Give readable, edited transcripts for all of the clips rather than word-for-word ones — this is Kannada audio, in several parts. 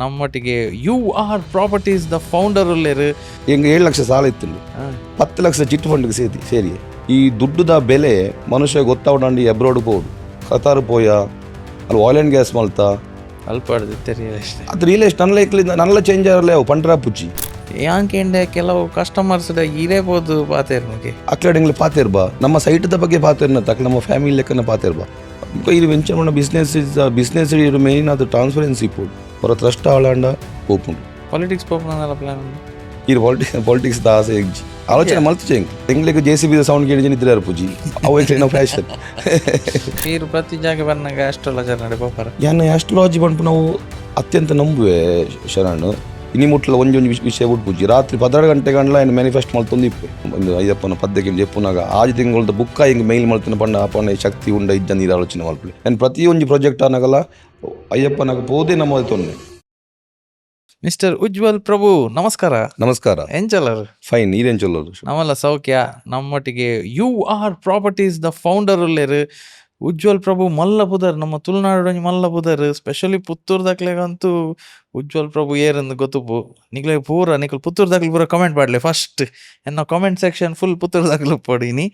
ನಮ್ಮೊಟ್ಟಿಗೆ ಯು ಆರ್ ಪ್ರಾಪರ್ಟೀಸ್ ದ ಫೌಂಡರ್ ಉಳ್ಳೇರು. ಹೆಂಗೆ 7 ಲಕ್ಷ ಸಾಲ ಇತ್ತು, 10 ಲಕ್ಷ ಚಿಟ್ ಫಂಡ್ಗೆ ಸೇರಿ ಈ ದುಡ್ಡುದ ಬೆಲೆ ಮನುಷ್ಯ ಗೊತ್ತಾವಡಂಡಿ ಅಬ್ರಾಡ್ ಪೋಡು ಕತಾರ್ ಪೋಯ ಅಲ್ಲಿ ಆಯಿಲ್ ಆ್ಯಂಡ್ ಗ್ಯಾಸ್ ಮಲ್ತಾ ಅಲ್ಪ ಅದು ರಿಯಲ್ ಎಸ್ಟೇಟ್ ನಲ್ಲ ಚೇಂಜ್ ಆಗಲ್ಲ ಅವು ಪಂಡ್ರ ಪುಚ್ಚಿ ಯಾಂಕೆಂಡೆ ಕೆಲವು ಕಸ್ಟಮರ್ಸ್ ಇರೇಬೋದು ಪಾತೇರ್ನಿಗೆ ಅಕ್ಲಾಡಿಂಗ್ಲಿ ಪಾತೇರ್ಬಾ ನಮ್ಮ ಸೈಟ್ದ ಬಗ್ಗೆ ಪಾತೇರ್ನ ತಕ್ಕ ನಮ್ಮ ಫ್ಯಾಮಿಲಿ ಲೆಕ್ಕನ ಪಾತೇರ್ಬಾ ಇದು ವೆಂಚರ್ ಮಾಡ ಬಿಸ್ನೆಸ್ ಇದು ಮೇನ್ ಅದು ಟ್ರಾನ್ಸ್ಪರೆನ್ಸಿ ಪೋಡು ಹೊರ ಟ್ರಸ್ಟ್ ಆಳಾಂಡ ಪೋಪುಂಡು ಪಾಲಿಟಿಕ್ಸ್ ಪೋಪುನ ಪ್ಲಾನ್ ಇದು ಪಾಲಿಟಿಕ್ಸ್ ದಾಸ ಎಗ್ಜಿ ಆಲೋಚನೆ ಮಲ್ತು ಎಂಗ್ಲಿಗೆ JCB ಸೌಂಡ್ ಕೇಳಿ ನಿದ್ರೆ ಪೂಜಿ ಅವು ಫ್ಯಾಷನ್ ನೀರು ಪ್ರತಿ ಜಾಗ ಬಂದಾಗ ಆಸ್ಟ್ರಾಲಜರ್ ನಡೆ ಪೋಪಾರ ಯಾನು ಆಸ್ಟ್ರಾಲಜಿ ಬಂದು ನಾವು ಅತ್ಯಂತ ನಂಬುವೆ ಶರಣ್ ಇನಿ ಮುಟ್ಲ ಒಂಜಿ ವಿಷಯ ಬಿಟ್ಪುಜಿ ರಾತ್ರಿ 12 ಗಂಟೆ ಗಂಡ್ಲ ಏನು ಮ್ಯಾನಿಫೆಸ್ಟ್ ಮಲ್ತೊಂದು ಇಪ್ಪೆ ಒಂದು ಅಯ್ಯಪ್ಪನ ಪದ್ಯಕ್ಕೆ ಜಪ್ಪುನಾಗ ಆಜು ತಿಂಗಳದ ಬುಕ್ಕ ಹಿಂಗೆ ಮೇಲ್ ಮಲ್ತಿನ ಪಂಡ ಅಪ್ಪನ ಶಕ್ತಿ ಉಂಡ ಇದ್ದ ನೀರು ಆಲೋಚನೆ ಮಲ್ಪಲೆ ನಾನು ಪ್ರತಿಯೊಂದು ಪ್ರಾಜೆಕ್ಟ್ ಅನ್ನಗಲ್ಲ ಅಯ್ಯಪ್ಪನಾಗ ಪೋದೆ ನಮ್ಮ ತೊಂದೆ. ಮಿಸ್ಟರ್ ಉಜ್ವಲ್ ಪ್ರಭು ನಮಸ್ಕಾರ. ನಮಸ್ಕಾರ. ಎಂಚಲರು? ಫೈನ್, ನೀರೇನ್ ಚೊಲ್ಲೋರು? ನಮ್ಮಲ್ಲ ಸೌಖ್ಯ. ನಮ್ಮೊಟ್ಟಿಗೆ ಯು ಆರ್ ಪ್ರಾಪರ್ಟೀಸ್ ದ ಫೌಂಡರ್ ಉಳ್ಳೇರು ಉಜ್ವಲ್ ಪ್ರಭು ಮಲ್ಲ ಪುದರ್, ನಮ್ಮ ತುಳುನಾಡು ಮಲ್ಲ ಪುದರ್, ಸ್ಪೆಷಲಿ ಪುತ್ತೂರ್ದಾಗ್ಲೆಗಂತೂ ಉಜ್ವಲ್ ಪ್ರಭು ಏರಂದು ಗೊತ್ತುಪು ನಿಗ್ಲೆ ಪೂರ ನಿಖಲ್ ಪುತ್ತೂರ್ದಾಗ್ಲಿ ಪೂರ ಕಮೆಂಟ್ ಮಾಡ್ಲೆ ಫಸ್ಟ್ ಎನ್ನ ಕಾಮೆಂಟ್ ಸೆಕ್ಷನ್ ಫುಲ್ ಪುತ್ತೂರ್ದಾಗ್ಲು ಪೋಡಿನಿ.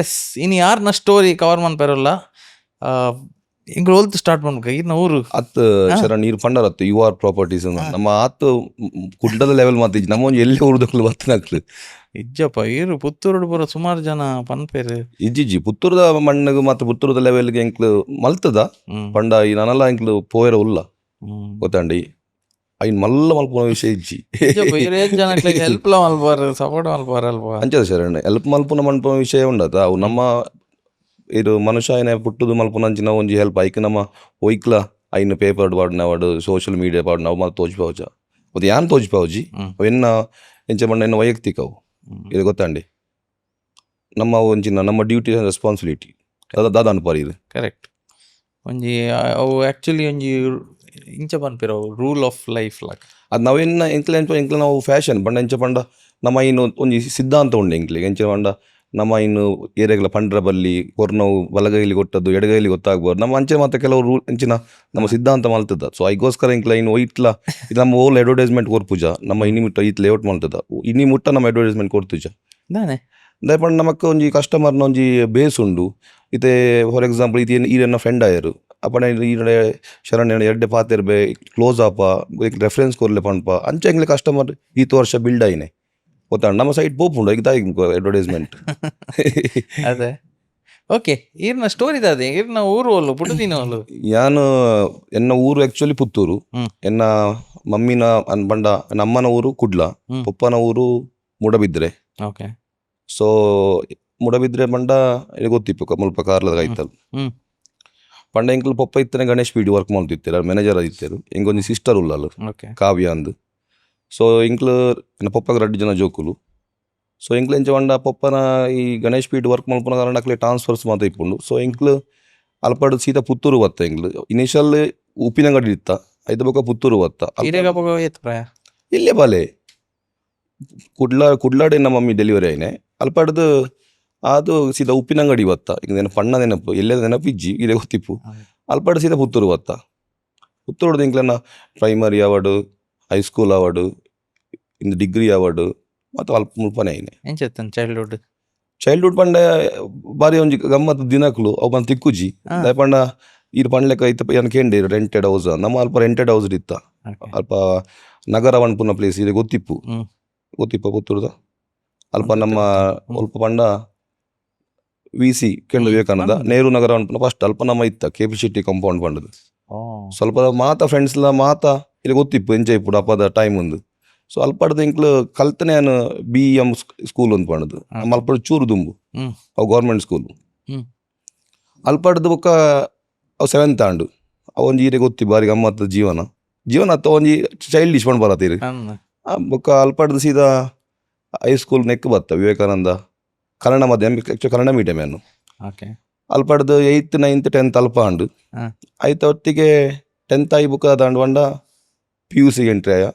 ಎಸ್ ಇನಿ ಯಾರನ್ನ ಸ್ಟೋರಿ ಕವರ್ ಮನ್ಪೇರಲ್ಲ ಹಿಂಗೆ ಹೋಲ್ತು ಸ್ಟಾರ್ಟ್ ಮಾಡ್ಬೇಕು. ಇನ್ನು ಊರು ಅತ್ತು ಶರಣ ನೀರು ಪಂಡರತ್ತು ಯು ಆರ್ ಪ್ರಾಪರ್ಟೀಸ್ ನಮ್ಮ ಆತು ಕುಡ್ಡದ ಲೆವೆಲ್ ಮಾತಿಜ್ ನಮ್ಮ ಒಂದು ಎಲ್ಲಿ ಊರ್ದಕ್ಲು ಬತ್ತನಾಕ್ಲು ಇಜ್ಜಪ್ಪ ಇರು ಪುತ್ತೂರು ಪೂರ ಸುಮಾರು ಜನ ಪನ್ಪೇರು ಇಜ್ಜಿಜ್ಜಿ ಪುತ್ತೂರದ ಮಣ್ಣಿಗೆ ಮತ್ತು ಪುತ್ತೂರದ ಲೆವೆಲ್ಗೆ ಎಂಕ್ಲು ಮಲ್ತದ ಪಂಡ ಈ ನಾನೆಲ್ಲ ಎಂಕ್ಲು ಪೋಯರ ಉಲ್ಲ ಗೊತ್ತಂಡಿ ಐನ್ ಮಲ್ಲ ಮಲ್ಪುನ ವಿಷಯ ಇಜ್ಜಿ ಹೆಲ್ಪ್ ಮಲ್ಪಾರ ಸಪೋರ್ಟ್ ಮಲ್ಪಾರ ಅಲ್ವಾ ಅಂಚದ ಶರಣ ಹೆಲ್ಪ್ ಮಲ್ಪುನ ಮನ್ಪುನ ವಿಷಯ ಉಂಡದ ಅವು ನಮ್ಮ ಇದು ಮನುಷ್ಯ ಏನೇ ಪುಟ್ಟದು ಮಲ್ಪುನಂಚಿನ ಒಂಜಿ ಹೆಲ್ಪ್ ಐಕ್ ನಮ್ಮ ಒಯ್ಕ್ಲ ಐನು ಪೇಪರ್ ಪಾಡ್ನವಾಡು ಸೋಷಿಯಲ್ ಮೀಡಿಯಾ ಪಾಡ್ ನಾವು ಮತ್ತೆ ತೋಜ್ಪಾವಜ ಅದು ಯಾನ್ ತೋಜ್ಪಾವಜಿ ಎನ್ನ ಎಂಚ ಮಣ್ಣ ಎನ್ನ ವೈಯಕ್ತಿಕ ಅವು ಇದು ಗೊತ್ತಂಡಿ ನಮ್ಮ ಒಂಚಿನ ನಮ್ಮ ಡ್ಯೂಟಿ ರೆಸ್ಪಾನ್ಸಿಬಿಲಿಟಿ ದಾದ ಅನ್ಪಾರಿ ಇದು ಕರೆಕ್ಟ್. ಒಂಜಿ ಅವು ಆ್ಯಕ್ಚುಲಿ ಒಂಜಿ ಇಂಚ ಪನ್ಪಿರವು ರೂಲ್ ಆಫ್ ಲೈಫ್ ಲಾಕ್ ಅದು ನಾವೆನ್ನ ಎಂಕ್ಲ ನಾವು ಫ್ಯಾಷನ್ ಪಂಡ ಎಂಚ ಪಂಡ ನಮ್ಮ ಇನ್ನು ಒಂಜಿ ಸಿದ್ಧಾಂತ ಉಂಡು ಎಂಕ್ಲಿಗೆ ಎಂಚ ಪಂಡ ನಮ್ಮ ಇನ್ನು ಏರಿಯಾಗಳ ಪಂಡ್ರ ಬಲ್ಲಿ ಕೊರ್ನವು ಬಲಗೈಲಿ ಕೊಟ್ಟದ್ದು ಎಡಗೈಲಿ ಗೊತ್ತಾಗ್ಬಾರ್ದು ನಮ್ಮ ಅಂಚೆ ಮತ್ತೆ ಕೆಲವು ರೂಲ್ ಎಂಚಿನ ನಮ್ಮ ಸಿದ್ಧಾಂತ ಮಲ್ತದ. ಸೊ ಐಗೋಸ್ಕರ ಇಂಕ್ಲ ಇನ್ನು ಒಯ್ಟ್ಲ ಇದು ನಮ್ಮ ಓಲ್ ಅಡ್ವರ್ಟೈಸ್ಮೆಂಟ್ ಕೊರ್ಪುಜ ನಮ್ಮ ಇನಿ ಮುಟ್ಟ ಈತ್ ಲೇಔಟ್ ಮಲ್ತದ ಇನಿ ಮುಟ್ಟ ನಮ್ಮ ಅಡ್ವರ್ಟೈಸ್ಮೆಂಟ್ ಕೊರ್ತುಜ ದಯಪಂಡ ನಮಕ್ ಒಂಜಿ ಕಸ್ಟಮರ್ನ ಒಂಜಿ ಬೇಸ್ ಉಂಡು ಇತ್ತೆ ಫಾರ್ ಎಕ್ಸಾಂಪಲ್ ಇದು ಈರನ್ನ ಫ್ರೆಂಡ್ ಆಯರು ಅಪ್ಪನ ಈರಡೆ ಶರಣ್ಯ ಎರಡೆ ಪಾತಿರ್ಬೆ ಕ್ಲೋಸ್ ಆಪ ರೆಫರೆನ್ಸ್ ಕೊರ್ಲೆ ಪಂಪ ಅಂಚೆ ಎಂಗ್ಲೆ ಕಸ್ಟಮರ್ ಈತ ವರ್ಷ ಬಿಲ್ಡ್ ಆಯ್ನೆ ಗೊತ್ತಾಂಡ ನಮ್ಮ ಸೈಟ್ ಪೋಪುಂಡು ಈಗ ಅಡ್ವರ್ಟೈಸ್ಮೆಂಟ್ ಅದೇ ಓಕೆ. ಈರ್ನ ಸ್ಟೋರಿ ಅದೇ ಈರ್ನ ಊರು ಅಲ್ಲು ಪುಟ್ಟದಿನ ಅಲ್ಲು ಯಾನು ಎನ್ನ ಊರು ಆಕ್ಚುಲಿ ಪುತ್ತೂರು ಎನ್ನ ಮಮ್ಮಿನ ಅನ್ಬಂಡ ನಮ್ಮನ ಊರು ಕುಡ್ಲ ಪಪ್ಪನ ಊರು ಮುಡಬಿದ್ರೆ. ಓಕೆ. ಸೊ ಮುಡಬಿದ್ರೆ ಬಂಡ ಗೊತ್ತಿಪ್ಪು ಮುಲ್ಪ ಕಾರ್ಲದ ಆಯ್ತಲ್ ಪಂಡ ಎಂಕ್ಲು ಪಪ್ಪ ಇತ್ತನೆ ಗಣೇಶ್ ಪೀಡಿ ವರ್ಕ್ ಮಾಡ್ತಿರ್ತಾರೆ ಮ್ಯಾನೇಜರ್ ಆಗಿರ್ತಾರೆ ಎಂಗೊಂದು ಸಿಸ್ಟರ್ ಉಲ್ಲಲ್ಲ ಕಾವ್ಯ ಅಂದು. ಸೊ ಇಂಕ್ಲು ನನ್ನ ಪಪ್ಪಗೆ 2 ಜನ ಜೋಕುಲು. ಸೊ ಇಂಕ್ಲು ಎಂಚ ಪಂಡ ಪಪ್ಪನ ಈ ಗಣೇಶ್ ಪೀಡ್ ವರ್ಕ್ ಮಲ್ಪನ ಕಾರಣ ಅಕ್ಲೆ ಟ್ರಾನ್ಸ್ಫರ್ಸ್ ಮಾತ್ರ ಇಪ್ಪುಂಡು. ಸೊ ಇಂಕ್ಲು ಅಲ್ಪಡು ಸೀದಾ ಪುತ್ತೂರು ಬತ್ತ ಇಂಕ್ಲು ಇನಿಷಿಯಲ್ ಉಪ್ಪಿನಂಗಡಿ ಇತ್ತ ಐದು ಬೊಕ್ಕ ಪುತ್ತೂರು ಬತ್ತ ಇಲ್ಲೇ ಬಾಲೆ ಕುಡ್ಲಾಡೆ ನಮ್ಮ ಮಮ್ಮಿ ಡೆಲಿವರಿ ಆಯ್ನೆ ಅಲ್ಪಡ್ದು ಅದು ಸೀದಾ ಉಪ್ಪಿನಂಗಡಿ ಬತ್ತ ಈಗ ನೆನಪು ಪಣ್ಣ ನೆನಪು ಎಲ್ಲೇ ನೆನಪು ಇಜ್ಜಿ ಇದೇ ಗೊತ್ತಿಪ್ಪು ಅಲ್ಪಡು ಸೀದಾ ಪುತ್ತೂರು ಬತ್ತ. ಪುತ್ತೂರು ಇಂಕ್ಲನ್ನ ಪ್ರೈಮರಿ ಅವಾರ್ಡು ಹೈಸ್ಕೂಲ್ ಅವಾರ್ಡು ಇಂದು ಡಿಗ್ರಿ ಅವಾರ್ಡು ಮತ್ತು ಅಲ್ಪ ಮುಲ್ಪನೆ ಆಯ್ನೆ. ಚೈಲ್ಡ್ಹುಡ್ ಪಂಡ ಬಾರಿ ಒಂಜಿ ಗಮ್ಮತ್ ದಿನಕ್ಲು ಅವು ಬಂದು ತಿಕ್ಕುಜಿ ಪಂಡ ಇದು ಪಂಡ್ಲೆಕ್ಕ ಇತ್ತ ಏನು ಕೇಂದ್ರ ರೆಂಟೆಡ್ ಹೌಸ್ ನಮ್ಮ ಅಲ್ಪ ರೆಂಟೆಡ್ ಹೌಸ್ ಇತ್ತ ಅಲ್ಪ ನಗರ ಪನ್ಪುನ ಪ್ಲೇಸ್ ಇದೆ ಗೊತ್ತಿಪ್ಪು ಪುತ್ತೂರ್ದ ಅಲ್ಪ ನಮ್ಮ ಸ್ವಲ್ಪ ಪಂಡ VC ಕೆಂಡು ವಿವೇಕಾನಂದ ನೆಹರು ನಗರ ಪನ್ಪುನ ಫಸ್ಟ್ ಅಲ್ಪ ನಮ್ಮ ಇತ್ತ KP ಶೆಟ್ಟಿ ಕಾಂಪೌಂಡ್ ಪಂಡದು ಸ್ವಲ್ಪ ಮಾತ ಫ್ರೆಂಡ್ಸ್ಲ ಮಾತ ಇಲ್ಲಿ ಗೊತ್ತಿಪ್ಪು ಎಂಜಾಯ್ ಇಪ್ಪುಡು ಅಪ್ಪದ ಟೈಮ್ ಒಂದು. ಸೊ ಅಲ್ಪಡ್ದು ಇಂಕ್ಲು ಕಲ್ತನೆ ನಾನು BM ಸ್ಕೂಲ್ ಒಂದು ಪಂಡದು ನಮ್ಮ ಅಲ್ಪಡು ಚೂರು ದುಂಬು ಅವು ಗೌರ್ಮೆಂಟ್ ಸ್ಕೂಲು ಅಲ್ಪಡ್ದು ಬೊಕ್ಕ ಅವು 7th ಆಂಡು ಅವು ಒಂಜಿ ಈರೆ ಗೊತ್ತಿ ಬಾರಿ ಗಮ್ಮತ್ತ ಜೀವನ ಅತ್ತ ಒಂಜಿ ಚೈಲ್ಡ್ ಇಸ್ಕೊಂಡು ಬರತ್ತೀರಿ ಬೊಕ್ಕ ಅಲ್ಪಡ್ದು ಸೀದಾ ಹೈಸ್ಕೂಲ್ ನೆಕ್ ಬತ್ತ ವಿವೇಕಾನಂದ ಕನ್ನಡ ಮಾಧ್ಯಮ ಆ್ಯಕ್ಚುಲಿ ಕನ್ನಡ ಮೀಡಿಯಮ್ ಏನು ಅಲ್ಪಡ್ದು 8th 9th 10th ಅಲ್ಪ ಆಂಡು ಆಯ್ತು ಒಟ್ಟಿಗೆ 10th ಆಗಿ ಬುಕ್ಕ ಅದಾಂಡು ಬಂಡ PUC ಎಂಟ್ರಿ ಆಯ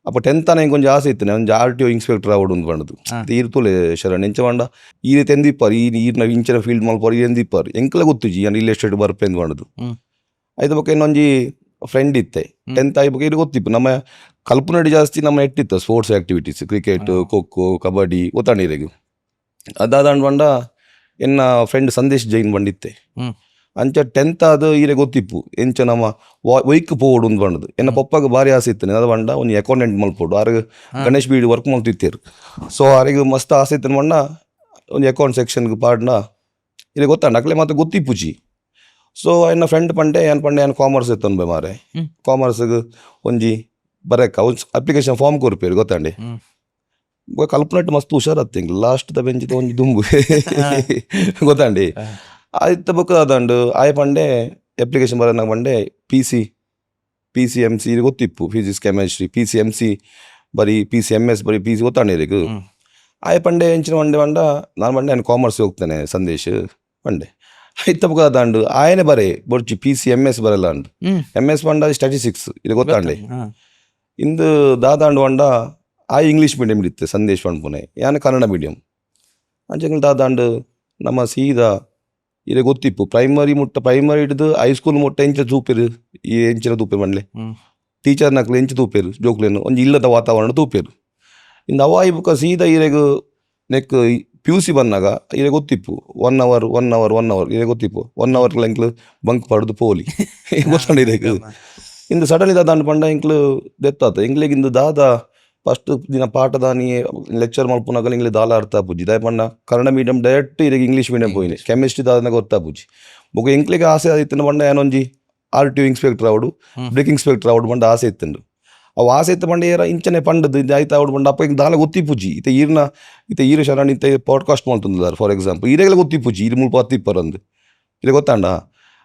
ಅಪ್ಪ 10th ಆನೆ ಕೊಂಚ ಆಸೆ ಇತ್ತು ಒಂದು RTO ಇನ್ಸ್ಪೆಕ್ಟರ್ ಅವಾರ್ಡ್ ಒಂದು ಬಂಡದು ಇರ್ತುಲೆ ಶರಣ್ ಎಂಚ ಬಂಡ ಈ ರೀತಿ ಎಂದಿಪ್ಪಾರು ಈರ್ನ ಇಂಚಿನ ಫೀಲ್ಡ್ ಮಲ್ಪಾರು ಎಂದಿಪ್ಪಾರು ಎಂಕ್ಲ ಗೊತ್ತುಜಿ ರಿಯಲ್ ಎಸ್ಟೇಟ್ ಬರ್ಪೆ ಎಂದು ಬಂಡದು ಆಯ್ತು ಬೊಕ್ಕ ಇನ್ನೊಂಜಿ ಫ್ರೆಂಡ್ ಇತ್ತೆ 10th ಆಯ್ಬೇಕು ಇದು ಗೊತ್ತಿತ್ತು ನಮ್ಮ ಕಲ್ಪನಡಿ ಜಾಸ್ತಿ ನಮ್ಮ ಎಟ್ಟಿತ್ತು sports activities cricket kho kho kabaddi ಒತ್ತಾಣಿರೆಗು ಅದಾದ ಬಂಡ ಎನ್ನ ಫ್ರೆಂಡ್ ಸಂದೇಶ್ ಜೈನ್ ಬಂದಿತ್ತೆ ಅಂಚ 10th ಆದ ಈರೆ ಗೊತ್ತಿಪ್ಪು ಎಂಚ ನಮ್ಮ ವೈಕ್ ಪೋಡು ಒಂದು ಬಂಡದು ಎನ್ನ ಪಪ್ಪಾಗ ಭಾರಿ ಆಸೆ ಇತ್ತು ಅದು ಬಂಡ ಒಂದು ಅಕೌಂಟೆಂಟ್ ಮಲ್ಪೋಡು ಆರಿಗೆ ಗಣೇಶ್ ಬೀಡಿ ವರ್ಕ್ ಮಾಡ್ತಿತ್ತೇರು ಸೊ ಆರಿಗೆ ಮಸ್ತ್ ಆಸೆ ಇತ್ತು ಬಂಡ ಒಂದು ಅಕೌಂಟ್ ಸೆಕ್ಷನ್ಗೆ ಪಾಡ್ನ ಇದು ಗೊತ್ತಾಂಡ ಅಕ್ಲೆ ಮತ್ತೆ ಗೊತ್ತಿಪ್ಪುಜಿ ಸೊ ಎನ್ನ ಫ್ರೆಂಡ್ ಪಂಡೆ ಏನು ಕಾಮರ್ಸ್ ಇತ್ತು ಬೈ ಮಾರೆ ಕಾಮರ್ಸ್ಗೆ ಒಂಜಿ ಬರಕ ಒಂದು ಅಪ್ಲಿಕೇಶನ್ ಫಾರ್ಮ್ ಕೊರ್ಪೇರು ಗೊತ್ತಾಂಡೆ ಕಲ್ಪನಟ್ಟು ಮಸ್ತ್ ಹುಷಾರತ್ತೆ ಲಾಸ್ಟ್ ದ ಬೆಂಚಿದ ಒಂಜಿ ದುಂಬು ಗೊತ್ತಾಂಡಿ ಆಯ್ತು ಬುಕ್ ಅದಂಡು ಆಯ್ ಪಂಡೆ ಅಪ್ಲಿಕೇಶನ್ ಬರೋಣ ಪಂಡೆ ಪಿ ಸಿ ಎಮ್ ಸಿ ಇದು ಗೊತ್ತಿಪ್ಪು ಫಿಸಿಕ್ಸ್ ಕೆಮಿಸ್ಟ್ರಿ PCMC ಬರೀ PCMS ಬರೀ PC ಗೊತ್ತಾಂಡಿರಿಗು ಆಯ್ ಪಂಡೆ ಎಂಚಿನ ಬಂಡ ನಾನು ನಾನು ಕಾಮರ್ಸ್ ಹೋಗ್ತೇನೆ ಸಂದೇಶ್ ಪಂಡೆ ಆಯ್ತು ಬುಕ್ ಅದಂಡು ಆಯನೆ ಬರೇ ಬೊಡ್ಚಿ PCMS ಬರಲ್ಲ ಅಂಡು MS ಪಂಡ ಸ್ಟ್ಯಾಟಿಸ್ಟಿಕ್ಸ್ ಇದು ಗೊತ್ತಾಂಡೆ ಇಂದು ದಾದಾಂಡು ಬಂಡ ಇಂಗ್ಲೀಷ್ ಮೀಡಿಯಂ ಇತ್ತೆ ಸಂದೇಶ್ ಪಂಡ್ಪುನೆ ಯಾನು ಕನ್ನಡ ಮೀಡಿಯಂ ಅಂಚೆ ದಾದಾಂಡು ನಮ್ಮ ಸೀದಾ ಇದೇ ಗೊತ್ತಿಪ್ಪು ಪ್ರೈಮರಿ ಹಿಡಿದು ಹೈಸ್ಕೂಲ್ ಮುಟ್ಟ ಎಂಚ ತೂಪೇರು ಈ ಎಂಚಿನ ತೂಪೇರು ಮಂಡ್ಲೆ ಟೀಚರ್ ನಕ್ಲು ಎಂಚ ತೂಪೇರು ಜೋಕ್ಲೇನು ಒಂದು ಇಲ್ಲದ ವಾತಾವರಣ ತೂಪೇರು ಇಂದು ಅವ ಇಬ್ಬಕ ಸೀದಾ ಇರೆಗು ನೆಕ್ PUC ಬಂದಾಗ ಇರೆ ಗೊತ್ತಿಪ್ಪು 1 hour ಇರೆ ಗೊತ್ತಿಪ್ಪು 1 hour ಎಂಕ್ಲು ಬಂಕ್ ಪಡ್ದು ಪೋಲಿ ಗೊತ್ತಾಂಡ ಇರೆಗು ಇಂದು ಸಡನ್ಲಿ ದಾದ ಪಂಡ ಎಂಕ್ಲು ದೆತ್ತಾತ ಎಂಗ್ಲಿಗೆ ಇಂದು ದಾದ ಫಸ್ಟ್ ದಿನ ಪಾಠದಾನಿ ಲೆಕ್ಚರ್ ಮಲ್ಪುನಾಗ ಇಂಗ್ಲಿ ದಾಲ ಅರ್ಥ ಆಪುಜಿ ದಾಯ ಪಂಡ ಕನ್ನಡ ಮೀಡಿಯಂ ಡೈರೆಕ್ಟ್ ಇರಿಗೆ ಇಂಗ್ಲೀಷ್ ಮೀಡಿಯಂ ಪೋಯಿನಿ ಕೆಮಿಸ್ಟ್ರಿ ದಾದನ ಗೊತ್ತಾಪುಜಿ ಬೊಕ ಎಂಕ್ಲಿಗೆ ಆಸೆ ಆದಿತ್ತು ಪಂಡ ಏನೊಂಜಿ RTO ಇನ್ಸ್ಪೆಕ್ಟರ್ ಆವಡು ಬ್ರೇಕ್ ಇನ್ಸ್ಪೆಕ್ಟರ್ ಆವಡು ಪಂಡ ಆಸೆ ಇತ್ತಂಡು ಅವು ಆಸೆ ಇತ್ತು ಪಂಡ ಏರ ಇಂಚನೆ ಪಂಡದು ಆಯ್ತು ಆವಡು ಪಂಡ ಅಪ್ಪ ಈಗ ದಾಲ ಗೊತ್ತಿಪ್ಪುಜಿ ಈರು ಶರಣ್ ಇತ್ತೆ ಪಾಡ್ಕಾಸ್ಟ್ ಮಾಡ್ತಂದಾರ ಫಾರ್ ಎಕ್ಸಾಂಪಲ್ ಈರೆಲ್ಲ ಗೊತ್ತಿಪ್ಪುಜಿ ಇದು ಮುಲ್ಪ ಹತ್ತಿಪ್ಪರಂದು ಇದು ಗೊತ್ತಾಂಡ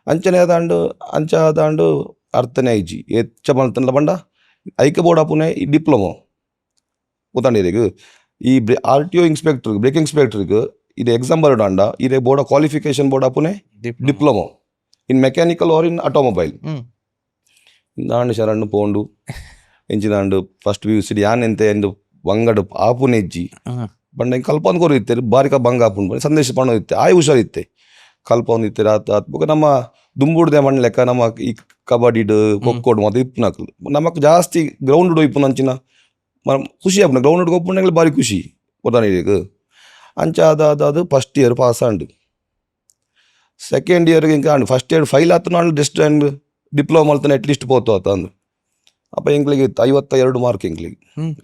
ಅಂಚನೆ ಅದಾಂಡು ಅರ್ಥನೇ ಐಜಿ ಹೆಚ್ಚ ಮಲ್ತಂಡ ಪಂಡ ಐಕ ಬೋರ್ಡ್ ಆಪುನೆ ಈ ಡಿಪ್ಲೊಮೊ ಗೊತ್ತಾಂಡಿರಿಗು ಈ RTO ಇನ್ಸ್ಪೆಕ್ಟರ್ ಬ್ರೇಕ್ ಇನ್ಸ್ಪೆಕ್ಟರ್ಗೆ ಇದು ಎಕ್ಸಾಮ್ ಬರೋಡಾಂಡ ಇದೇ ಬೋರ್ಡ ಕ್ವಾಲಿಫಿಕೇಶನ್ ಬೋರ್ಡ್ ಆಪುನೆ diploma in mechanical or in automobile ಇಂದಾಂಡು ಶರಣ್ ಪೋಂಡು ಎಂಚಿನಾಂಡು ಫಸ್ಟ್ PUC ಯಾನ್ ಎಂತೆ ಎಂದು ಬಂಗಡು ಆಪುನೆ ಇಜ್ಜಿ ಬಂಡ ಕಲ್ಪ ಕೊರು ಇತ್ತೇರು ಬಾರಿಕ ಬಂಗ ಆಪುಂಡು ಸಂದೇಶ ಪಣ್ಣು ಇತ್ತೆ ಆಯ್ ಹುಷಾರಿತ್ತೆ ಕಲ್ಪ ಒಂದು ಇತ್ತೆ ಆತ್ಬೇಕು ನಮ್ಮ ದುಂಬುಡ್ದೆ ಮಣ್ಣು ಲೆಕ್ಕ ನಮ್ಮ ಈ ಕಬಡ್ಡಿಡು ಖೋಖೋಡು ಮತ್ತು ಇಪ್ಪುನಕ್ಲು ನಮಕ್ ಜಾಸ್ತಿ ಗ್ರೌಂಡ್ ಇಪ್ಪು ನಂಚಿನ ಖುಷಿ ಆಪುನ ಗ್ರೌಂಡ್ ಗೊಪ್ಪುಂಡೆ ಬಾರಿ ಖುಷಿ ಗೊತ್ತಾನಿಗೆ ಅಂಚ ಅದು ಫಸ್ಟ್ ಇಯರ್ ಪಾಸ್ ಆಂಡು ಸೆಕೆಂಡ್ ಇಯರ್ಗೆ ಇಂಕ ಆಂಡು ಫಸ್ಟ್ ಇಯರ್ ಫೈಲ್ ಆತು ನಾನು ಜಸ್ಟ್ ಆ್ಯಂಡ್ ಡಿಪ್ಲೊಮಾ ಮಲ್ತಾನೆ ಅಟ್ಲೀಸ್ಟ್ ಪೋತು ಆತ ಅಂದು ಅಪ್ಪ ಎಂಕ್ಲಿಗೆ 52 ಮಾರ್ಕ್ ಎಂಕ್ಲಿಗೆ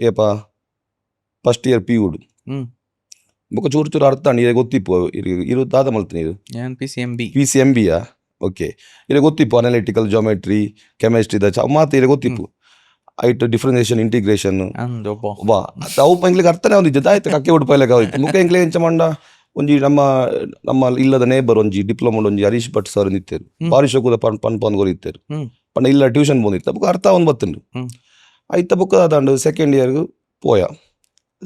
ಏಪ ಫಸ್ಟ್ ಇಯರ್ PUಡು ಬೊಕ ಚೂರು ಅರ್ಥ ನೀರೇ ಗೊತ್ತಿಪ್ಪು ಇರು ದಾದ ಮಲ್ತಾನೆ ಇದು PCMB ಓಕೆ ಇರೇ ಗೊತ್ತಿಪ್ಪು ಅನಾಲಿಟಿಕಲ್ ಜಾಮೆಟ್ರಿ ಕೆಮಿಸ್ಟ್ರಿ ಮಾತು ಇರೇ ಗೊತ್ತಿಪ್ಪು ಐಟ್ ಡಿಫ್ರೆನ್ಸಿಯೇಷನ್ ಇಂಟಿಗ್ರೇಷನ್ ವಾ ಅವು ಎಂಕ್ಲಿಗೆ ಅರ್ಥನೇ ಒಂದಿದ್ದು ಆಯ್ತು ಕಕ್ಕೆ ಉಡುಪಾಯ್ಲೆಗೆ ಆಯ್ತು ಮುಖ ಎಂಕ್ಲೆ ಎಂಚ ಮಂಡ ಒಂಜಿ ನಮ್ಮ ಇಲ್ಲದ ನೇಬರ್ ಒಂಜಿ ಡಿಪ್ಲೊಮಾ ಒಂಜಿ ಹರೀಶ್ ಭಟ್ ಸರ್ ನಿತ್ತೇರು ಬಾರಿ ಶೋಕುದ ಪನ್ಪನ್ಗೋರು ಇತ್ತೇರು ಪಂಡ ಇಲ್ಲ ಟ್ಯೂಷನ್ ಬಂದಿತ್ತು ಬುಕ್ ಅರ್ಥ ಒಂದು ಬತ್ತುಂಡು ಐತ ಬುಕ್ ಅದಾಂಡು ಸೆಕೆಂಡ್ ಇಯರ್ಗೆ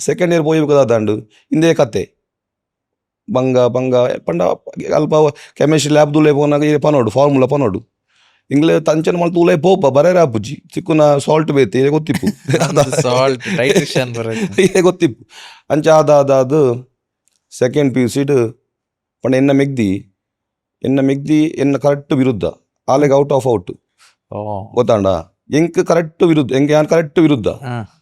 ಸೆಕೆಂಡ್ ಇಯರ್ ಪೋಯಿ ಬುಕ್ ಅದಾಂಡು ಇಂದೇ ಕತೆ ಬಂಗ ಪಂಡ ಅಲ್ಪ ಕೆಮಿಸ್ಟ್ರಿ ಲ್ಯಾಬ್ದುಲೆ ಪೋನಾಗ ಪನೋಡು ಫಾರ್ಮುಲಾ ಪನೋಡು ಇಂಗ್ಲೇ ತಂಚನ ಮಲ್ತು ಉಲೇ ಪೋಪ ಬರೇರ ಆಪುಜಿ ಚಿಕ್ಕುನ ಸಾಲ್ಟ್ ಬೇತೆ ಇದೇ ಗೊತ್ತಿಪ್ಪು ಇದೇ ಗೊತ್ತಿಪ್ಪು ಅಂಚ ಅದಾದ ಸೆಕೆಂಡ್ PUC ಪಂಡ ಎನ್ನ ಮೆಗ್ದಿ ಎನ್ನ ಕರೆಕ್ಟ್ ವಿರುದ್ಧ ಆಲೆಗೆ ಔಟ್ ಗೊತ್ತಾಂಡ ಎಂಕ್ ಕರೆಕ್ಟ್ ವಿರುದ್ಧ ಎಂಗೆ ಯಾನ್ ಕರೆಕ್ಟ್ ವಿರುದ್ಧ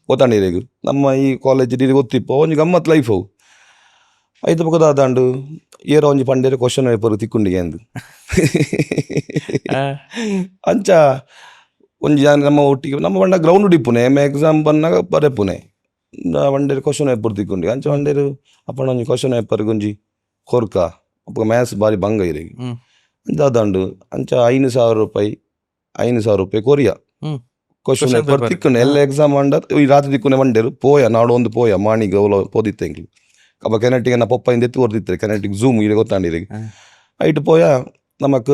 ಗೊತ್ತಾಂಡಿರೇಗು ನಮ್ಮ ಈ ಕಾಲೇಜ್ ಗೊತ್ತಿಪ್ಪು ಒಂಜಿ ಗಮ್ಮತ್ ಲೈಫ್ ಅವು ಐದು ಬುಕ್ಕದ ಅದಾಂಡು ಏರೋ ಒಂಜಿ ಪಂಡೇರು ಕ್ವಶನ್ ಪೇಪರ್ ತಿಕ್ಕೊಂಡಿಗೆ ಅಂದು ಅಂಚ ಒಂಜಿ ನಮ್ಮ ಒಟ್ಟಿಗೆ ನಮ್ಮ ಪಂಡ ಗ್ರೌಂಡ್ ಡಿಪ್ಪುನೆ ಎಕ್ಸಾಮ್ ಬಂದಾಗ ಬರೆಪುನೆ ಒಂಡೇರು ಕ್ವಶನ್ ಪೇಪರ್ ತಿಕ್ಕೊಂಡಿಗೆ ಅಂಚ ಒಂಡೇರು ಅಪ್ಪಣ ಒಂಜಿ ಕ್ವಶನ್ ಪೇಪರ್ ಒಂಜಿ ಕೊರ್ಕ ಅಪ್ಪ ಮ್ಯಾಥ್ಸ್ ಬಾರಿ ಬಂಗ ಇರೇಗಿ ಅಂಚ ಅದಾಂಡು ಅಂಚ 5,000 ರೂಪಾಯಿ ಕೊರಿಯ ಕ್ವಶನ್ ಪೇಪರ್ ತಿಕ್ಕೊಂಡು ಎಲ್ಲ ಎಕ್ಸಾಮ್ ಅಂಡ ಈ ರಾತ್ರಿ ತಿಕ್ಕುನೆ ಮಂಡೇರು ಪೋಯ ನಾಡು ಒಂದು ಪೋಯ ಮಾಣಿಗೆ ಅವಲ ಪೋದಿತ್ತೆ ಎಂಕ್ಲಿ ಅಪ್ಪ ಕೆನೆಟಿಗೆ ನಾ ಪಪ್ಪ ಎತ್ತಿ ಹೊರ್ದಿತ್ತಾರೆ ಕೆನೆಟಿಗೆ ಝೂಮ್ ಇದೆ ಗೊತ್ತಾಂಡಿರಿಗೆ ಐಟ್ ಪೋಯ ನಮಕ್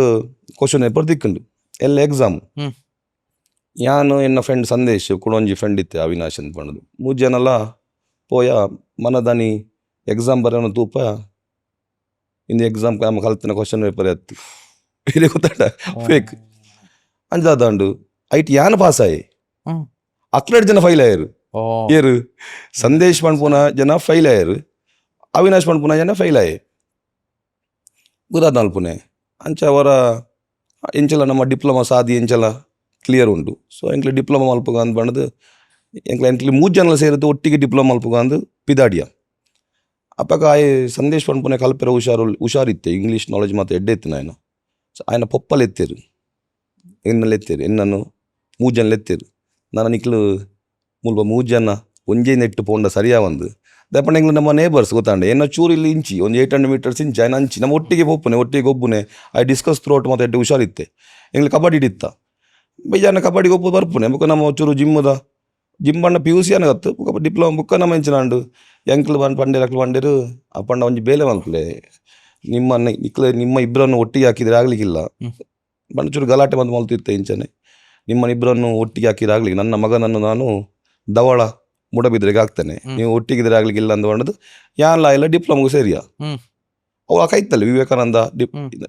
ಕ್ವಶನ್ ಪೇಪರ್ ತಿಕ್ಕಂಡು ಎಲ್ಲ ಎಕ್ಸಾಮ್ ಯಾನು ಎನ್ನ ಫ್ರೆಂಡ್ ಸಂದೇಶ್ ಕುಡೊಂಜಿ ಫ್ರೆಂಡ್ ಇತ್ತೆ ಅವಿನಾಶ್ ಅಂತ ಪಂಡದು ಮೂಜನಲ್ಲ ಪೋಯ ಮನದಾನಿ ಎಕ್ಸಾಮ್ ಬರೋಣ ತೂಪ ಇಂದು ಎಕ್ಸಾಮ್ ನಮ್ಮ ಕಲ್ತಿನ ಕ್ವಶನ್ ಪೇಪರ್ ಎತ್ತು ಇದೆ ಗೊತ್ತಾಡ ಫೇಕ್ ಅಂಜಾದಂಡು ಐಟ್ ಯಾನ್ ಪಾಸ್ ಆಯೆ 11 ಜನ ಫೈಲ್ ಆಯರು ಏರು ಸಂದೇಶ್ ಪಂಡ್ಪುನ ಜನ ಫೈಲ್ ಆಯರು ಅವಿನಾಶ್ ಪಂಡ್ಪುನ ಜನ ಫೈಲ್ ಆಯೆ ಗುದಾದ ನಲ್ಪುನೆ ಅಂಚ ಅವರ ಎಂಚಲ ನಮ್ಮ ಡಿಪ್ಲೊಮಾ ಸಾದಿ ಎಂಚಲ ಕ್ಲಿಯರ್ ಉಂಡು. ಸೊ ಎಂಕ್ಲೆ ಡಿಪ್ಲೊಮಾ ಮಲ್ಪುಗ ಅಂದ್ ಪಂಡದು ಎಂಕ್ಲೆ 3 ಜನಲ ಸೇರಿದ್ದು ಒಟ್ಟಿಗೆ ಡಿಪ್ಲೊಮಾ ಮಲ್ಪುಗ ಅಂದ್ ಪಿದಾಡಿಯ. ಅಪ್ಪಗ ಆಯೆ ಸಂದೇಶ್ ಪನ್ಪುನೆ ಕಲ್ಪೆರ ಹುಷಾರಿತ್ತೆ, ಇಂಗ್ಲೀಷ್ ನಾಲೆಜ್ ಮಾತ್ರ ಎಡ್ಡೆತ್ತಿನ ಆಯ್ನ. ఆయన పొప్పలు ఎత్తారు, ఎన్నెలు ఎత్తారు, ఎన్నను 3 ಜನలు ఎత్తారు. ನಾನು ನಿಕ್ಲು ಮುಲ್ಪ 3 ಜನ ಒಂಜೇ ನೆಟ್ಟು ಪೋಂಡ ಸರಿಯಾ ಒಂದು ದಯಪಂಡ ಎಂಗ್ಲು ನಮ್ಮ ನೇಬರ್ಸ್ ಗೊತ್ತಾಂಡೆ ಎನ್ನ ಚೂರು ಇಲ್ಲಿ ಇಂಚಿ ಒಂದು 800 ಮೀಟರ್ಸ್ ಇಂಚಿ ಆಯ್ನ ಅಂಚಿ ನಮ್ಮ ಒಟ್ಟಿಗೆ ಪೋಪುನೆ ಒಟ್ಟಿಗೆ ಒಬ್ಬುನೆ ಐ ಡಿಸ್ಕಸ್ ಥ್ರೂ ಔಟ್ ಮತ್ತೆ ಎಡ್ಡೆ ಹುಷಾರಿತ್ತೆ. ಎಂಗ್ಲು ಕಬಡ್ಡಿ ಇಡಿತ್ತ ಬೈಜಾನ ಕಬಡ್ಡಿಗೆ ಒಪ್ಪು ಬರ್ಪುನೆ ಬುಕ್ಕ ನಮ್ಮ ಚೂರು ಜಿಮ್ ಬಣ್ಣ PUC ಅನಗತ್ತು ಬುಕ್ಕ ಡಿಪ್ಲೊಮಾ ಬುಕ್ಕ ನಮ್ಮ ಎಂಚಿನಾಂಡು ಎಂಕ್ಲು ಪಂಡೇರು ಪಂಡೇರು ಅಪ್ಪಂಡ ಒಂಜಿ ಬೇಲೆ ಮಲ್ಪುಲೆ ನಿಮ್ಮ ಇಬ್ಬರನ್ನು ಒಟ್ಟಿಗೆ ಹಾಕಿದ್ರೆ ಆಗ್ಲಿಕ್ಕಿಲ್ಲ. ಬಣ್ಣ ಚೂರು ಗಲಾಟೆ ಬಂದು ಮಲ್ತಿತ್ತೆ ಇಂಚನೆ ನಿಮ್ಮನಿಬ್ಬರನ್ನು ಒಟ್ಟಿಗೆ ಹಾಕಿದ್ರೆ ಆಗ್ಲಿಕ್ಕೆ ನನ್ನ ಮಗನನ್ನು ನಾನು ದವಳ ಮುಡಬಿದ್ರೆಗೆ ಹಾಕ್ತೇನೆ, ನೀವು ಒಟ್ಟಿಗಿದ್ರೆ ಆಗ್ಲಿಕ್ಕಿಲ್ಲ ಅಂತ ಬಂದದ್ದು ಯಾನ್ಲ ಎಲ್ಲ ಡಿಪ್ಲೊಮಾಗೂ ಸೇರಿಯ ಅವು ಕೈತಲ್ಲ ವಿವೇಕಾನಂದ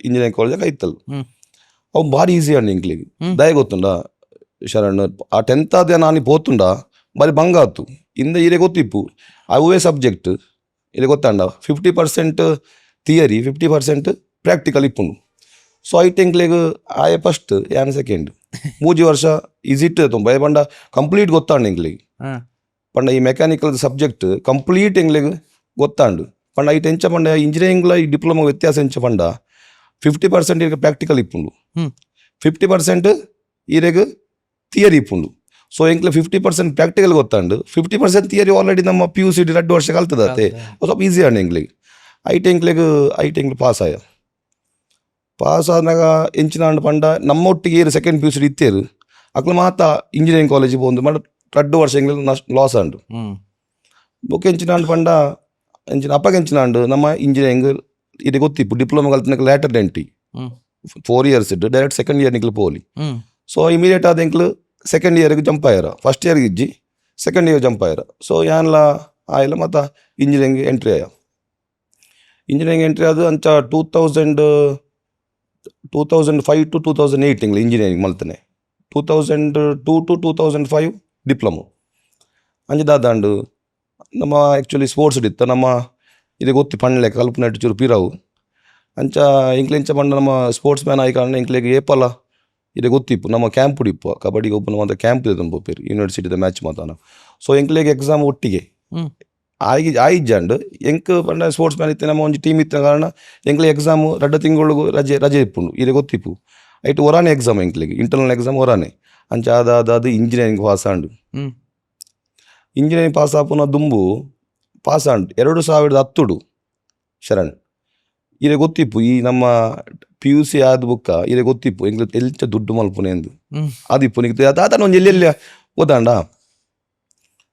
ಇಂಜಿನಿಯರಿಂಗ್ ಕಾಲೇಜ್ ಕೈತಲ್ಲ ಅವು ಭಾರಿ ಈಸಿ ಅಂಡ್ ಇಂಕ್ಲಿಗೆ ದಯ ಗೊತ್ತುಂಡ ಶರಣ್ ಆ 10th ಆದ ನಾನು ಪೋತುಂಡ ಬಾರಿ ಬಂಗ ಆತು ಇಂದ ಇರೇ ಗೊತ್ತಿಪ್ಪು ಅವೇ ಸಬ್ಜೆಕ್ಟ್ ಇಲ್ಲಿ ಗೊತ್ತಾಂಡ 50% ಥಿಯರಿ 50% ಪ್ರಾಕ್ಟಿಕಲ್ ಇಪ್ಪುಂಡು. ಸೊ ಐಟ್ ಎಂಕ್ಲೆಗ್ ಆಯೆ ಫಸ್ಟ್ ಯಾನ್ ಸೆಕೆಂಡ್ 3 ವರ್ಷ ಈಸಿಟ್ ಭಯ ಪಂಡ ಕಂಪ್ಲೀಟ್ ಗೊತ್ತಾಂಡು ಎಂಕ್ಲೆಗ್ ಪಂಡ ಈ ಮೆಕ್ಯಾನಿಕಲ್ ಸಬ್ಜೆಕ್ಟ್ ಕಂಪ್ಲೀಟ್ ಎಂಗ್ಲೆಗ್ ಗೊತ್ತಾಂಡು ಪಂಡ ಐಟ್ ಎಂಚ ಪಂಡ ಇಂಜಿನಿಯರಿಂಗ್ಲ ಈ ಡಿಪ್ಲೊಮಾ ವ್ಯತ್ಯಾಸ ಎಂಚ ಪಂಡ 50% ಇರಗ ಪ್ರಾಕ್ಟಿಕಲ್ ಇಪ್ಪುಂಡು 50% ಇರೆಗ್ ಥಿಯರಿ ಇಪ್ಪುಂಡು. ಸೊ ಎಂಕ್ಲೆ 50% ಪ್ರಾಕ್ಟಿಕಲ್ ಗೊತ್ತಾಂಡು 50% ಥಿಯರಿ ಆಲ್ರೆಡಿ ನಮ್ಮ PUC 2 ವರ್ಷ ಕಲ್ತದತ್ತೆ ಸ್ವಲ್ಪ ಈಸಿ ಆಂಡ್ ಎಂಗ್ಲೆಗ್ ಐಟ್ ಎಂಕ್ಲೆಗ್ ಪಾಸ್ ಆದಾಗ ಎಂಚಿನಾಂಡು ಪಂಡ ನಮ್ಮ ಒಟ್ಟಿಗೆ ಏರು ಸೆಕೆಂಡ್ PUC ಇತ್ತೇರು ಅಕ್ಲು ಮಾತ ಇಂಜಿನಿಯರಿಂಗ್ ಕಾಲೇಜಿಗೆ ಬಂದು ಮಾಡಿ 2 ವರ್ಷ ಎಂಗ್ಲೆಗ್ ಲಾಸ್ ಆಂಡು ಬುಕ್ ಎಂಚಿನಾಂಡು ಪಂಡ ಅಪ್ಪಗೆ ಎಂಚಿನಾಂಡು ನಮ್ಮ ಇಂಜಿನಿಯರಿಂಗ್ ಇದು ಗೊತ್ತಿಪ್ಪು ಡಿಪ್ಲೊಮಾ ಕಲ್ತಿನಕ್ಕೆ ಲೇಟರ್ ಎಂಟ್ರಿ 4 years ಇಟ್ಟು ಡೈರೆಕ್ಟ್ ಸೆಕೆಂಡ್ ಇಯರ್ ನಿಕ್ಲು ಪೋಲಿ. ಸೊ ಇಮಿಡಿಯೇಟ್ ಆದ ಎಂಕ್ಲು ಸೆಕೆಂಡ್ ಇಯರ್ಗೆ ಜಂಪ್ ಆಯ್ಯಾರ, ಫಸ್ಟ್ ಇಯರ್ಗೆ ಇಜ್ಜಿ ಸೆಕೆಂಡ್ ಇಯರ್ ಜಂಪ್ ಆಯ್ಯಾರ. ಸೊ ಯಾನ್ಲ ಆಯ್ಲ ಮತ್ತು ಇಂಜಿನಿಯರಿಂಗ್ ಎಂಟ್ರಿ ಆದ ಅಂಚ 2005 to 2008 ಎಂಗ್ಲು ಇಂಜಿನಿಯರಿಂಗ್ ಮಲ್ತನೆ 2002 to 2005 ಡಿಪ್ಲೊಮೊ ಅಂಜದಾದಾಂಡು ನಮ್ಮ ಆ್ಯಕ್ಚುಲಿ ಸ್ಪೋರ್ಟ್ಸ್ ಇತ್ತ ನಮ್ಮ ಇದು ಗೊತ್ತಿ ಪಂಡ್ಲೆ ಕಲ್ಪನೆ ಚೂರು ಪಿರಾವು ಅಂಚ ಎಂಕ್ಲೆ ಎಂಚ ಪಂಡ ನಮ್ಮ ಸ್ಪೋರ್ಟ್ಸ್ ಮ್ಯಾನ್ ಆಯ್ಕ ಎಂಕ್ಲೆಗೆ ಏಪಲ ಇದು ಗೊತ್ತಿಪ್ಪು ನಮ್ಮ ಕ್ಯಾಂಪ್ ಉಡಿಪ್ಪು ಕಬಡ್ಡಿಗೆ ಒಬ್ಬನ ಒಂದು ಕ್ಯಾಂಪ್ ಇದೆ ಬೋಪೇರು ಯೂನಿವರ್ಸಿಟಿದ ಮ್ಯಾಚ್ ಮಾತಾನ. ಸೊ ಎಂಕ್ಲೆಗೆ ಎಕ್ಸಾಮ್ ಒಟ್ಟಿಗೆ ಆಯ್ಜಂಡು ಎಂಕ್ ಪಂಡ ಸ್ಪೋರ್ಟ್ಸ್ ಮ್ಯಾನ್ ಇತ್ತೆ ನಮ್ಮ ಒಂದು ಟೀಮ್ ಇತ್ತ ಕಾರಣ ಎಂಕ್ಲೆ ಎಕ್ಸಾಮ್ 2 ತಿಂಗಳು ರಜೆ ಇಪ್ಪುಂಡು ಇದು ಗೊತ್ತಿಪ್ಪು ಐಟು ಹೊರಾನೆ ಎಕ್ಸಾಮ್ ಎಂಕ್ಲೆಗೆ ಇಂಟರ್ನಲ್ ಎಕ್ಸಾಮ್ ಹೊರಾನೆ ಅಂಚ ಅದು ಇಂಜಿನಿಯರಿಂಗ್ ಪಾಸ್ ಆಂಡು ಇಂಜಿನಿಯರಿಂಗ್ ಪಾಸ್ ಆಪುನ ದುಂಬು ಪಾಸ್ ಆಂಡು 2010 ಶರಣ್ ಇದೇ ಗೊತ್ತಿಪ್ಪು ಈ ನಮ್ಮ PUC ಆದ ಬುಕ್ಕ ಇದೇ ಗೊತ್ತಿಪ್ಪು ಎಂಗ್ಲ ಎಂಚ ದುಡ್ಡು ಮಲ್ಪುನೆ ಎಂದು ಆದಿಪ್ಪು ನಿಗ್ತು ದಾದಾಂಡ ಒಂದು ಎಲ್ಲೆಲ್ಲ ಓದಾಂಡ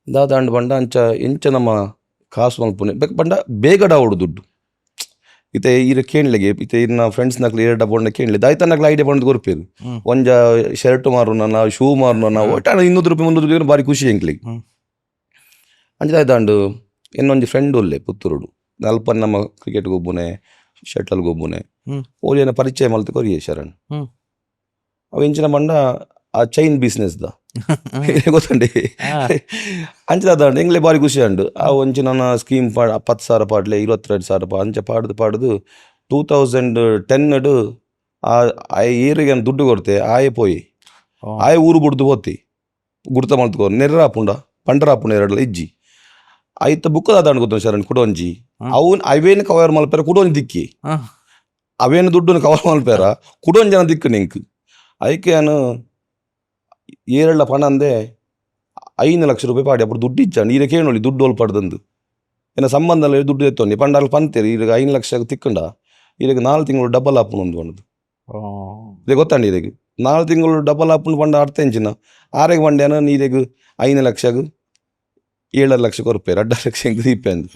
ದಾದಾಂಡು ಬಂಡ ಅಂಚ ಎಂಚ ನಮ್ಮ ಕಾಸು ಮಲ್ಪುನೆ ಬಂಡ ಬೇಗ ಡಾವಡು ದುಡ್ಡು ಇತ್ತೆ ಇರ ಕೇಳಲೆಗೆ ಇತ್ತೆ ಇನ್ನ ಫ್ರೆಂಡ್ಸ್ ನಕ್ಲು 2 ಬಂಡ ಕೇಳಲಿ ದಾಯ್ತ ನಕ್ಲು ಐಡಿಯಾ ಬಂದು ಗೊರ್ಪೇರು ಒಂಜ ಶರ್ಟ್ ಮಾರುನ ಶೂ ಮಾರುನ ಒಟ್ಟಾಣ 200 ರೂಪಾಯಿ 300 ರೂಪಾಯಿ ಭಾರಿ ಖುಷಿ ಎಂಕ್ಲಿಗೆ ಅಂಜದಾಯ್ತಾಂಡು ಇನ್ನೊಂದು ಫ್ರೆಂಡ್ ಒಲ್ಲೆ ಪುತ್ತೂರುಡು ಅಲ್ಪ ನಮ್ಮ ಕ್ರಿಕೆಟ್ಗೆ ಒಬ್ಬನೇ ಶಟಲ್ಗೆ ಒಬ್ಬನೇ ಓಲಿಯನ ಪರಿಚಯ ಮಲ್ತು ಕೊರಿಯೆ ಶರಣ್ ಅವ ಇಂಚಿನ ಬಂಡ ಆ ಚೈನ್ ಬಿಸ್ನೆಸ್ ದ ಗೊತ್ತಂಡಿ ಅಂಚದಾಂಡು ಎಂಗ್ಲೆ ಭಾರಿ ಖುಷಿ ಅಂಡು ಆ ಒಂಚಿ ನನ್ನ ಸ್ಕೀಮ್ 10,000 ಪಾಡ್ಲೆ 22,000 ಅಂಚ ಪಾಡ್ದು 2010 ಆ ಏರಿಗೆ ದುಡ್ಡು ಕೊಡ್ತೆ ಆಯೆ ಪೋಯಿ ಆಯೆ ಊರು ಬಿಡ್ದು ಹೋತಿ ಗುರ್ತ ಮಲ್ತ್ಕೋ ನೆರ್ರಾಪುಂಡ ಪಂಡರಾಪುಂಡ 2 ಇಜ್ಜಿ ಐತ ಬುಕ್ಕದಾದಾಂಡು ಗೊತ್ತ ಶರಣ್ ಕುಡೊಂಜಿ ಅವನ್ ಅವೇನು ಕವರ್ ಮಲ್ಪೇರ ಕುಡೊಂಜಿ ದಿಕ್ಕಿ ಅವೇನು ದುಡ್ಡು ಕವರ್ ಮಲ್ಪೇರ ಕುಡೊಂಜಿ ಜನ ದಿಕ್ಕು ನಿಂಕ್ ಐಕೆ ನಾನು 7 ಪಣ ಅಂದೆ 5 ಲಕ್ಷ ರೂಪಾಯಿ ಪಾಡಿ ಅప్పుడు ದುಡ್ಡು ಇಚ್ಚಾಂಡು ಈಗ ಕೇಳೋಳಿ ದುಡ್ಡು ಒಲ್ಪಡ್ದಂದು ಏನ ಸಂಬಂಧ ಎಲ್ಲ ದುಡ್ಡು ಎತ್ತೊಂಡಿ ಪಂಡಲ್ಲಿ ಪಂತೇರಿ ಈಗ 5 ಲಕ್ಷ ತಿಕ್ಕಂಡ ಈಗ 4 ತಿಂಗಳು ಡಬಲ್ ಆಪುನು ಒಂದು ಬಂದು ಇದೇ ಗೊತ್ತಾಂಡಿ ಇದಕ್ಕೆ 4 ತಿಂಗಳು ಡಬಲ್ ಆಪುನು ಪಂಡ ಅರ್ಥ ಎಂಚಿನ ಆರೆಗೆ ಬಂಡ್ಯಾನ ನೀರಿಗೆ 5 ಲಕ್ಷಗೆ 7 ಲಕ್ಷ ರೂಪಾಯಿ 2 ಲಕ್ಷ ಹೆಂಗೆ ದೀಪ ಅಂದು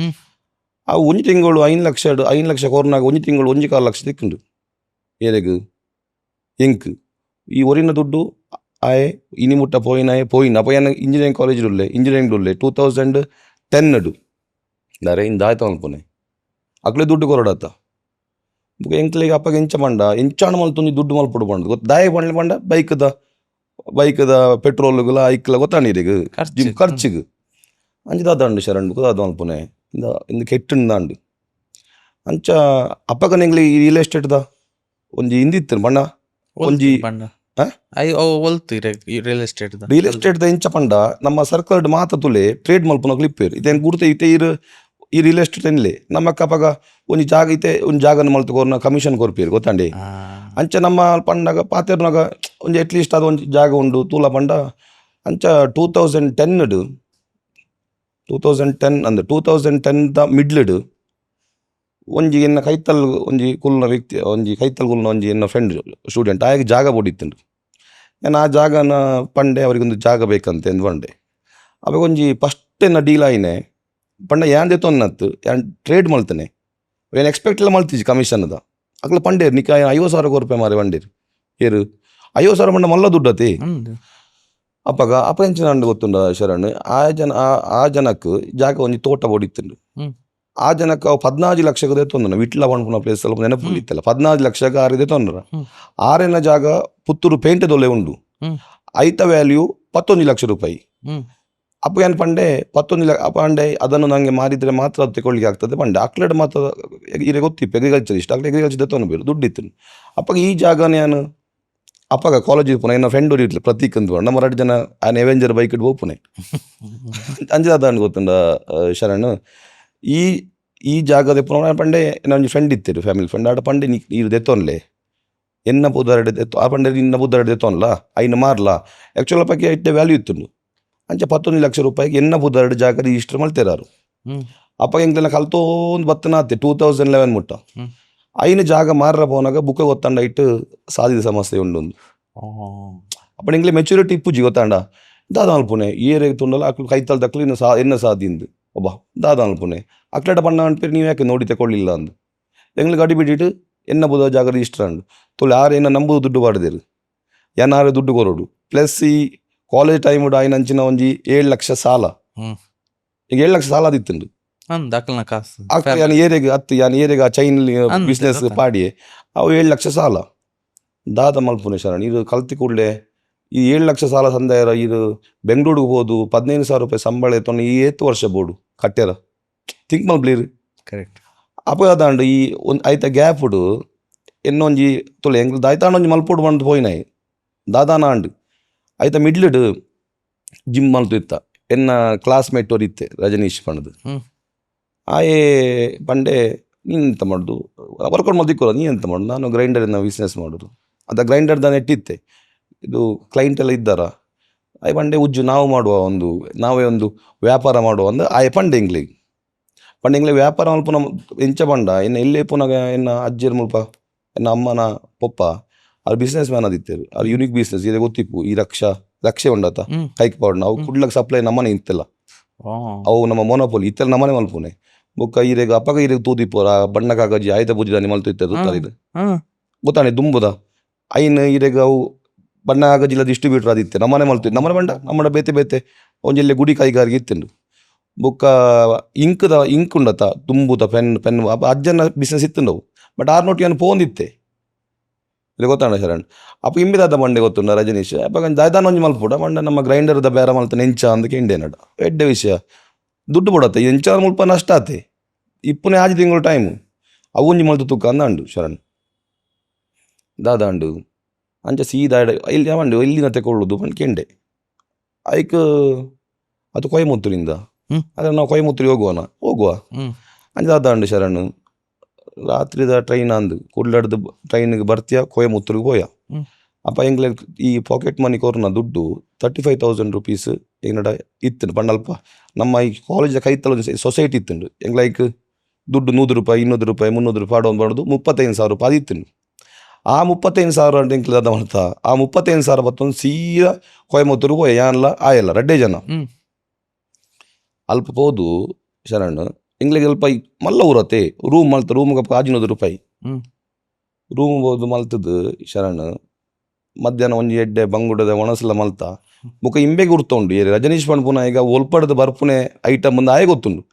ಆ ಒಂಜಿ ತಿಂಗಳು 5 ಲಕ್ಷ ಕೊರ್ನಾಗ ಒಂಜಿ ತಿಂಗಳು 1.4 ಲಕ್ಷ ತಿಕ್ಕುಂಡು ಏರೆಗ್ ಎಂಕ್ ಈ ಒರಿನ ದುಡ್ಡು ಆಯೆ ಇನಿ ಮುಟ್ಟ ಪೋಯಿನ ಅಪ್ಪ ಏನ ಇಂಜಿನಿಯರಿಂಗ್ ಕಾಲೇಜ್ಡುಲ್ಲೆ ಇಂಜಿನಿಯರಿಂಗ್ 2010 ದಾರೆ ಇಂದ ಆಯ್ತು ಅನ್ಪೋನೆ ಅಕ್ಲೆ ದುಡ್ಡು ಕೊರಡತ್ತ ಬುಕ್ ಎಂಕ್ಲೆಗೆ ಅಪ್ಪಗೆ ಎಂಚ ಬಂಡ ಎಂಚಾಣ ಮಲ್ತೊಂದು ದುಡ್ಡು ಮಲ್ಪಡು ಬಂಡ ಗೊತ್ತ ದಾಯ ಬಂಡ್ಲೆ ಬಂಡ ಬೈಕ್ದ ಪೆಟ್ರೋಲ್ಗಳ ಐಕ್ಲ ಗೊತ್ತಾಂಡಿರಿಗೆ ಖರ್ಚಿಗೆ ಅಂಜದಾಂಡು ಶರಣ್ ಬುಕ್ ಅದು ಮಲ್ಪುನೆ ಇಂದ ಕೆಟ್ಟಂದಾಂಡು ಅಂಚ ಅಪ್ಪಗ ಎಂಗ್ಲಿ ರಿಯಲ್ ಎಸ್ಟೇಟ್ದ ಒಂಜಿ ಇಂದಿತ್ತು ಬಣ್ಣ ಒಂಜಿ ಒಲ್ತು ರಿಯಲ್ ಎಸ್ಟೇಟ್ ರಿಯಲ್ ಎಸ್ಟೇಟ್ ದ ಇಂಚ ಪಂಡ ನಮ್ಮ ಸರ್ಕಲ್ಡ್ ಮಾತ ತುಲೆ ಟ್ರೇಡ್ ಮಲ್ಪುನ ಕ್ಲಿಪ್ಪೇರು ಇದೇನು ಗುರುತ ಇತ್ತೆ ಈ ರಿಯಲ್ ಎಸ್ಟೇಟ್ ಎನ್ಲೆ ನಮ್ಮ ಅಕ್ಕಪಗ ಒಂಜಿ ಜಾಗ ಇತ್ತೆ ಒಂದು ಜಾಗನ ಮಲ್ತು ಕೊರ್ನ ಕಮಿಷನ್ ಕೊರ್ಪೇರು ಗೊತ್ತಂಡಿ ಅಂಚ ನಮ್ಮ ಪಂಡಾಗ ಪಾತೆರ್ನಾಗ ಒಂಜಿ ಅಟ್ಲೀಸ್ಟ್ ಅದು ಒಂಜಿ ಜಾಗ ಉಂಡು ತೂಲ ಪಂಡ ಅಂಚ 2010 ಅಂದ್ರೆ 2010 ದ ಮಿಡ್ಲ್ಡ್ ಒಂಜಿ ಎನ್ನ ಕೈತಲ್ ಒಂಜಿ ಕುಲ್ನ ವ್ಯಕ್ತಿ ಒಂಜಿ ಕೈತಲ್ ಕುಲ್ನ ಒಂಜಿ ಎನ್ನ ಫ್ರೆಂಡ್ ಸ್ಟೂಡೆಂಟ್ ಆಯ್ಕೆ ಜಾಗ ಬೋಡಿತ್ತುಂಡು ನಾನು ಆ ಜಾಗನ ಪಂಡೆ ಅವ್ರಿಗೊಂದು ಜಾಗ ಬೇಕಂತ ಎಂದು ಪಂಡೆ ಅವಾಗ ಒಂಜಿ ಫಸ್ಟ್ ಎನ್ನ ಡೀಲ್ ಆಯ್ನೆ ಪಂಡ ಯಾನ್ ತೊನ್ನತ್ತು ಯಾನ್ ಟ್ರೇಡ್ ಮಲ್ತನೆ ಏನು ಎಕ್ಸ್ಪೆಕ್ಟ್ ಎಲ್ಲ ಮಲ್ತಿಜಿ ಕಮಿಷನ್ದ ಅಕ್ಲ ಪಂಡೇರು ನಿಕ್ಕ 50,000 ರೂಪಾಯಿ ಮಾರಿ ಪಂಡೇರು ಏರು 50,000 ಪಂಡ ಮಲ್ಲ ದುಡ್ಡತಿ ಅಪ್ಪಗ ಅಪ್ಪ ಎಂಚಿನ ಅಂಡು ಗೊತ್ತುಂಡ ಶರಣ್ ಆ ಜನಕ್ಕೆ ಜಾಗ ಒಂಜಿ ತೋಟ ಬೋಡಿತ್ತುಂಡು ಆ ಜನಕ್ಕೆ ಅವು 14 ಲಕ್ಷಕ್ಕೆ ತೊಂದ್ರ ವಿಟ್ಲ ಪಂಡ್ಪುನ ಪ್ಲೇಸ್ ಸ್ವಲ್ಪ ನೆನಪು ಇತ್ತಲ್ಲ 14 ಲಕ್ಷಕ್ಕೆ ಆರಿದೆ ತೊಂದ್ರ ಆರೇನ ಜಾಗ ಪುತ್ತೂರು ಪೇಂಟ್ ದೊಲೆ ಉಂಡು ಐತ ವ್ಯಾಲ್ಯೂ 11 ಲಕ್ಷ ರೂಪಾಯಿ ಅಪ್ಪ ಏನು ಪಂಡೆ 11 ಲಕ್ಷ ಪಂಡೆ ಅದನ್ನು ನನಗೆ ಮಾರಿದ್ರೆ ಮಾತ್ರ ಅದು ತಗೊಳ್ಳಿಕ್ಕೆ ಆಗ್ತದೆ ಪಂಡೆ ಅಕ್ಲೆಡ್ ಮಾತ್ರ ಈಗ ಗೊತ್ತಿತ್ತು ಅಗ್ರಿಕಲ್ಚರ್ ಇಷ್ಟ ಅಕ್ಲೆ ಅಗ್ರಿಕಲ್ಚರ್ ತೊಗೊಂಡು ದುಡ್ಡಿತ್ತು ಅಪ್ಪಗೆ ಈ ಜಾಗನ ನಾನು ಅಪ್ಪಗ ಕಾಲೇಜಿಗೆ ಪುನಃ ನನ್ನ ಫ್ರೆಂಡ್ ಇರ್ಲಿ ಪ್ರತೀಕ್ ಅಂತ ನಮ್ಮ 2 ಜನ ಆನ್ ಎವೆಂಜರ್ ಬೈಕ್ ಇಟ್ಟು ಹೋಗ್ಪುನೆ ಅಂಜದ ಗೊತ್ತುಂಡ ಶರಣ್ ಈ ಜಾಗದ ಪುನಃ ಪಂಡೆ ನನ್ನ ಫ್ರೆಂಡ್ ಇತ್ತಿರು ಫ್ಯಾಮಿಲಿ ಫ್ರೆಂಡ್ ಆಡ ಪಂಡೆ ನೀರು ದೆತ್ತೋನ್ಲೆ ಎನ್ನ ಬುದ್ಧಾರಡೆ ದೆತ್ತು ಆ ಪಂಡೆ ನಿನ್ನ ಬುದ್ಧಾರಡೆ ದೆತ್ತೋನ್ಲ ಐನ ಮಾರ್ಲ ಆ್ಯಕ್ಚುಲ್ ಅಪ್ಪಕ್ಕೆ ಇಟ್ಟೆ ವ್ಯಾಲ್ಯೂ ಇತ್ತು ಅಂಚೆ 11 ಲಕ್ಷ ರೂಪಾಯಿಗೆ ಎನ್ನ ಬುದ್ಧಾರಡೆ ಜಾಗ ರಿಜಿಸ್ಟರ್ ಮಲ್ತೇರಾರು ಅಪ್ಪ ಎಂಗ್ಲೆಲ್ಲ ಕಲ್ತೋಂದು ಬತ್ತನಾತೆ 2011 ಮುಟ್ಟ ಐನ ಜಾಗ ಮಾರ್ರ ಪೋನಾಗ ಬುಕ್ಕ ಗೊತ್ತಾಂಡ ಇಟ್ಟು ಸಾಧಿದ ಸಮಸ್ಯೆ ಉಂಡು ಅಪ್ಪ ಎಂಗ್ಲೆ ಮೆಚುರಿಟಿ ಇಪ್ಪುಜಿ ಗೊತ್ತಾಂಡ ದಾದ ಅಲ್ಪುನೆ ಏರೆ ತುಂಡಲ್ಲ ಅಕ್ಲು ಕೈತಲ್ ತಕ್ಲು ಎನ್ನ ಸಾದಿಂದು ಒಬ್ಬ ದಾದ ಅಲ್ಪುನೆ ಅಕ್ಲೆಟ ಪಣ್ಣ ಅಂಟ್ಪೇರು ನೀವು ಯಾಕೆ ನೋಡಿ ತಗೊಳ್ಳಿಲ್ಲ ಅಂದು ಎಂಗ್ಲೆ ಗಾಡಿ ಬಿಟ್ಟಿಟ್ಟು ಎನ್ನ ಬುಧ ಜಾಗ ರಿಜಿಸ್ಟರ್ ಅಂಡು ತೊಲೆ ಯಾರು ಎನ್ನ ನಂಬುದು ದುಡ್ಡು ಬಾಡ್ದೇರು ಏನಾರು ದುಡ್ಡು ಕೊರೋಡು ಪ್ಲಸ್ ಈ ಕಾಲೇಜ್ ಟೈಮ್ ಆಯ್ನ ಅಂಚಿನ ಒಂಜಿ 7 ಲಕ್ಷ ಸಾಲ ಈಗ 7 ಲಕ್ಷ ಸಾಲ ಆದಿತ್ತುಂಡು ಯಾನ್ ಏರೆಗ ಚೈನ್ ಬಿಸ್ನೆಸ್ ಪಾಡಿಯೇ ಅವು 7 ಲಕ್ಷ ಸಾಲ ದಾದ ಮಲ್ಪುನೆ ಶರಣ್ ಇದು ಕಲ್ತಿ ಕೂಡಲೇ ಈ 7 ಲಕ್ಷ ಸಾಲ ಸಂದಾಯರ ಇದು ಬೆಂಗಳೂರಿಗೆ ಹೋದು 15,000 ರೂಪಾಯಿ ಸಂಬಳ ಎತ್ತೊಂಡು ಈ 8 ವರ್ಷ ಬೋಡು ಕಟ್ಟ್ಯಾರ ಥಿಂಕ್ ಮಲ್ಪ್ಲೀರ್ ಕರೆಕ್ಟ್ ಅಪ್ಪ ಅದಾಂಡು ಈ ಒಂದು ಐತ ಗ್ಯಾಪುಡು ಎನ್ನೊಂಜಿ ತೊಲೆ ಎಂಗ್ಲು ದಾಯ್ತಾಂಡೊಂಜಿ ಮಲ್ಪೋಡು ಬಂದು ಪೋಯ್ನಾಯಿ ದಾದಾನ ಅಂಡು ಐತ ಮಿಡ್ಲಿಡ್ ಜಿಮ್ ಮಲ್ತು ಇತ್ತ ಎನ್ನ ಕ್ಲಾಸ್ಮೇಟ್ ಅವ್ರು ಇತ್ತೆ ರಜನೀಶ್ ಪಂಡದು ಆಯೇ ಪಂಡೆ ನೀನು ಎಂತ ಮಾಡೋದು ವರ್ಕೌಟ್ ಮಲ್ತಿಕ್ಕೋಲ್ಲ ನೀನು ಎಂತ ಮಾಡೋದು ನಾನು ಗ್ರೈಂಡರಿನ ಬಿಸ್ನೆಸ್ ಮಾಡೋದು ಅದು ಗ್ರೈಂಡರ್ದ ನೆಟ್ಟಿತ್ತೆ ಇದು ಕ್ಲೈಂಟ್ ಎಲ್ಲ ಇದ್ದಾರ ಆಯ್ ಪಂಡೆ ಉಜ್ಜು ನಾವೇ ಒಂದು ವ್ಯಾಪಾರ ಮಾಡುವ ಅಂದ ಆಯ್ ಪಂಡೆ ಎಂಗ್ಲಿಗೆ ವ್ಯಾಪಾರ ಮಲ್ಪುನ ಎಂಚ ಪಂಡ ಎನ್ನ ಇಲ್ಲೇ ಪುನಃ ಎನ್ನ ಅಜ್ಜಿಯರ್ ಮುಲ್ಪ ಎನ್ನ ಅಮ್ಮನ ಪೊಪ್ಪ ಅವ್ರು ಬಿಸ್ನೆಸ್ ಮ್ಯಾನ್ ಅದಿತ್ತೇರು ಅವ್ರು ಯುನಿಕ್ ಬಿಸ್ನೆಸ್ ಇದೆ ಗೊತ್ತಿಪ್ಪು ಈ ರಕ್ಷೆ ಉಂಡತ ಕೈಕ್ ಪಾಡ್ನ ಅವು ಕುಡ್ಲಕ್ ಸಪ್ಲೈ ನಮ್ಮನೆ ಇತ್ತಲ್ಲ ಅವು ನಮ್ಮ ಮೊನೋಪೋಲಿ ಇತ್ತೆಲ್ಲ ನಮ್ಮನೆ ಮಲ್ಪುನೆ ಬೊಕ್ಕ ಈರೆಗ ಅಪ್ಪಗ ಈರೆಗ ತೂದಿಪ್ಪೋರ ಬಣ್ಣ ಕಾಗಜಿ ಆಯ್ತ ಬುಜ್ಜಿದಾನಿ ಮಲ್ತು ಇತ್ತೆ ಇದು ಗೊತ್ತಾನೆ ದುಂಬುದ ಐನ್ ಈರೆಗ ಅವು ಬಣ್ಣ ಕಾಗಜಿಲ್ಲ ಡಿಸ್ಟ್ರಿಬ್ಯೂಟರ್ ಅದಿತ್ತೆ ನಮ್ಮನೆ ಮಲ್ತು ನಮ್ಮನೆ ಬಂಡ ನಮ್ಮಡ ಬೇತೆ ಒಂಜೆಲ್ಲೆ ಗುಡಿ ಕೈಗಾರಿಗೆ ಇತ್ತುಂಡು ಬೊಕ್ಕ ಇಂಕ್ ಉಂಡತ ತುಂಬುದ ಪೆನ್ ಅಜ್ಜನ ಬಿಸ್ನೆಸ್ ಇತ್ತುಂಡವು ಬಟ್ ಆರ್ನೋಟಿ ಅನ್ನು ಪೋಂದಿತ್ತೆ ಇಲ್ಲಿ ಗೊತ್ತಾಣ ಶರಣ್ ಅಪ್ಪ ಇಂಬಿದಾದ ಮಂಡೆ ಗೊತ್ತುಂಡ ರಜನೀಶ್ ಅಪ್ಪ ದಾಯ್ದಾನೊಂಜಿ ಮಲ್ಪುಡ ಮಂಡ ನಮ್ಮ ಗ್ರೈಂಡರ್ದ ಬೇರೆ ಮಲ್ತಾನೆ ಎಂಚ ಅಂದ ಕೇಂಡೇನಡ ಎಡ್ಡೆ ವಿಷಯ ದುಡ್ಡು ಬಿಡತ್ತೆ ಎಂಚ ಮುಲ್ಪ ನಷ್ಟ ಆತೆ ಇಪ್ಪನೇ 5 ತಿಂಗಳು ಟೈಮು ಅವೊಂಜಿ ಮಲ್ತು ತುಕ್ಕ ಅಂದ ಶರಣ್ ದಾದ ಅಂಡು ಅಂಚ ಸೀದಾ ಇಲ್ಲಿ ಯಾವಂಡು ಇಲ್ಲಿನ ತೆಕೊಳ್ಳುದು ಪಂಡ್ ಕೆಂಡೆ ಐಕ್ ಅದು ಕೊಯಮತ್ತೂರಿಂದ ಅದ್ರ ನಾವು ಕೊಯಮತ್ತೂರಿಗೆ ಹೋಗುವ ಅಂಚ ದಾದ ಅಂಡು ಶರಣ್ ರಾತ್ರಿದ ಟ್ರೈನ್ ಅಂದು ಕುಡ್ಲಾಡ್ದು ಟ್ರೈನ್ಗೆ ಬರ್ತೀಯ ಕೊಯಮತ್ತೂರಿಗೆ ಹೋಯ ಅಪ್ಪ ಎಂಗ್ಲೆ ಈ ಪಾಕೆಟ್ ಮನಿ ಕೊರ್ನ ದುಡ್ಡು 35,000 ರೂಪೀಸ್ ಎಂಗಡ ಇತ್ತು ಪಂಡಲ್ಪ ನಮ್ಮ ಈ ಕಾಲೇಜ್ ಕೈತಲ್ಲ ಸೊಸೈಟಿ ಇತ್ತುಂಡು ಎಂಗ್ಲೈಕ್ ದುಡ್ಡು 100 ರೂಪಾಯಿ 200 ರೂಪಾಯಿ 300 ರೂಪಾಯಿ ಆಡೋದು ಮಾಡೋದು 35,000 ರೂಪಾಯಿ ಅದಿತ್ತು ಆ 35,000 ಅಂತ ಎಂಕ್ಲೆ ಅದ ಮಾಡ್ತಾ ಆ 35,000 ಬತ್ತೊಂದು ಸೀದಾ ಕೊಯಮತ್ತೂರಿಗೆ ಹೋಯ ಯಾನಲ್ಲ ಆಯಲ್ಲ 2 ಜನ ಅಲ್ಪ ಹೋದು ಶರಣ್ ಎಂಗ್ಲಿಗೆ ಸ್ವಲ್ಪ ಮಲ್ಲ ಊರತ್ತೆ ರೂಮ್ ಮಲ್ತ ರೂಮ್ಗೆ 1600 ರೂಪಾಯಿ ರೂಮ್ ಹೋದು ಮಲ್ತದ್ದು ಶರಣ್ ಮಧ್ಯಾಹ್ನ ಒಂಜಿ ಎಡ್ಡೆ ಬಂಗುಡದ ಒಣಸಲ ಮಲ್ತ ಮುಖ ಇಂಬೆಗೆ ಉರ್ತುಂಡು ರಜನೀಶ್ ಪಂಡ್ ಪುನಃ ಈಗ ಒಲ್ಪಡದ ಬರ್ಪುನೆ ಐಟಮ್ ಬಂದು ಆಯೆ ಗೊತ್ತುಂಡು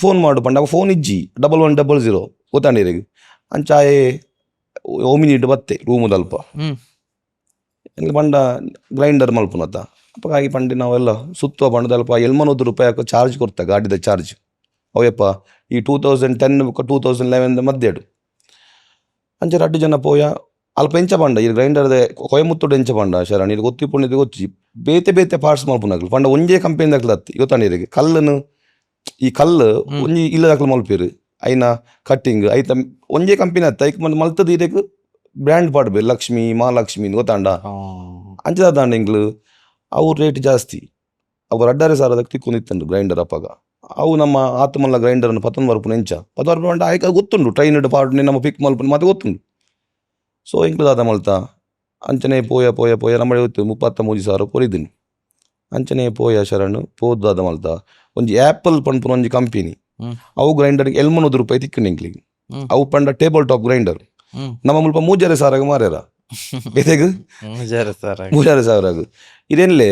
ಫೋನ್ ಮಾಡು ಪಂಡ ಫೋನ್ ಇಜ್ಜಿ 1100 ಗೊತ್ತಾಂಡಿರಿಗೆ ಅಂಚಾಯೆ ಓಮಿನಿಟ್ ಬತ್ತೆ ರೂಮುದಲ್ಪ ಎಂಗ್ಲೆ ಪಂಡ ಗ್ರೈಂಡರ್ ಮಲ್ಪುನತ್ತ ಅಪ್ಪಾಗಿ ಪಂಡಿ ನಾವೆಲ್ಲ ಸುತ್ತುವ ಪಂಡದಲ್ಪ 1,100 ರೂಪಾಯಿ ಚಾರ್ಜ್ ಕೊಡ್ತಾ ಗಾಡಿದ ಚಾರ್ಜ್ ಅವಯಪ್ಪ ಈ 2010 2011 ಮಧ್ಯೆಡು ಅಂಚೆ 2 ಜನ ಪೋಯ ಅಲ್ಪ ಎಂಚ ಪಂಡ ಈ ಗ್ರೈಂಡರ್ದ ಕೊಯಮುತ್ತೂಡು ಎಂಚ ಪಂಡ ಶರಣ್ ಇದು ಗೊತ್ತಿಪ್ಪುಂಡಿದ್ದು ಗೊತ್ತಿ ಬೇತೆ ಬೇತೆ ಪಾರ್ಟ್ಸ್ ಮಲ್ಪುನಾಗ್ಲು ಪಂಡ ಒಂಜೇ ಕಂಪೆನಿದಾಗ್ಲ ಹತ್ತಿ ಗೊತ್ತಾಂಡಿರಿಗೆ ಕಲ್ಲನು ಈ ಕಲ್ಲು ಒಂಜಿ ಇಲ್ಲದಾಗ್ಲು ಮಲ್ಪೇರು ಐನ ಕಟ್ಟಿಂಗ್ ಐತ ಒಂಜೇ ಕಂಪೆನಿ ಹತ್ತ ಐಕ್ ಮಂದ್ ಮಲ್ತದ ಇದಕ್ಕೆ ಬ್ರ್ಯಾಂಡ್ ಪಾಡ್ಬೇ ಲಕ್ಷ್ಮಿ ಮಹಾಲಕ್ಷ್ಮಿ ಗೊತ್ತಾಂಡ ಅಂಚದಾಂಡ ಇಂಗ್ಲು ಅವು ರೇಟ್ ಜಾಸ್ತಿ ಅವು ರಡ್ಡಾರೆ ಸಾರದಾಗ ತಿಕ್ಕೊಂಡಿತ್ತಂಡು ಗ್ರೈಂಡರ್ ಅಪ್ಪಾಗ ಅವು ನಮ್ಮ ಆತ್ಮಲ್ಲ ಗ್ರೈಂಡರ್ ಪತ್ತೊಂದು ಬರ್ಪುನ ಎಂಚ ಪತ್ತೊಂದು ಬರ್ಪುನ ಆಯ್ಕೆ ಗೊತ್ತುಂಡು ಟ್ರೈನ್ ಪಾರ್ಟ್ ನಮ್ಮ ಪಿಕ್ ಮಲ್ಪುನ ಮತ್ತೆ ಗೊತ್ತುಂಡು ಸೊ ಇಂಕ್ಲದಾದ ಮಲ್ತ ಅಂಚನೆ ಪೋಯ ಪೋಯ ಪೋಯ ನಮ್ಮ ಗೊತ್ತು 33,000 ಕೊರಿದಿನಿ ಅಂಚನೆ ಪೋಯ ಶರಣ್ ಪೋದಾದ ಮಲ್ತ ಒಂಜಿ ಆ್ಯಪಲ್ ಪನ್ಪುನ ಒಂಜಿ ಕಂಪೆನಿ ಅವು ಗ್ರೈಂಡರ್ಗೆ 700 ರೂಪಾಯಿ ತಿಕ್ಕಂಡು ಇಂಕ್ಲಿಗೆ ಅವು ಪಂಡ ಟೇಬಲ್ ಟಾಪ್ ಗ್ರೈಂಡರ್ ನಮ್ಮ ಮುಲ್ಪ 3,000 ಮಾರ್ಯಾರ ಇದೆಗ್ 3,000 ಇದೇನ್ಲೆ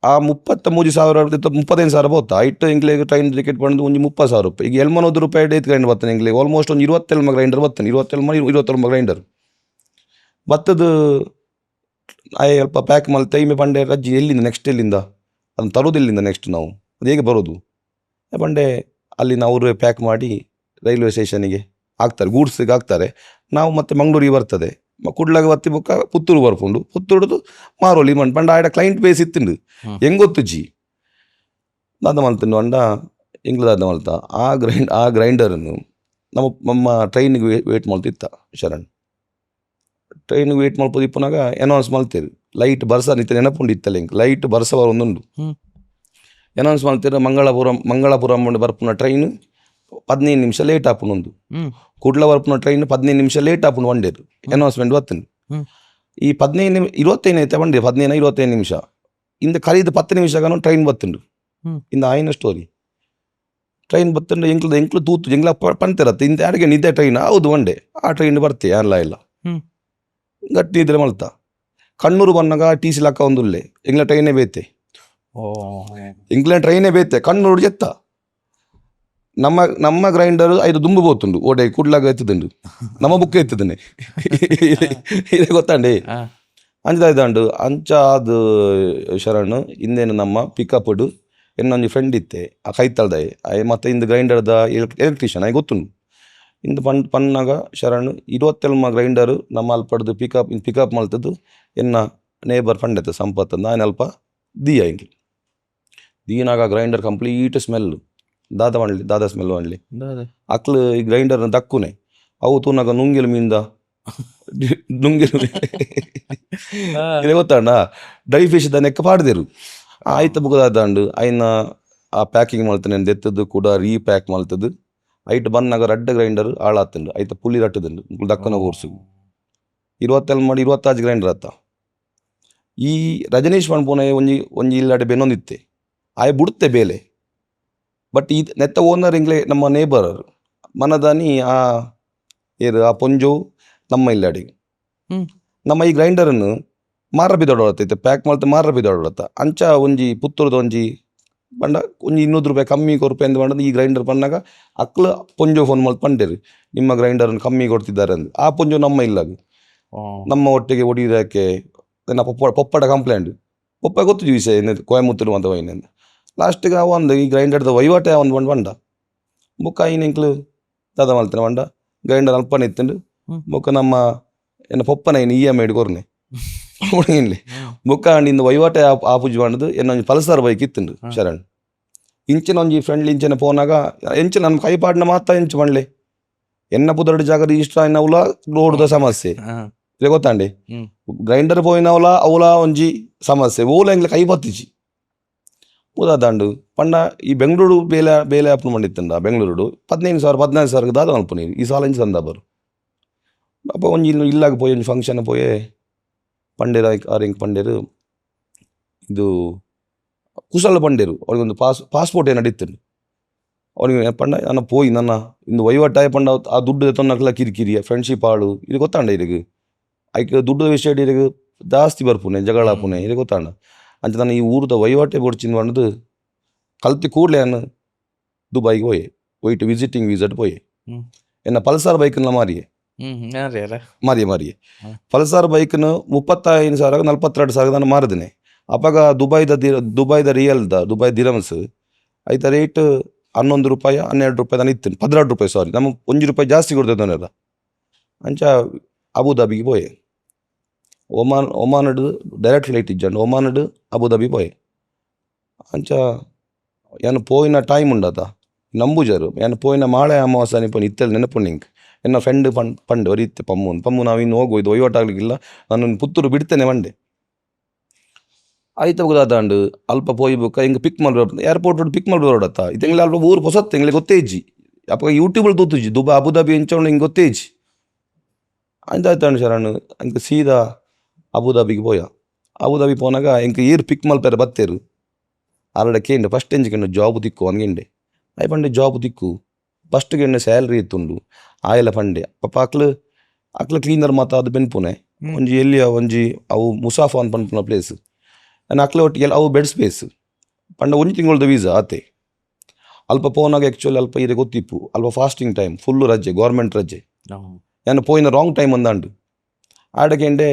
ಆ 33,000 35,000 ಬೋತಾ ಇಟ್ಟು ಇಂಕ್ಲಿಗೆ ಟ್ರೈನ್ ಟಿಕೆಟ್ ಬಂದು ಒಂಜಿ 30,000 ರೂಪಾಯಿ ಈಗ 700 ರೂಪಾಯಿ ಡೇತ್ ಗ್ರೈಂಡರ್ ಬರ್ತಾನೆ ಇಂಕ್ಲಿಗೆ ಆಲ್ಮೋಸ್ಟ್ ಒಂದು 27 ಗ್ರೈಂಡರ್ ಬರ್ತಾನೆ 27 ಗ್ರೈಂಡರ್ ಬತ್ತದು ಆಯ್ ಅಲ್ಪ ಪ್ಯಾಕ್ ಮಲ್ತ ಇಮೆ ಪಂಡೆ ರಜ್ಜಿ ಎಲ್ಲಿಂದ ನೆಕ್ಸ್ಟ್ ಎಲ್ಲಿಂದ ಅದನ್ನು ತರೋದು ಎಲ್ಲಿಂದ ನೆಕ್ಸ್ಟ್ ನಾವು ಅದು ಹೇಗೆ ಬರೋದು ಪಂಡೆ ಅಲ್ಲಿನ ಅವರು ಪ್ಯಾಕ್ ಮಾಡಿ ರೈಲ್ವೆ ಸ್ಟೇಷನಿಗೆ ಹಾಕ್ತಾರೆ ಗೂಡ್ಸಿಗೆ ಹಾಕ್ತಾರೆ ನಾವು ಮತ್ತೆ ಮಂಗಳೂರಿಗೆ ಬರ್ತದೆ ಕುಡ್ಲಾಗ ಬತ್ತಿ ಬುಕ್ಕ ಪುತ್ತೂರು ಬರ್ಕೊಂಡು ಪುತ್ತೂರ್ದು ಮಾರೋಲಿ ಪಂಡ ಆಡ ಕ್ಲೈಂಟ್ ಬೇಸ್ ಇತ್ತಿಂಡು ಹೆಂಗೊತ್ತು ಜಿ ದಾದ ಮಲ್ತಿಂಡು ಅಂಡ ಇಂಗ್ಲದಾದ ಮಲ್ತ ಆ ಗ್ರೈಂಡರನ್ನು ನಮ್ಮ ಟ್ರೈನಿಗೆ ವೇಟ್ ಮಾಡ್ತಿತ್ತ ಶರಣ್ ಟ್ರೈನಿಗೆ ವೇಟ್ ಮಾಡ್ಬೋದು ಇಪ್ಪನಾಗ ಅನೌನ್ಸ್ ಮಾಡ್ತೀರಿ ಲೈಟ್ ಬರ್ಸ ನಿಂತ ನೆನಪುಂಡು ಇತ್ತಲ್ಲ ಹಿಂಗೆ ಲೈಟ್ ಬರ್ಸ ಒಂದುಂಡು ಅನೌನ್ಸ್ ಮಾಡ್ತೀರ ಮಂಗಳಾಪುರಂ ಬರ್ಪುನ ಟ್ರೈನ್ 15 ನಿಮಿಷ ಲೇಟ್ ಆಪುನೊಂದು ಕುಡ್ಲ ಬರ್ಪುನ ಟ್ರೈನ್ 15 ನಿಮಿಷ ಲೇಟ್ ಆಪುನು ಒಂಡೇದು ಅನೌನ್ಸ್ಮೆಂಟ್ ಬರ್ತೇನೆ ಈ 25 ಐತೆ ಬಂಡೆ 25 ನಿಮಿಷ ಇಂದ ಕರೀದು 10 ನಿಮಿಷಗಾನು ಟ್ರೈನ್ ಬತ್ತುಂಡು ಇಂದ ಆಯ್ನ ಸ್ಟೋರಿ ಟ್ರೈನ್ ಬತ್ತುಂಡು ಎಂಕ್ಲು ತೂತು ಎಂಗ್ಲ ಪಂತಿರತ್ತೆ ಇಂದ ಯಾರಿಗೆ ನಿದ್ದೆ ಟ್ರೈನ್ ಹೌದು ಒಂಡೆ ಆ ಟ್ರೈನ್ ಬರ್ತೆ ಅಲ್ಲ ಇಲ್ಲ ಗಟ್ಟಿ ಇದ್ರೆ ಮಲ್ತ ಕಣ್ಣೂರು ಬಂದಾಗ ಟಿ ಸಿ ಲಾಕ ಒಂದುಲ್ಲೆ ಎಂಗ್ಲ ಟ್ರೈನೇ ಬೇತೆ ಟ್ರೈನೇ ಬೇತೆ ಕಣ್ಣೂರು ಜೆತ್ತ ನಮ್ಮ ಗ್ರೈಂಡರ್ 5 ದುಂಬು ಬೋತುಂಡು ಓಡೆ ಕುಡ್ಲಾಗ ಎತ್ತದುಂಡು ನಮ್ಮ ಬುಕ್ ಎತ್ತದನೆ ಇದೇ ಗೊತ್ತಾಂಡಿ ಅಂಚದಾಯ್ದಾಂಡು ಅಂಚ ಅದು ಶರಣ್ ಇಂದೇನು ನಮ್ಮ ಪಿಕಪ್ಡು ಇನ್ನೊಂದು ಫ್ರೆಂಡ್ ಇತ್ತೆ ಆ ಕೈತಳ್ದಾಯ್ ಮತ್ತೆ ಇಂದು ಗ್ರೈಂಡರ್ದ ಎಲೆಕ್ಟ್ರಿಷಿಯನ್ ಆಯ್ ಗೊತ್ತುಂಡು ಇಂದು ಪನ್ನಾಗ ಶರಣ್ 27 ಗ್ರೈಂಡರ್ ನಮ್ಮ ಅಲ್ಪಡ್ದು ಪಿಕಪ್ ಮಲ್ತದ್ದು ಎನ್ನ ನೇಬರ್ ಪಂಡೆತ್ತ ಸಂಪತ್ತು ನಾನು ಅಲ್ಪ ದೀಯ ಹಿಂಗೆ ದೀನಾಗ ಗ್ರೈಂಡರ್ ಕಂಪ್ಲೀಟ್ ಸ್ಮೆಲ್ ದಾದ ಸ್ಮೆಲ್ ಅನ್ಲಿ ಅಕ್ಲು ಈ ಗ್ರೈಂಡರ್ನ ದಕ್ಕುನೆ ಅವು ತೂನಾಗ ನುಂಗಿಲು ಮೀಂದ ನುಂಗಿಲು ಗೊತ್ತಾಂಡ ಡ್ರೈ ಫಿಶ್ ದ ನೆಕ್ಕ ಪಾಡ್ದೇರು ಆಯ್ತು ಬುಗದಾದಂಡು ಐನ ಆ ಪ್ಯಾಕಿಂಗ್ ಮಾಡ್ತಾನೆ ದೆತ್ತದ್ದು ಕೂಡ ರೀಪ್ಯಾಕ್ ಮಾಡ್ತದ್ದು ಐಟ್ ಬಂದಾಗ ರಡ್ಡ ಗ್ರೈಂಡರ್ ಹಾಳಾತಂಡು ಐತ ಪುಲಿ ರಟ್ಟದಂಡು ದಕ್ಕನ ಕೋರ್ಸು 27 ಗ್ರೈಂಡರ್ ಆತ ಈ ರಜನೀಶ್ ಪನ್ಪುನ ಒಂಜಿ ಇಲ್ಲಾಡೆ ಬೆನ್ನೊಂದಿತ್ತೆ ಆಯ್ ಬುಡುತ್ತೆ ಬೇಲೆ ಬಟ್ ಇದು ನೆತ್ತ ಓನರ್ ಇಂಗ್ಲೇ ನಮ್ಮ ನೇಬರ್ ಮನದಾನಿ ಆ ಪೊಂಜು ನಮ್ಮ ಇಲ್ಲಾಡಿ ನಮ್ಮ ಈ ಗ್ರೈಂಡರನ್ನು ಮಾರ ಬಿದೊಡತ್ತೈತೆ ಪ್ಯಾಕ್ ಮಾಡ್ತಾ ಮಾರ ಬಿದೊಡತ್ತ ಅಂಚ ಒಂಜಿ ಪುತ್ತೂರ್ದ ಒಂಜಿ ಬಂಡ ಒಂಜಿ 200 ರೂಪಾಯಿ ಕಮ್ಮಿ ರೂಪಾಯಿ ಅಂತ ಬಂಡದು ಈ ಗ್ರೈಂಡರ್ ಬಂದಾಗ ಅಕ್ಲು ಪೊಂಜು ಫೋನ್ ಮಾಡಿ ಪಂಡೇರು ನಿಮ್ಮ ಗ್ರೈಂಡರನ್ನು ಕಮ್ಮಿ ಕೊಡ್ತಿದ್ದಾರೆ ಅಂದು ಆ ಪೊಂಜು ನಮ್ಮ ಇಲ್ಲಾಗ ನಮ್ಮ ಒಟ್ಟಿಗೆ ಹೊಡಿಯೋದಕ್ಕೆ ಪೊಪ್ಪಡ ಕಂಪ್ಲೇಂಟ್ ಪೊಪ್ಪ ಗೊತ್ತು ವಿಷಯ ಏನಿದೆ ಕೊಯಮುತ್ತೂರು ಅಂತ ವೈನಿಂದ ಲಾಸ್ಟಿಗೆ ಒಂದು ಈ ಗ್ರೈಂಡರ್ದ ವಹಿವಾಟೆ ಒಂದು ಬಂಡ ಬುಕ್ಕ ಐನಿಂಕ್ಲು ದಾದ ಮಲ್ತೇನೆ ಬಂಡ ಗ್ರೈಂಡರ್ ಅಲ್ಪನೆ ಇತ್ತಂಡು ಬುಕ್ಕ ನಮ್ಮ ಏನು ಪೊಪ್ಪನ ಏನು EMI ಹಿಡ್ಕೊರ್ನೆ ಇಲ್ಲಿ ಬುಕ್ಕ ಇಂದು ವಹಿವಾಟೆ ಆಪುಜಿ ಬಂಡದು ಏನೊಂದು ಪಲ್ಸರ್ ಬೈಕ್ ಇತ್ತುಂಡು ಶರಣ್ ಇಂಚಿನ ಒಂಜಿ ಫ್ರೆಂಡ್ಲಿ ಇಂಚಿನ ಪೋನಾಗ ಎಂಚ ನನ್ನ ಕೈಪಾಡಿನ ಮಾತ ಎಂಚು ಬಂಡ್ಲೆ ಎನ್ನ ಪುದರ್ಡು ಜಾಗ ಇಷ್ಟ ಅವಲ ರೋಡ್ದ ಸಮಸ್ಯೆ ಇದೆ ಗೊತ್ತಾಂಡಿ ಗ್ರೈಂಡರ್ ಪೋಯಿನವಲ ಅವಲ ಒಂಜಿ ಸಮಸ್ಯೆ ಓಲ ಎಂಗ್ಲ ಕೈ ಬತ್ತಿಜಿ ಪೂದಾದಂಡು ಪಂಡ ಈ ಬೆಂಗಳೂರು ಬೇಲೆ ಆಪುನ ಮಂಡಿತ್ತಂಡ ಬೆಂಗಳೂರು 15,000 ದಾದ ಮಲ್ಪು ನೀರು ಈ ಸಾಲ ಇಂಚ ತಂದ ಬರು ಅಪ್ಪ ಒಂಜಿ ಇಲ್ಲಾಗ ಪೋಯಿ ಒಂಜಿ ಫಂಕ್ಷನ್ ಪೋಯೆ ಪಂಡೇರು ಆರಿಂಗ್ ಪಂಡೇರು ಇದು ಕುಶಲ ಪಂಡೇರು ಅವ್ರಿಗೊಂದು ಪಾಸ್ಪೋರ್ಟ್ ಏನು ನಡೀತಂಡು ಅವ್ರಿಗೆ ಪಂಡ ನನ್ನ ಪೋಯಿ ನನ್ನ ಇಂದು ವಹಿವಾಟಾಯ ಪಂಡ ಆ ದುಡ್ಡು ತೊನ್ನಕ್ಲ ಕಿರಿಕಿರಿಯ ಫ್ರೆಂಡ್ಶಿಪ್ ಆಳು ಇದು ಗೊತ್ತಾಂಡ ಇರಿಗೆ ಐಕೆ ದುಡ್ಡು ವಿಷಯ ಇರಿಗೆ ಜಾಸ್ತಿ ಬರ್ಪುನೆ ಜಗಳ ಆಪುನೆ ಇದು ಗೊತ್ತಾಂಡ ಅಂಚ ನಾನು ಈ ಊರದ ವಹಿವಾಟೆ ಬೊಡ್ಚಿಂದು ಅನ್ನೋದು ಕಲ್ತಿ ಕೂಡಲೇ ನಾನು ದುಬೈಗೆ ಹೋಯ್ತು ವಿಸಿಟಿಂಗ್ ವಿಸಿಟ್ ಪೋಯೆ ಎನ್ನ ಪಲ್ಸರ್ ಬೈಕ್ನ ಮಾರಿಯೇ ಪಲ್ಸರ್ ಬೈಕ್ನು 35,000 42,000 ನಾನು ಮಾರಿದ್ದೇನೆ ಅಪ್ಪಾಗ ದುಬೈದ ದುಬೈ ದಿರಮ್ಸ್ ಐತ ರೇಟ್ 11 ರೂಪಾಯಿ 12 ರೂಪಾಯಿ ನಾನು ಇತ್ತು 16 ರೂಪಾಯಿ ಸಾರಿ ನಮಗೆ 1 ರೂಪಾಯಿ ಜಾಸ್ತಿ ಕೊಡ್ತೇನೆ ಅಂಚ ಅಬುದಾಬಿಗೆ ಪೋಯೆ. ಒಮಾನಡ್ ಡೈರೆಕ್ಟ್ ಫ್ಲೈಟ್ ಇಜ್ಜಂಡು ಒಮಾನಡ್ ಅಬುದಾಬಿ ಪೋಯೆ. ಅಂಚ ಯಾನು ಪೋಯಿನ ಟೈಮ್ ಉಂಡತ ನಂಬುಜರು ಯಾನು ಪೋಯಿನ ಮಾಳೆ ಅಮಾವಾಸ್ಯೆ ಪೋಯಿನ ಇತ್ತಲ್ಲಿ ನೆನಪುಂಡು ನಿಂಗೆ ಎನ್ನ ಫ್ರೆಂಡ್ ಪಂಡು ಒರಿತ್ತೆ ಪಮ್ಮು ನಾವು ಇನ್ನು ಹೋಗೋದು ಒಯ್ಯೋಟಾಗ್ಲಿಕ್ಕಿಲ್ಲ ನಾನು ಪುತ್ತೂರು ಬಿಡ್ತೇನೆ ಮಂಡೆ ಆಯ್ತು ಗೊತ್ತಾಂಡು ಅಲ್ಪ ಪೋಯಿ ಬುಕ್ಕ ಹಿಂಗೆ ಪಿಕ್ ಮಾಡಿ ಏರ್ಪೋರ್ಟ್ ಪಿಕ್ ಮಾಡಿ ಬರೋಡತ್ತ ಇದಂಗ್ಲೆ ಅಲ್ಪ ಊರು ಹೊಸತ್ತು ಎಂಗ್ಲೆ ಗೊತ್ತೇ ಇಜ್ಜಿ ಅಪ್ಪ ಯೂಟ್ಯೂಬಲ್ಲಿ ತೂತುಜಿ ದುಬೈ ಅಬುದಾಬಿ ಎಂಚೋಣ ಹಿಂಗೆ ಗೊತ್ತೇ ಇಜ್ಜಿ ಅಂಚಾಯ್ತು ಶರಣ್ ಹಂಗೆ ಸೀದಾ ಅಬುದಾಬಿಗೆ ಪೋಯ. ಅಬುದಾಬಿ ಪೋನಾಗ ಇಂಕ ಏರು ಪಿಕ್ ಮಲ್ಪೇರ ಬತ್ತೇರು ಆರಡಕ್ಕೆ ಎಂಡೆ ಫಸ್ಟ್ ಎಂಜಿಕೆಂಡು ಜಾಬ್ ತಿಕ್ಕು ಅನ್ಗೆಂಡೆ ಆಯ್ ಪಂಡೆ ಜಾಬ್ ತಿಕ್ಕು ಫಸ್ಟ್ಗೆ ಎಣ್ಣೆ ಸ್ಯಾಲ್ರಿ ಇತ್ತುಂಡು ಆಯಲ ಪಂಡೆ ಪಾಪ ಅಕ್ಲ ಕ್ಲೀನರ್ ಮಾತ ಅದು ಬೆನ್ಪುನೆ ಒಂಜಿ ಎಲ್ಲಿ ಒಂಜಿ ಅವು ಮುಸಾಫಾ ಅಂತ ಪನ್ಪುನ ಪ್ಲೇಸ್ ನಾನು ಅಕ್ಲ ಒಟ್ಟಿಗೆ ಅವು ಬೆಡ್ ಸ್ಪೇಸ್ ಪಂಡ ಒಂಜಿ ತಿಂಗಳದ ವೀಸಾ ಆತೆ ಅಲ್ಪ ಪೋನಾಗ ಆ್ಯಕ್ಚುಲಿ ಅಲ್ಪ ಇರೆ ಗೊತ್ತಿಪ್ಪು ಅಲ್ಪ ಫಾಸ್ಟಿಂಗ್ ಟೈಮ್ ಫುಲ್ಲು ರಜೆ ಗೌರ್ಮೆಂಟ್ ರಜೆ ನಾನು ಪೋಯಿನ ರಾಂಗ್ ಟೈಮ್ ಅಂದಾಂಡು ಆಡಕೆಂಡೆ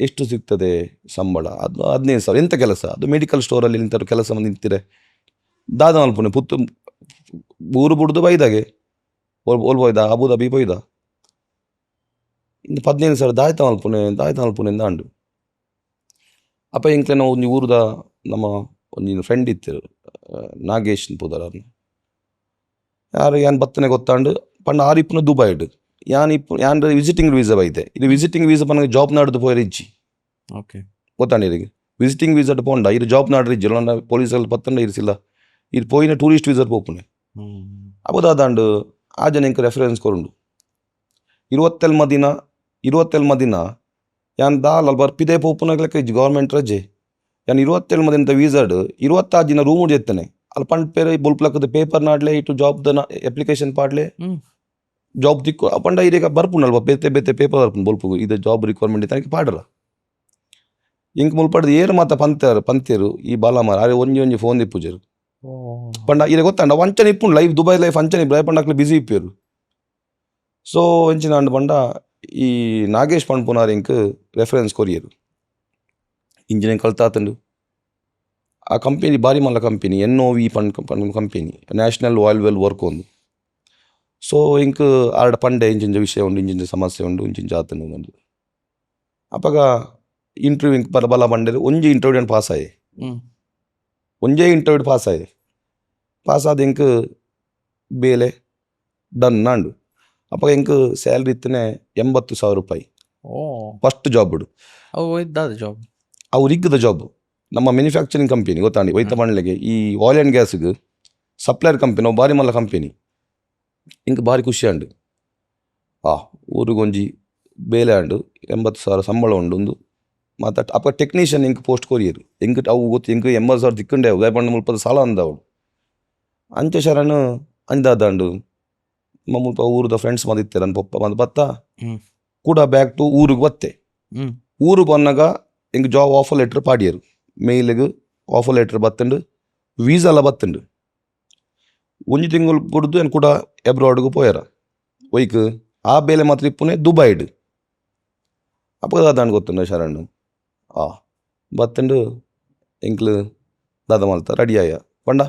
ಎಷ್ಟು ಸಿಗ್ತದೆ ಸಂಬಳ ಅದು 15,000 ಎಂಥ ಕೆಲಸ ಅದು ಮೆಡಿಕಲ್ ಸ್ಟೋರಲ್ಲಿ ನಿಂತರು ಕೆಲಸ ನಿಂತಿರೆ ದಾದ ಮಲ್ಪುನೆ ಪುತ್ತು ಊರು ಬಿಡ್ದು ಬೈದಾಗೆ ಓಲ್ಬೋಯ್ದ ಅಬುದಾಬಿ ಪೋಯ್ದ ಇನ್ನು 15,000 ದಾಯ್ತ ಮಲ್ಪುನೆ ಅಂದಾಂಡು ಅಪ್ಪ ಇಂಕ್ಲೆ ನಾವು ಒಂದು ಊರದ ನಮ್ಮ ಒಂದು ಫ್ರೆಂಡ್ ಇತ್ತು ನಾಗೇಶ್ ಪುದರ್ ಯಾರು ಯಾನ್ ಬತ್ತನೆ ಗೊತ್ತಾಂಡು ಪಂಡ ಆರಿಪ್ಪುನ ದುಬೈಡ್ ಯಾನ್ ವಿಸಿಟಿಂಗ್ ವೀಸಾ ಬೈತೆ ಇದು ವಿಸಿಟಿಂಗ್ ವೀಸಾ ಪನಗೆ ಜಾಬ್ ನಾಡ್ದು ಪೋಯರ್ ಇಜ್ಜಿ ಓಕೆ ಗೊತ್ತಾಂಡಿರಿಗೆ ವಿಸಿಟಿಂಗ್ ವೀಸಾ ಪೋಂಡ ಇದು ಜಾಬ್ ನಾಡ್ರು ಇಜ್ಜಿ ಪೊಲೀಸಲ್ಲಿ ಪತ್ತಂಡ ಇರಿಸಿಲ್ಲ ಇದು ಪೋಯಿನ ಟೂರಿಸ್ಟ್ ವೀಸಾ ಪೋಪುನೆ ಅಬುದಾದಾಂಡು ಆ ಜನ ಇಂಕ ರೆಫರೆನ್ಸ್ ಕೊರುಂಡು 27 ಮದಿನ ಯಾನ್ ದಾಲ್ ಬರ್ಪಿದೆ ಪೋಪುನಾಗ್ಲಕ್ಕ ಇಜ್ಜಿ ಗೌರ್ಮೆಂಟ್ ರಜೆ ಯಾನ್ 27 ಮದಿನ ವೀಸಾಡ್ 26 ದಿನ ರೂಮ್ ಉಡ್ಯೆತ್ತನೆ ಅಲ್ಲಿ ಪಂಡ್ ಪೇರೆ ಬುಲ್ಪ್ಲಕ್ಕದ ಪೇಪರ್ ನಾಡ್ಲೆ ಇಟ್ಟು ಜಾಬ್ದ ಅಪ್ಲಿಕೇಶನ್ ಪಾಡ್ಲೆ ಜಾಬ್ ದಿಕ್ಕು ಪಂಡ ಇದೀಗ ಬರ್ಪುನಲ್ವ ಬೇತೆ ಪೇಪರ್ ಬರ್ಪುನು ಬೊಲ್ಪು ಇದು ಜಾಬ್ ರಿಕ್ವೈರ್ಮೆಂಟ್ ಇತ್ತು ಪಾಡ್ರ ಇಂಕ್ ಮುಲ್ಪಡ್ದು ಏರು ಮಾತ ಪಂತೇರು ಈ ಬಾಲಮಾರ ಅರೆ ಒಂಜಿ ಫೋನ್ ದಿಪ್ಪುಜರು ಪಂಡ ಇದು ಗೊತ್ತಾಂಡ ವಂಚನೆ ಇಪ್ಪುಂಡು ಲೈಫ್ ದುಬೈ ಲೈಫ್ ಅಂಚನೆ ಪಂಡಕ್ಲೆ ಬಿಸಿ ಇಪ್ಪೇರು ಸೊ ಎಂಚಿನ ಅಂಡು ಪಂಡ ಈ ನಾಗೇಶ್ ಪಂಡ್ಪುನಾರ್ ಇಂಕ್ ರೆಫರೆನ್ಸ್ ಕೊರಿಯರು ಇಂಜಿನಿಯರಿಂಗ್ ಕಲ್ತಾತಂಡು ಆ ಕಂಪನಿ ಬಾರಿ ಮಲ್ಲ ಕಂಪನಿ NOV ಪಂಡ್ company national oil well work ಒಂದು ಸೊ ಇಂಕ್ ಆರ್ಡ ಪಂಡೆ ಇಂಚಿನ ವಿಷಯ ಉಂಡು ಇಂಚಿನ ಸಮಸ್ಯೆ ಉಂಡು ಇಂಚಿನ ಜಾತನು ಒಂದು ಅಪ್ಪಗ ಇಂಟರ್ವ್ಯೂ ಇಂಕ್ ಬಲ ಬಂಡೇರು ಒಂಜಿ ಇಂಟರ್ವ್ಯೂ ಪಾಸ್ ಆಯೆ ಒಂಜೇ ಇಂಟರ್ವ್ಯೂ ಪಾಸ್ ಆದ ಇಂಕ್ ಬೇಲೆ ಡನ್ ನಾಂಡು ಅಪ್ಪ ಇಂಕ್ ಸ್ಯಾಲ್ರಿ ಇತ್ತನೆ 80,000 ರೂಪಾಯಿ ಫಸ್ಟ್ ಜಾಬ್ ಬಿಡು ಜಾಬ್ ಅವ್ರು ಇಕ್ಕದ ಜಾಬ್ ನಮ್ಮ ಮ್ಯಾನುಫ್ಯಾಕ್ಚರಿಂಗ್ ಕಂಪನಿ ಗೊತ್ತಾಂಡಿ ಒಯ್ತ ಮಂಡ್ಲೆಗೆ ಈ ಆಯಿಲ್ ಆ್ಯಂಡ್ ಗ್ಯಾಸ್ಗೆ ಸಪ್ಲೈಯರ್ ಕಂಪನಿ ಅವು ಬಾರಿ ಮಲ್ಲ ಕಂಪನಿ ಇಂಕ ಬಾರಿ ಖುಷಿ ಅಂಡು ಊರಿಗೊಂಜಿ ಬೇಲೆ ಆಂಡು 80,000 ಸಂಬಳ ಉಂಡು ಒಂದು ಮತ್ತು ಅಪ್ಪ ಟೆಕ್ನಿಷಿಯನ್ ಇಂಕ್ ಪೋಸ್ಟ್ ಕೊರಿಯರು ಎಂಕ್ ಅವು ಗೊತ್ತು ಇಂಕ್ 80,000 ತಿಕ್ಕಂಡೆ ಅವು ದಯಪಂಡ ಮುಲ್ಪದ ಸಾಲ ಅಂದವಳು ಅಂಚೆ ಶರಣು ಅಂದಾದಾಂಡು ಮುಲ್ಪ ಊರದ ಫ್ರೆಂಡ್ಸ್ ಮದಿತ್ತೇರ ನನ್ನ ಪಪ್ಪ ಬಂದು ಬತ್ತ ಕೂಡ ಬ್ಯಾಕ್ ಟು ಊರಿಗೆ ಬತ್ತೆ ಊರು ಬಂದಾಗ ಇಂಕ್ ಜಾಬ್ ಆಫರ್ ಲೆಟ್ರ್ ಪಾಡಿಯರು ಮೇಲಿಗೆ ಆಫರ್ ಲೆಟ್ರ್ ಬತ್ತಂಡು ವೀಸಾ ಎಲ್ಲ ಬತ್ತಂಡು ಒಂಜಿ ತಿಂಗಳು ಬಿಡ್ದು ಏನು ಕೂಡ ಎಬ್ರಾಡ್ಗೆ ಪೋಯಾರ ಒಯ್ಕ್ ಆ ಬೇಲೆ ಮಾತ್ರ ಇಪ್ಪುನೆ ದುಬೈಡ್ ಅಪ್ಪದಾದಾಂಡು ಗೊತ್ತುಂಡ ಶರಣ್ ಬತ್ತಂಡು ಎಂಕ್ಲು ದಾದ ಮಲ್ತ ರೆಡಿ ಆಯ ಪಂಡ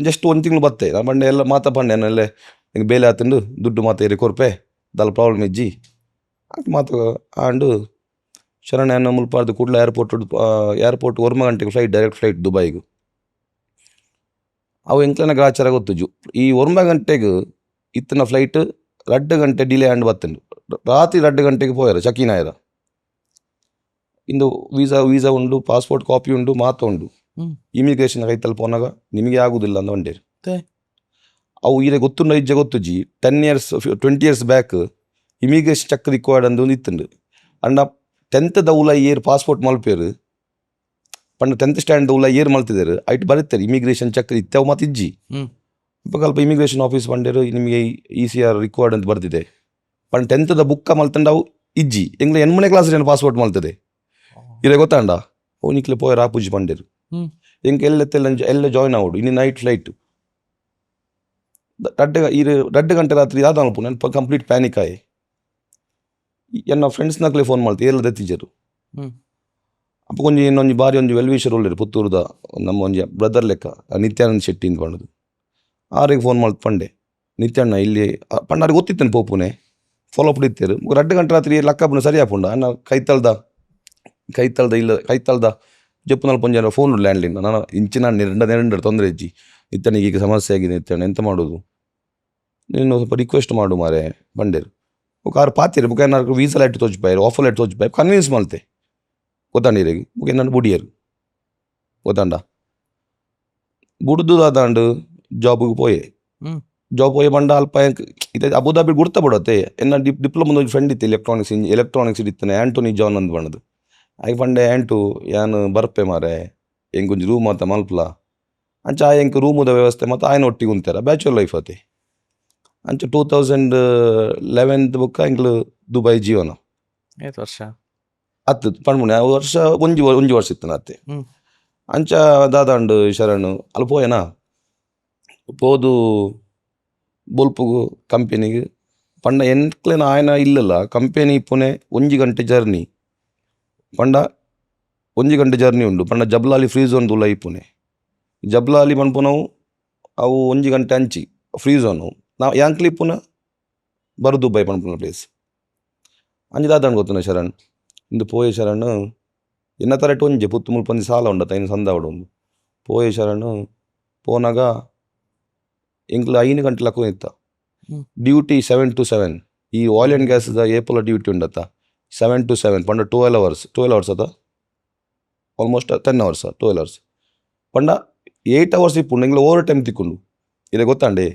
ಜಸ್ಟ್ ಒಂದು ತಿಂಗಳು ಬತ್ತೆ ನಾನು ಪಂಡೆ ಎಲ್ಲ ಮಾತಾ ಪಂಡೆ ನಲ್ಲೇ ಹಿಂಗೆ ಬೇಲೆ ಆತಂಡು ದುಡ್ಡು ಮಾತ ಏರಿ ಕೊರ್ಪೆ ದಾಲ್ ಪ್ರಾಬ್ಲಮ್ ಇಜ್ಜಿ ಅದು ಮಾತು ಆಂಡು ಶರಣ ಏನು ಮುಲ್ಪಾರ್ದು ಕೂಡಲ ಏರ್ಪೋರ್ಟ್ 1 ಗಂಟೆಗೆ ಫ್ಲೈಟ್ ಡೈರೆಕ್ಟ್ ಫ್ಲೈಟ್ ದುಬೈಗೆ ಅವು ಎಂಕ್ಲನ ಗ್ರಾಚಾರ ಗೊತ್ತುಜು ಈ 1 ಗಂಟೆಗೆ ಇತ್ತನ ಫ್ಲೈಟ್ 2 ಗಂಟೆ ಡಿಲೇ ಆಂಡ್ ಬತ್ತಂಡು ರಾತ್ರಿ 2 ಗಂಟೆಗೆ ಪೋಯಾರ ಚಕೀನ್ ಆಯ್ರ ಇಂದು ವೀಸಾ ಉಂಡು ಪಾಸ್ಪೋರ್ಟ್ ಕಾಪಿ ಉಂಡು ಮಾತು ಉಂಡು ಇಮಿಗ್ರೇಷನ್ ಕೈತಲ್ಲಿ ಪೋನಾಗ ನಿಮಗೆ ಆಗುದಿಲ್ಲ ಅಂತ ಒಂಡೇರು ಅವು ಈಗ ಗೊತ್ತುಂಡ ಇಜ್ಜೆ ಗೊತ್ತುಜಿ 10 years 20 years back immigration check required ಅಂದು ಒಂದು ಇತ್ತುಂಡು ಅಂಡ 10th ದೌಲ ಏರ್ ಪಾಸ್ಪೋರ್ಟ್ ಮಲ್ಪೇರು ಪಂಡ 10th ಸ್ಟ್ಯಾಂಡ್ ದೌಲ ಏರ್ ಮಲ್ತಿದ್ದಾರೆ ಐಟ್ ಬರುತ್ತಾರೆ ಇಮಿಗ್ರೇಷನ್ ಚಕ್ ಇತ್ತವು ಮತ್ತು ಇಜ್ಜಿ ಇವಾಗ ಸ್ವಲ್ಪ ಇಮಿಗ್ರೇಷನ್ ಆಫೀಸ್ ಬಂಡೇರು ನಿಮಗೆ ECR ರಿಕ್ವೈರ್ಡ್ ಅಂತ ಬರ್ತಿದೆ ಪಂಡ 10th ಬುಕ್ಕ ಮಲ್ತಂಡವು ಇಜ್ಜಿ ಎಂಗ್ಲ 8ನೇ ಕ್ಲಾಸ್ ಪಾಸ್ಪೋರ್ಟ್ ಮಲ್ತದೆ ಇರೇ ಗೊತ್ತಾಂಡ ಅವು ನಿಕ್ಲೆ ಪೋಯರ್ ಆಪುಜಿ ಬಂಡೇರು ಎಂಕ ಎಲ್ಲ ಜಾಯ್ನ್ ಆಗೋಡು ಇನ್ನು ನೈಟ್ ಫ್ಲೈಟ್ 2 ಗಂಟೆ ರಾತ್ರಿ ಯಾವ್ದು ಅನ್ಪು ನೆನಪ ಕಂಪ್ಲೀಟ್ ಪ್ಯಾನಿಕ್ ಆಯೆ ಎನ್ನ ಫ್ರೆಂಡ್ಸ್ನಾಗ್ಲೇ ಫೋನ್ ಮಾಡ್ತೀವಿ ಎಲ್ಲ ದತ್ತಿಜರು ಅಪ್ಪ ಇನ್ನೊಂದು ಬಾರಿ ಒಂದು ವೆಲ್ವಿಷರ್ ಒಳ್ಳೆರು ಪುತ್ತೂರದ ನಮ್ಮ ಒಂದು ಬ್ರದರ್ ಲೆಕ್ಕ ನಿತ್ಯಾನಂದ್ ಶೆಟ್ಟಿ ಅಂತ ಪಂಡದು ಆರಿಗೆ ಫೋನ್ ಮಾಡ್ತು ಪಂಡೆ ನಿತ್ಯಣ್ಣ ಇಲ್ಲಿ ಪಂಡಾರಿಗೆ ಗೊತ್ತಿತ್ತೇನೆ ಪೋಪುನೆ ಫಾಲೋ ಅಪ್ ಇತ್ತೇರು 2 ಗಂಟೆ ರಾತ್ರಿ ಲಕ್ಕಪ್ಪನ ಸರಿ ಆಪುಂಡ ಅನ್ನ ಕೈತಳ್ದ ಜಪ್ಪುನಲ್ಲಿ ಪೊಂಜ ಫೋನ್ ಲ್ಯಾಂಡ್ಲೈನ್ ನಾನು ಇಂಚಿನ ನೆರಂಡ ತೊಂದರೆ ಇಜ್ಜಿ ಇತ್ತನಿಗೆ ಈಗ ಸಮಸ್ಯೆ ಆಗಿದೆ ಇತ್ತೇನೆ ಎಂತ ಮಾಡೋದು ನೀನು ಸ್ವಲ್ಪ ರಿಕ್ವೆಸ್ಟ್ ಮಾಡು ಮಾರೆ ಬಂಡೇರು ಆರು ಪಾತಿರು ಬುಕ್ ಏನಾರು ವೀಸಾ ಲೆಟ್ ತೋಚ್ಪಾಯರು ಆಫರ್ ಲೆಟ್ ತೋಚ್ಪಾಯರು ಕನ್ವಿನ್ಸ್ ಮಲ್ತೆ ಗೊತ್ತಾಂಡಿರಿಗೆ ಬುಕ್ ಏನಾರು ಬುಡಿಯರು ಗೊತ್ತಾಂಡ ಬುಡ್ದು ದಾದಾಂಡು ಜಾಬ್ಗೆ ಪೋಯೆ ಜಾಬ್ ಪೋಯೆ ಬಂಡ ಅಲ್ಪ ಇದು ಅಬುದಾಬಿ ಗುರ್ತ ಬಿಡತ್ತೆ ಎನ್ನ ಡಿಪ್ಲೊಮಾ ಒಂದು ಫ್ರೆಂಡ್ ಇತ್ತು ಎಲೆಕ್ಟ್ರಾನಿಕ್ಸ್ ಇಡಿತ್ತಾನೆ ಆ್ಯಂಟೋನಿ ಜಾನ್ ಅಂದ್ ಬಣ್ಣದು ಆಯ್ಕೆ ಪಂಡೆ ಆ್ಯಂಟು ಯಾನು ಬರ್ಪೆ ಮಾರೆ ಹೆಂಗೆ ಒಂಜಿ ರೂಮ್ ಆತ ಮಲ್ಪಲ ಅಂಚ ಹೆಂಗೆ ರೂಮದ ವ್ಯವಸ್ಥೆ ಮತ್ತು ಆಯ್ನ ಒಟ್ಟಿಗೆ ಉಂತಾರ ಬ್ಯಾಚುಲರ್ ಲೈಫ್ ಅತಿ ಅಂಚ 2011 ಬುಕ್ಕ ಎಂಗ್ಲು ದುಬೈ ಜೀವನ 5 ವರ್ಷ ಹತ್ತು ಪಣ್ಮುನೆ ಆ ವರ್ಷ ಒಂಜಿ ವರ್ಷ ಇತ್ತು ಅತ್ತೆ ಅಂಚ ದಾದಾಂಡು ಶರಣ್ ಅಲ್ಲಿ ಪೋಯನಾ ಪೋದು ಬೊಲ್ಪುಗು ಕಂಪೆನಿಗೆ ಪಂಡ ಎಂಕ್ಲೆನ ಆಯ್ನ ಇಲ್ಲಲ್ಲ ಕಂಪೆನಿ ಪುನೆ 1 ಗಂಟೆ ಜರ್ನಿ ಪಂಡ 1 ಗಂಟೆ ಜರ್ನಿ ಉಂಡು ಪಂಡ ಜಬ್ಲಾಲಿ ಫ್ರೀ ಝೋನ್ ದುಲ ಇಪ್ಪುನೆ ಜಬ್ಲಾಲಿ ಪನ್ಪುನವು ಅವು 1 ಗಂಟೆ ಅಂಚಿ ಫ್ರೀ ಝೋನು ನಾವು ಯಾಂಕ್ಲಿ ಪುನ ಬರು ದುಬೈ ಪನ್ಪುನ ಪ್ಲೇಸ್ ಅಂಜಿ ದಾದಾಂಡು ಗೊತ್ತುನ ಶರಣ್ ಇಂದು ಪೋಯೆ ಶರಣ್ ಎನ್ನ ತರಟ್ಟು ಒಂಜೆ ಪುತ್ತು ಮುಲ್ಪಂದಿ ಸಾಲ ಉಂಡತ್ತ ಇನ್ನು ಸಂದ ಉಂಡು ಪೋಯೆ ಶರಣ್ ಪೋನಾಗ ಎಂಕ್ಲು 5 ಗಂಟೆ ಲಕ್ಕ ಇತ್ತ ಡ್ಯೂಟಿ 7 to 7 ಈ ಆಯಿಲ್ ಆ್ಯಂಡ್ ಗ್ಯಾಸ್ದ ಏಪಲ ಡ್ಯೂಟಿ ಉಂಡತ್ತ 7 to 7 ಪಂಡ 12 hours ಅದ ಆಲ್ಮೋಸ್ಟ್ 10 hours 12 hours ಪಂಡ 8 hours ಇಪ್ಪುಂಡು ಎಂಗ್ಲು ಓವರ್ ಟೈಮ್ ತಿಕ್ಕೊಂಡು ಇದೆ ಗೊತ್ತಾಂಡೆ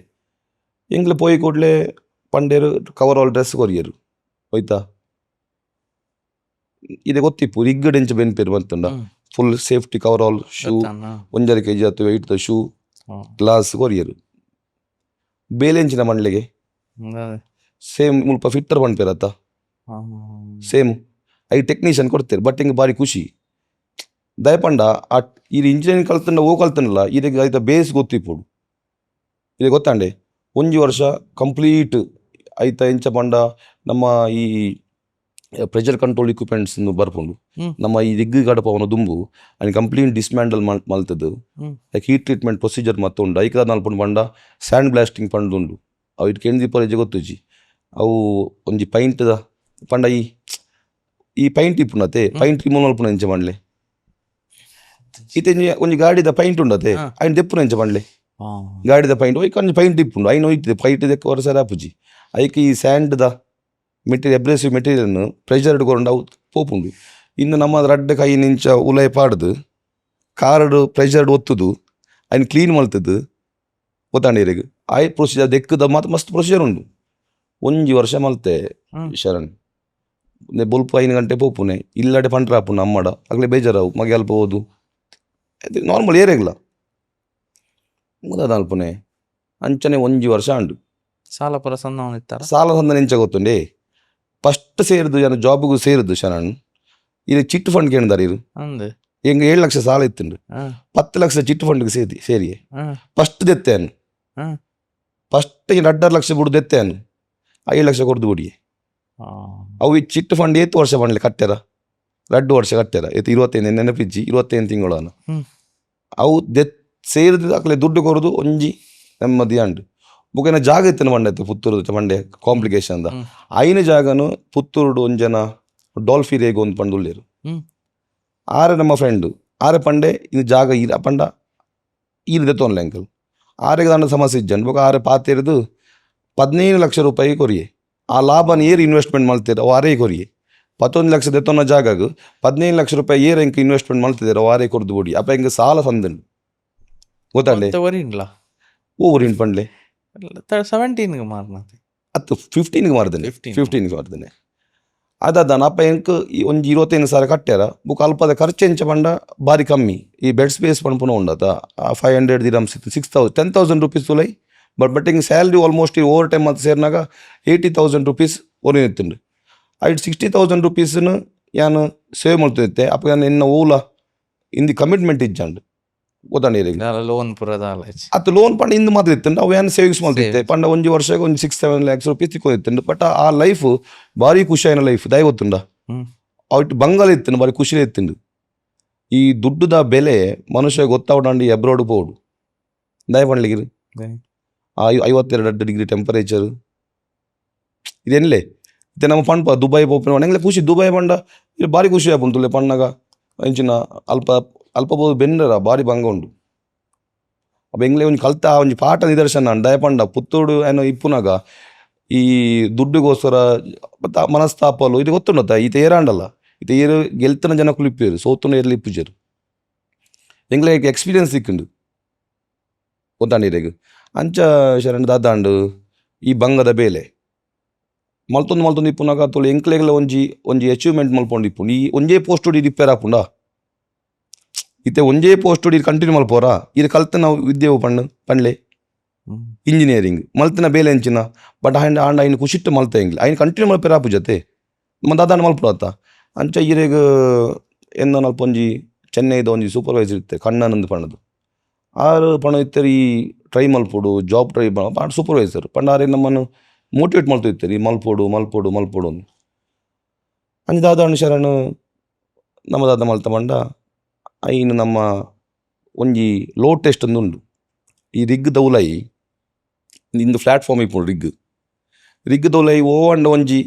ಎಂಗ್ಲು ಪೋಯಿ ಕೂಡಲೇ ಪಂಡೇರು ಕವರ್ ಆಲ್ ಡ್ರೆಸ್ ಕೊರಿಯರು ಹೋಯ್ತಾ ಇದೆ ಗೊತ್ತಿಪ್ಪು ರಿಗ್ಗಡ್ ಎಂಚ ಬೆನ್ಪೇರು ಬಂತಂಡ full safety coverall shoe 1.5 kg ಹತ್ತು ವೆಯ್ಟ್ ದ ಶೂ ಗ್ಲಾಸ್ ಕೊರಿಯರು ಬೇಲೆಂಚಿನ ಮಂಡ್ಲೆಗೆ ಸೇಮ್ ಮುಲ್ಪ ಫಿಟ್ಟರ್ ಪನ್ಪೇರತ್ತ ಸೇಮ್ ಐ ಟೆಕ್ನಿಷಿಯನ್ ಕೊಡ್ತೇವೆ ಬಟ್ ಹಿಂಗೆ ಭಾರಿ ಖುಷಿ ದಯಪಂಡ ಇದು ಇಂಜಿನಿಯರಿಂಗ್ ಕಲ್ತನಲ್ಲ ಇದಕ್ಕೆ ಆಯ್ತಾ ಬೇಸ್ ಗೊತ್ತಿಪ್ಪುಡು ಇದೆ ಗೊತ್ತಾಂಡೆ 1 ವರ್ಷ ಕಂಪ್ಲೀಟ್ ಆಯ್ತಾ ಎಂಚ ಪಂಡ ನಮ್ಮ ಈ ಪ್ರೆಷರ್ ಕಂಟ್ರೋಲ್ ಇಕ್ವಿಪ್ಮೆಂಟ್ಸ್ ಬರ್ಪುಂಡು ನಮ್ಮ ಈ ದಿಗ್ಗು ಗಡಪವನ ದುಂಬು ಅಲ್ಲಿ ಕಂಪ್ಲೀಟ್ ಡಿಸ್ಮ್ಯಾಂಡಲ್ ಮಲ್ತದ್ದು ಲೈಕ್ ಹೀಟ್ ಟ್ರೀಟ್ಮೆಂಟ್ ಪ್ರೊಸೀಜರ್ ಮತ್ತುಂಡು ಐಕದ ನಲ್ಪುಂಡು ಪಂಡ ಸ್ಯಾಂಡ್ ಬ್ಲಾಸ್ಟಿಂಗ್ ಪಂಡುಂಡು ಅವು ಇಟ್ಟು ಕೆಣದಿಪ್ಪರೇಜ್ ಗೊತ್ತುಜಿ ಅವು ಒಂಜಿ ಪೈಂಟ್ದ ಪಂಡ ಈ ಪೈಂಟ್ ಇಪ್ಪುನತೆ ಪೈಂಟ್ ರಿಮೂವ್ ಮಲ್ಪುನ ಎಂಚ ಮಾಡ್ಲೆ ಈತೆ ಒಂಜಿ ಗಾಡಿದ ಪೈಂಟ್ ಉಂಡತೆ ಐನ್ ದೆಪ್ಪುನ ಎಂಚ ಮಾಡ್ಲೆ ಗಾಡಿದ ಪೈಂಟ್ ಒಯ್ಕ ಒಂಜಿ ಪೈಂಟ್ ಇಪ್ಪುಂಡು ಐನ್ ಒಯ್ತಿದೆ ಪೈಂಟ್ ದೆಕ್ಕ ವರ್ಷ ಆಪುಜಿ ಐಕೆ ಈ ಸ್ಯಾಂಡ್ದ ಮೆಟೀರಿಯಲ್ ಅಬ್ರೆಸಿವ್ ಮೆಟೀರಿಯಲ್ನು ಪ್ರೆಷರ್ಡ್ ಕೊಂಡು ಅವು ಪೋಪುಂಡು ಇನ್ನು ನಮ್ಮ ರಡ್ಡೆ ಕೈ ನಿಂಚ ಉಲಯ ಪಾಡ್ದು ಕಾರ್ಡ್ ಪ್ರೆಷರ್ಡ್ ಒತ್ತುದು ಐನ್ ಕ್ಲೀನ್ ಮಲ್ತದ್ದು ಗೊತ್ತಾಂಡೇರಿಗೆ ಆಯ್ ಪ್ರೊಸೀಜರ್ ದೆಕ್ಕದ ಮಾತ್ರ ಮಸ್ತ್ ಪ್ರೊಸೀಜರ್ ಉಂಡು 1 ವರ್ಷ ಮಲ್ತೆ ಶರಣ್ ಬೊಲ್ಪ 5 ಗಂಟೆ ಪೋಪುನೆ ಇಲ್ಲಡೆ ಪಂಡ್ರ ಆಪುನ ಅಮ್ಮಡ ಆಗ್ಲೇ ಬೇಜಾರಾವು ಮಗೆ ಅಲ್ಪ ಹೋದು ನಾರ್ಮಲ್ ಏರೆಗ್ಲ ಮುದಾದ ಅಲ್ಪನೆ ಅಂಚನೆ 1 ವರ್ಷ ಅಂಡು ಸಾಲ ಪುರ ಸಂದ ಸಾಲ ಸಂದ ನೆಂಚ ಗೊತ್ತುಂಡೆ ಫಸ್ಟ್ ಸೇರಿದು ಜನ ಜಾಬ್ಗೂ ಸೇರಿದ್ದು ಶರಣ್ ಇದು ಚಿಟ್ ಫಂಡ್ ಕೇಳಿದಾರೆ ಇರು ಹೆಂಗೆ 7 ಲಕ್ಷ ಸಾಲ ಇತ್ತುಂಡು 10 ಲಕ್ಷ ಚಿಟ್ ಫಂಡ್ಗೆ ಸೇರಿ ಫಸ್ಟ್ ದೆತ್ತೇನು ಫಸ್ಟ್ 2.5 ಲಕ್ಷ ಬಿಡು ದೆತ್ತೇನು 5 ಲಕ್ಷ ಕೊಡ್ದು ಬಿಡಿ ಅವು ಈ ಚಿಟ್ ಫಂಡ್ 8 ವರ್ಷ ಬಂಡ್ಲೆ ಕಟ್ಟ್ಯಾರ 2 ವರ್ಷ ಕಟ್ಟ್ಯಾರ 25 ನೆನಪಿಜ್ಜಿ 25 ತಿಂಗಳನ್ನ ಅವು ಸೇರಿದ ಅಕ್ಲೆ ದುಡ್ಡು ಕೊರದು ಒಂಜಿ ನೆಮ್ಮದಿ ಅಂಡು ಬುಕೇನ ಜಾಗ ಇತ್ತನ ಮಂಡೆ ಪುತ್ತೂರು ಮಂಡೆ ಕಾಂಪ್ಲಿಕೇಶನ್ ಐನ ಜಾಗನು ಪುತ್ತೂರುಡು ಒಂಜನ ಡಾಲ್ಫಿ ರೇಗು ಒಂದು ಪಂಡುಲ್ಲೇರು ಆರೆ ನಮ್ಮ ಫ್ರೆಂಡ್ ಆರೆ ಪಂಡೆ ಇದು ಜಾಗ ಈರ ಪಂಡ ಈರಿದೆ ತೊನ್ಲೆ ಅಂಕಲ್ ಆರೆಗೆ ದಂಡ ಸಮಸ್ಯೆ ಇಜ್ಜನ್ ಬೊಕ ಆರೆ ಪಾತೆರ್ದು 15 ಲಕ್ಷ ರೂಪಾಯಿ ಕೊರಿಯೆ ಆ ಲಾಭನ ಏರು ಇನ್ವೆಸ್ಟ್ಮೆಂಟ್ ಮಾಡ್ತೀರ ಅವು ಆರೇ ಕೊರಿಯೆ 11 ಲಕ್ಷ ದೆತ್ತೊನ್ನ ಜಾಗಗೂ 15 ಲಕ್ಷ ರೂಪಾಯಿ ಏರು ಹೆಂಗೆ ಇನ್ವೆಸ್ಟ್ಮೆಂಟ್ ಮಾಡ್ತಿದ್ದಾರೆ ಅವು ಆರೇ ಕೊರ್ದು ಬಿಡಿ ಅಪ್ಪ ಹೆಂಗೆ ಸಾಲ ಸಂದನು ಗೊತ್ತಾಂಡೆ ಓವರಿನ್ ಪಂಡ್ಲೆ 17 ಮಾರ್ನತೆ ಅದು 15 ಮಾರ್ದೇನೆ ಅದಾದ ಅಪ್ಪ ಹೆಂಗೆ ಒಂಜಿ 25,000 ಕಟ್ಟ್ಯಾರ ಬುಕ್ ಅಲ್ಪದ ಖರ್ಚು ಎಂಚ ಪಂಡ ಭಾರಿ ಕಮ್ಮಿ ಈ ಬೆಡ್ ಸ್ಪೇಸ್ ಪನ್ಪುನ ಉಂಡತ 500 ದಿರಮ್ಸ್ 6,000 10,000 ರೂಪೀಸ್ ತುಲೈ ಬಟ್ ಹಿಂಗೆ ಸ್ಯಾಲ್ರಿ ಆಲ್ಮೋಸ್ಟ್ ಓವರ್ ಟೈಮ್ ಅಂತ ಸೇರಿನಾಗ 80,000 ರೂಪೀಸ್ ಒರಿನಿತ್ತುಂಡು ಐಟ್ 60,000 ರೂಪೀಸ್ನು ಯಾನು ಸೇವ್ ಮಾಡ್ತಿದ್ದೆ ಅಪ್ಪ ನಾನು ಇನ್ನು ಓಲ ಇಂದು ಕಮಿಟ್ಮೆಂಟ್ ಇಜ್ಜಂಡು ಗೊತ್ತಾಂಡೇರಿಗೆ ಲೋನ್ ಪುರದ ಅದು ಲೋನ್ ಪಂಡ ಇಂದು ಮಾತ್ರ ಇತ್ತು ಅವು ಏನು ಸೇವಿಂಗ್ಸ್ ಮಾಡ್ತಿದ್ದೆ ಪಂಡ 1 ವರ್ಷಕ್ಕೆ ಒಂದು 6-7 lakhs ರೂಪೀಸ್ ತಿಕ್ಕೊಂಡಿತ್ತು ಬಟ್ ಆ ಲೈಫ್ ಭಾರಿ ಖುಷಿ ಆಯ್ನ ಲೈಫ್ ದಯ ಗೊತ್ತುಂಡ ಅವಿಟ್ಟು ಬಂಗಾಲ ಇತ್ತು ಭಾರಿ ಖುಷಿ ಇತ್ತು ಈ ದುಡ್ಡುದ ಬೆಲೆ ಮನುಷ್ಯ ಗೊತ್ತಾವಡಂಡು ಎಬ್ರೋಡ್ ಪೋಡು ದಯ ಪಂಡ್ಲಿಗಿರು 52 ಡಿಗ್ರಿ ಟೆಂಪರೇಚರ್ ಇದೆನ್ಲೆ ಇತ್ತೆ ನಮ್ಮ ಪಂಪ ದುಬೈ ಪೋಪಿನ ಎಂಗ್ಲೆ ಖುಷಿ ದುಬೈ ಪಂಡ ಇಲ್ಲಿ ಭಾರಿ ಖುಷಿ ಆಪುಂಡು ತುಲೆ ಪಣ್ಣಗ ಇಂಚಿನ ಅಲ್ಪ ಅಲ್ಪ ಬೋದು ಬೆನ್ನರ ಭಾರಿ ಬಂಗ ಉಂಡು ಅಪ್ಪ ಎಂಗ್ಲೆ ಒಂಜಿ ಕಲ್ತ ಒಂಜಿ ಪಾಠ ನಿದರ್ಶನ ದಯ ಪಂಡ ಪುತ್ತೂಡು ಏನೋ ಇಪ್ಪುನಾಗ ಈ ದುಡ್ಡುಗೋಸ್ಕರ ಮನಸ್ತಾಪಲು ಇದು ಗೊತ್ತುಂಡತ್ತ ಈತ ಏರಾಂಡಲ್ಲ ಈತ ಏರು ಗೆಲ್ತನ ಜನ ಕುಲಿಪ್ಪೇರು ಸೋತುನ ಏರ್ಲಿ ಇಪ್ಪುಜರು ಎಂಗ್ಲೆ ಎಕ್ಸ್ಪೀರಿಯನ್ಸ್ ಸಿಕ್ಕುಂಡು ಗೊತ್ತಾಂಡಿರೆಗ್ ಅಂಚ ಶರಣ್ ದಾದಾಂಡು ಈ ಬಂಗದ ಬೇಲೆ ಮಲ್ತೊಂದು ಇಪ್ಪುನಾಗ ತೊಲೆ ಎಂಕ್ಲೆಗ್ಲ ಒಂಜಿ ಅಚೀವ್ಮೆಂಟ್ ಮಲ್ಪೊಂಡು ಇಪ್ಪುಂಡು ಈ ಒಂಜೇ ಪೋಸ್ಟ್ ಇದು ರಿಪೇರ್ ಆಪುಂಡ ಇತ್ತೆ ಒಂಜೇ ಪೋಸ್ಟ್ ಇದು ಕಂಟಿನ್ಯೂ ಮಲ್ಪೋರ ಇದು ಕಲ್ತ ನಾವು ವಿದ್ಯೆವು ಪಂಡ್ಲೆ ಇಂಜಿನಿಯರಿಂಗ್ ಮಲ್ತಿನ ಬೇಲೆ ಎಂಚಿನ ಬಟ್ ಆಂಡ ಐನು ಖುಷಿಟ್ಟು ಮಲ್ತ ಎಂಗ್ಲಿ ಐನು ಕಂಟಿನ್ಯೂ ಮಲ್ಪೇರ ಆಪು ಜೊತೆ ನಮ್ಮ ದಾದಾಂಡ ಮಲ್ಪುಡತ್ತ ಅಂಚ ಈರೆಗ್ ಎಂದ ನಲ್ಪ ಒಂಜಿ ಚೆನ್ನೈದ ಒಂಜಿ ಸೂಪರ್ವೈಸರ್ ಇತ್ತೆ ಕಣ್ಣನಂದು ಪಣ್ಣದು ಆರು ಪಣ ಇತ್ತರು ಈ ಟ್ರೈ ಮಲ್ಪೊಡು ಜಾಬ್ ಟ್ರೈ ಪಾಂಡ ಸೂಪರ್ವೈಸರ್ ಪಂಡ ಆರೆ ನಮ್ಮನ್ನು ಮೋಟಿವೇಟ್ ಮಲ್ತು ಇರ್ತಾರೆ ಮಲ್ಪೊಡು ಅಂತ ಅಂಚ ದಾದಾಂಡ ಶರಣ್ ನಮ್ಮ ದಾದ ಮಲ್ತ ಪಂಡ ಐನು ನಮ್ಮ ಒಂಜಿ ಲೋಡ್ ಟೆಸ್ಟ್ ಒಂದು ಉಂಡು ಈ ರಿಗ್ ದೌಲೈ ಇಂದು ಪ್ಲಾಟ್ಫಾರ್ಮ್ ಇಪ್ಪುಂಡು ರಿಗ್ ದೌಲೈ ಓ ಅಂಡ ಒಂಜಿ